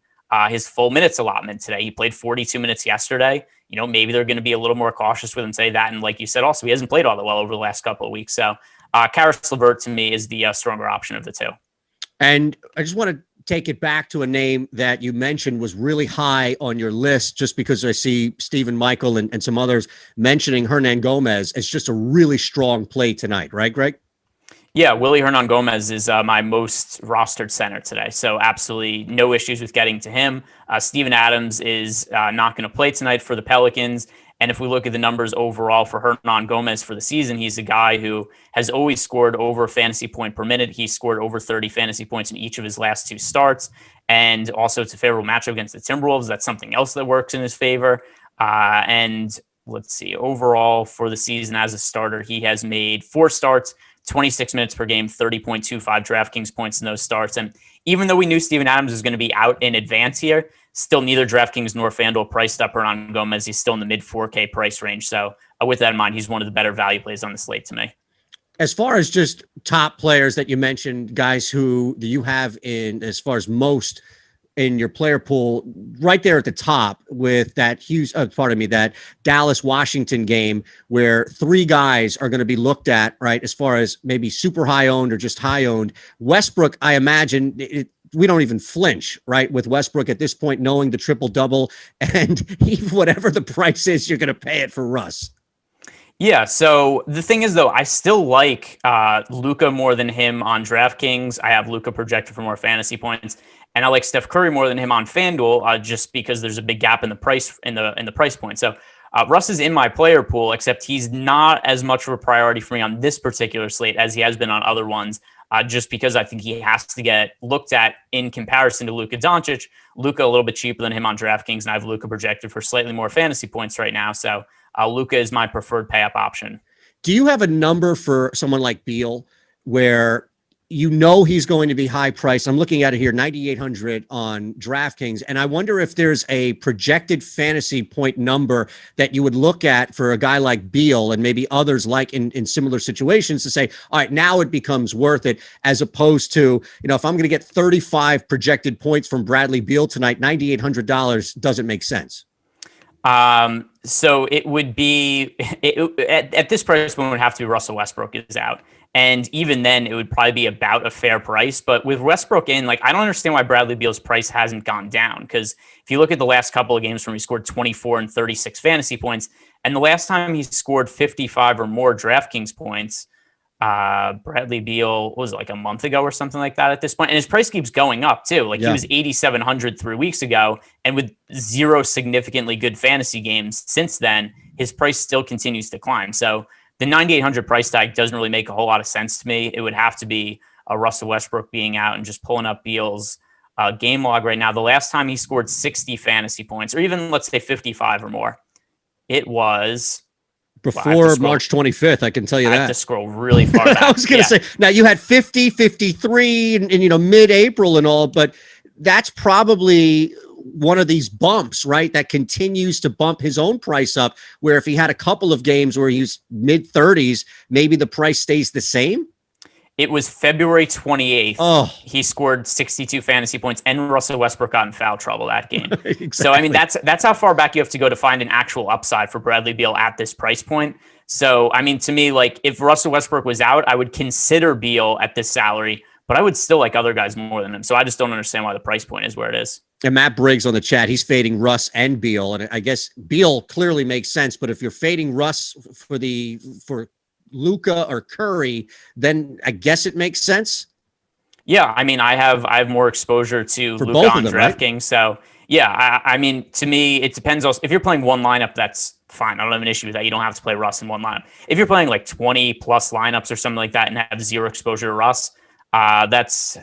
his full minutes allotment today. He played 42 minutes yesterday. Maybe they're going to be a little more cautious with him today. That, and like you said, also, he hasn't played all that well over the last couple of weeks. So Karis LeVert to me is the stronger option of the two. And I just want to take it back to a name that you mentioned was really high on your list, just because I see Stephen Michael and some others mentioning Hernan Gomez as just a really strong play tonight. Right, Greg? Yeah, Willie Hernan Gomez is my most rostered center today. So absolutely no issues with getting to him. Steven Adams is not going to play tonight for the Pelicans. And if we look at the numbers overall for Hernan Gomez for the season, he's a guy who has always scored over a fantasy point per minute. He scored over 30 fantasy points in each of his last two starts. And also it's a favorable matchup against the Timberwolves. That's something else that works in his favor. And let's see, overall for the season as a starter, he has made 4 starts, 26 minutes per game, 30.25 DraftKings points in those starts. And even though we knew Steven Adams was going to be out in advance here, still neither DraftKings nor FanDuel priced up Hernan Gomez. He's still in the mid 4K price range. So with that in mind, he's one of the better value plays on the slate to me. As far as just top players that you mentioned, guys who you have in as far as most in your player pool, right there at the top with that that Dallas-Washington game where 3 guys are going to be looked at, right, as far as maybe super high owned or just high owned. Westbrook, I imagine we don't even flinch, right, with Westbrook at this point, knowing the triple-double, and whatever the price is, you're going to pay it for Russ. Yeah, so the thing is, though, I still like Luka more than him on DraftKings. I have Luka projected for more fantasy points, and I like Steph Curry more than him on FanDuel, just because there's a big gap in the price in the price point. So Russ is in my player pool, except he's not as much of a priority for me on this particular slate as he has been on other ones. Just because I think he has to get looked at in comparison to Luka Doncic. Luka a little bit cheaper than him on DraftKings, and I have Luka projected for slightly more fantasy points right now. So Luka is my preferred pay-up option. Do you have a number for someone like Beal where he's going to be high priced? I'm looking at it here, 9,800 on DraftKings. And I wonder if there's a projected fantasy point number that you would look at for a guy like Beal and maybe others like in similar situations to say, all right, now it becomes worth it, as opposed to, if I'm going to get 35 projected points from Bradley Beal tonight, $9,800 doesn't make sense. So it would be at this price point, it would have to be Russell Westbrook is out. And even then, it would probably be about a fair price. But with Westbrook in, I don't understand why Bradley Beal's price hasn't gone down. Because if you look at the last couple of games from he scored 24 and 36 fantasy points, and the last time he scored 55 or more DraftKings points, Bradley Beal was a month ago or something like that at this point. And his price keeps going up too. He was 8,700 3 weeks ago, and with 0 significantly good fantasy games since then, his price still continues to climb. So the 9,800 price tag doesn't really make a whole lot of sense to me. It would have to be Russell Westbrook being out and just pulling up Beal's game log right now. The last time he scored 60 fantasy points, or even let's say 55 or more, it was before March 25th. I can tell you that. I have to scroll really far back. I was going to say, now you had 50, 53 and mid-April and all, but that's probably one of these bumps, right? That continues to bump his own price up, where if he had a couple of games where he's mid 30s, maybe the price stays the same. It was February 28th. Oh, he scored 62 fantasy points, and Russell Westbrook got in foul trouble that game. Exactly. So, I mean, that's how far back you have to go to find an actual upside for Bradley Beal at this price point. So, I mean, to me, like, if Russell Westbrook was out, I would consider Beal at this salary, but I would still like other guys more than him. So I just don't understand why the price point is where it is. And Matt Briggs on the chat, he's fading Russ and Beal. And I guess Beal clearly makes sense, but if you're fading Russ for Luka or Curry, then I guess it makes sense. Yeah, I mean, I have more exposure to For Luka both on of them, DraftKings. right? So yeah, I mean, to me, it depends also. If you're playing one lineup, that's fine. I don't have an issue with that. You don't have to play Russ in one lineup. If you're playing like 20 plus lineups or something like that and have zero exposure to Russ, that's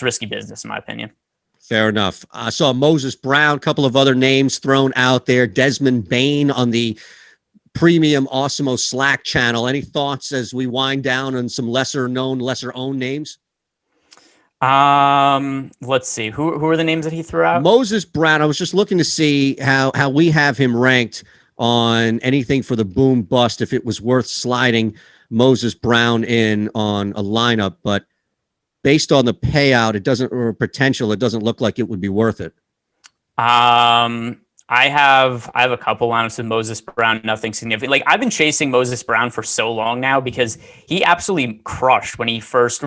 risky business in my opinion. Fair enough. I saw Moses Brown, a couple of other names thrown out there. Desmond Bain on the premium Awesemo Slack channel. Any thoughts as we wind down on some lesser owned names? Let's see. Who are the names that he threw out? Moses Brown. I was just looking to see how we have him ranked on anything for the boom bust, if it was worth sliding Moses Brown in on a lineup, but based on the payout, or potential, it doesn't look like it would be worth it. I have a couple lineups with Moses Brown, nothing significant. Like, I've been chasing Moses Brown for so long now because he absolutely crushed when he first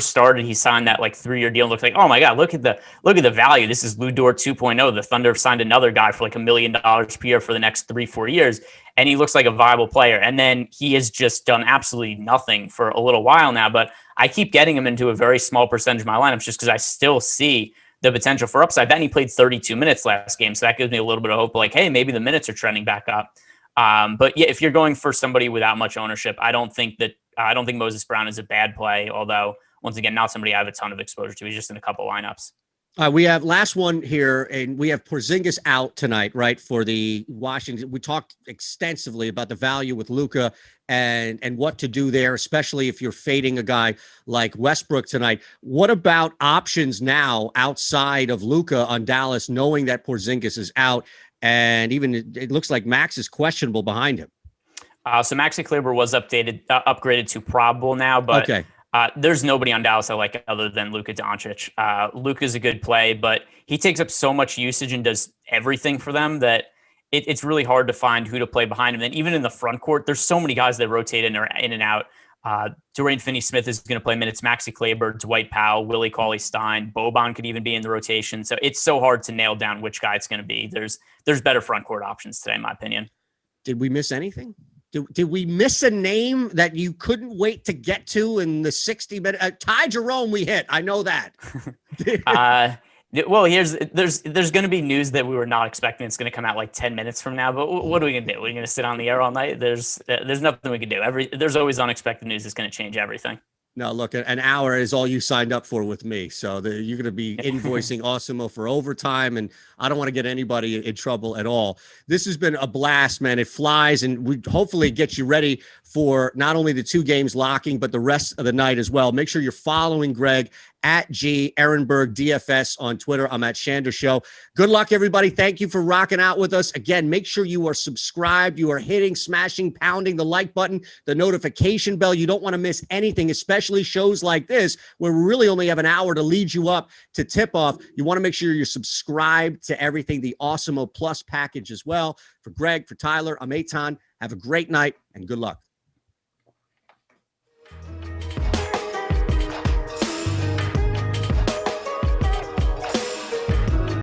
started. He signed that like 3-year deal. Looked like, oh my God, look at the value. This is Lou Dort 2.0. The Thunder signed another guy for like $1 million per year for the next 3-4 years, and he looks like a viable player. And then he has just done absolutely nothing for a little while now. But I keep getting him into a very small percentage of my lineups just because I still see the potential for upside. Then he played 32 minutes last game, so that gives me a little bit of hope. Like, hey, maybe the minutes are trending back up. But yeah, if you're going for somebody without much ownership, I don't think Moses Brown is a bad play. Although, once again, not somebody I have a ton of exposure to. He's just in a couple lineups. We have last one here, and we have Porzingis out tonight, right, for the Washington. We talked extensively about the value with Luka and what to do there, especially if you're fading a guy like Westbrook tonight. What about options now outside of Luka on Dallas, knowing that Porzingis is out, and even it looks like Max is questionable behind him? So Maxi Kleber was upgraded to probable now, but okay. There's nobody on Dallas I like other than Luka Doncic. Luka's a good play, but he takes up so much usage and does everything for them that it's really hard to find who to play behind him. And even in the front court, there's so many guys that rotate in and out. Dorian Finney-Smith is going to play minutes. Maxi Kleber, Dwight Powell, Willie Cauley-Stein, Boban could even be in the rotation. So it's so hard to nail down which guy it's going to be. There's better front court options today, in my opinion. Did we miss anything? Did we miss a name that you couldn't wait to get to in the 60-minute? Ty Jerome we hit. I know that. Well, there's going to be news that we were not expecting. It's going to come out like 10 minutes from now. But what are we going to do? We're going to sit on the air all night? There's nothing we can do. There's always unexpected news that's going to change everything. No, look, an hour is all you signed up for with me. So you're going to be invoicing Awesemo for overtime, and I don't want to get anybody in trouble at all. This has been a blast, man. It flies, and we hopefully get you ready for not only the 2 games locking, but the rest of the night as well. Make sure you're following Greg at Ehrenberg DFS on Twitter. I'm at Shander Show. Good luck, everybody. Thank you for rocking out with us. Again, make sure you are subscribed. You are hitting, smashing, pounding the like button, the notification bell. You don't want to miss anything, especially shows like this, where we really only have an hour to lead you up to tip off. You want to make sure you're subscribed to everything, the Awesemo Plus package as well. For Greg, for Tyler, I'm Eytan. Have a great night and good luck.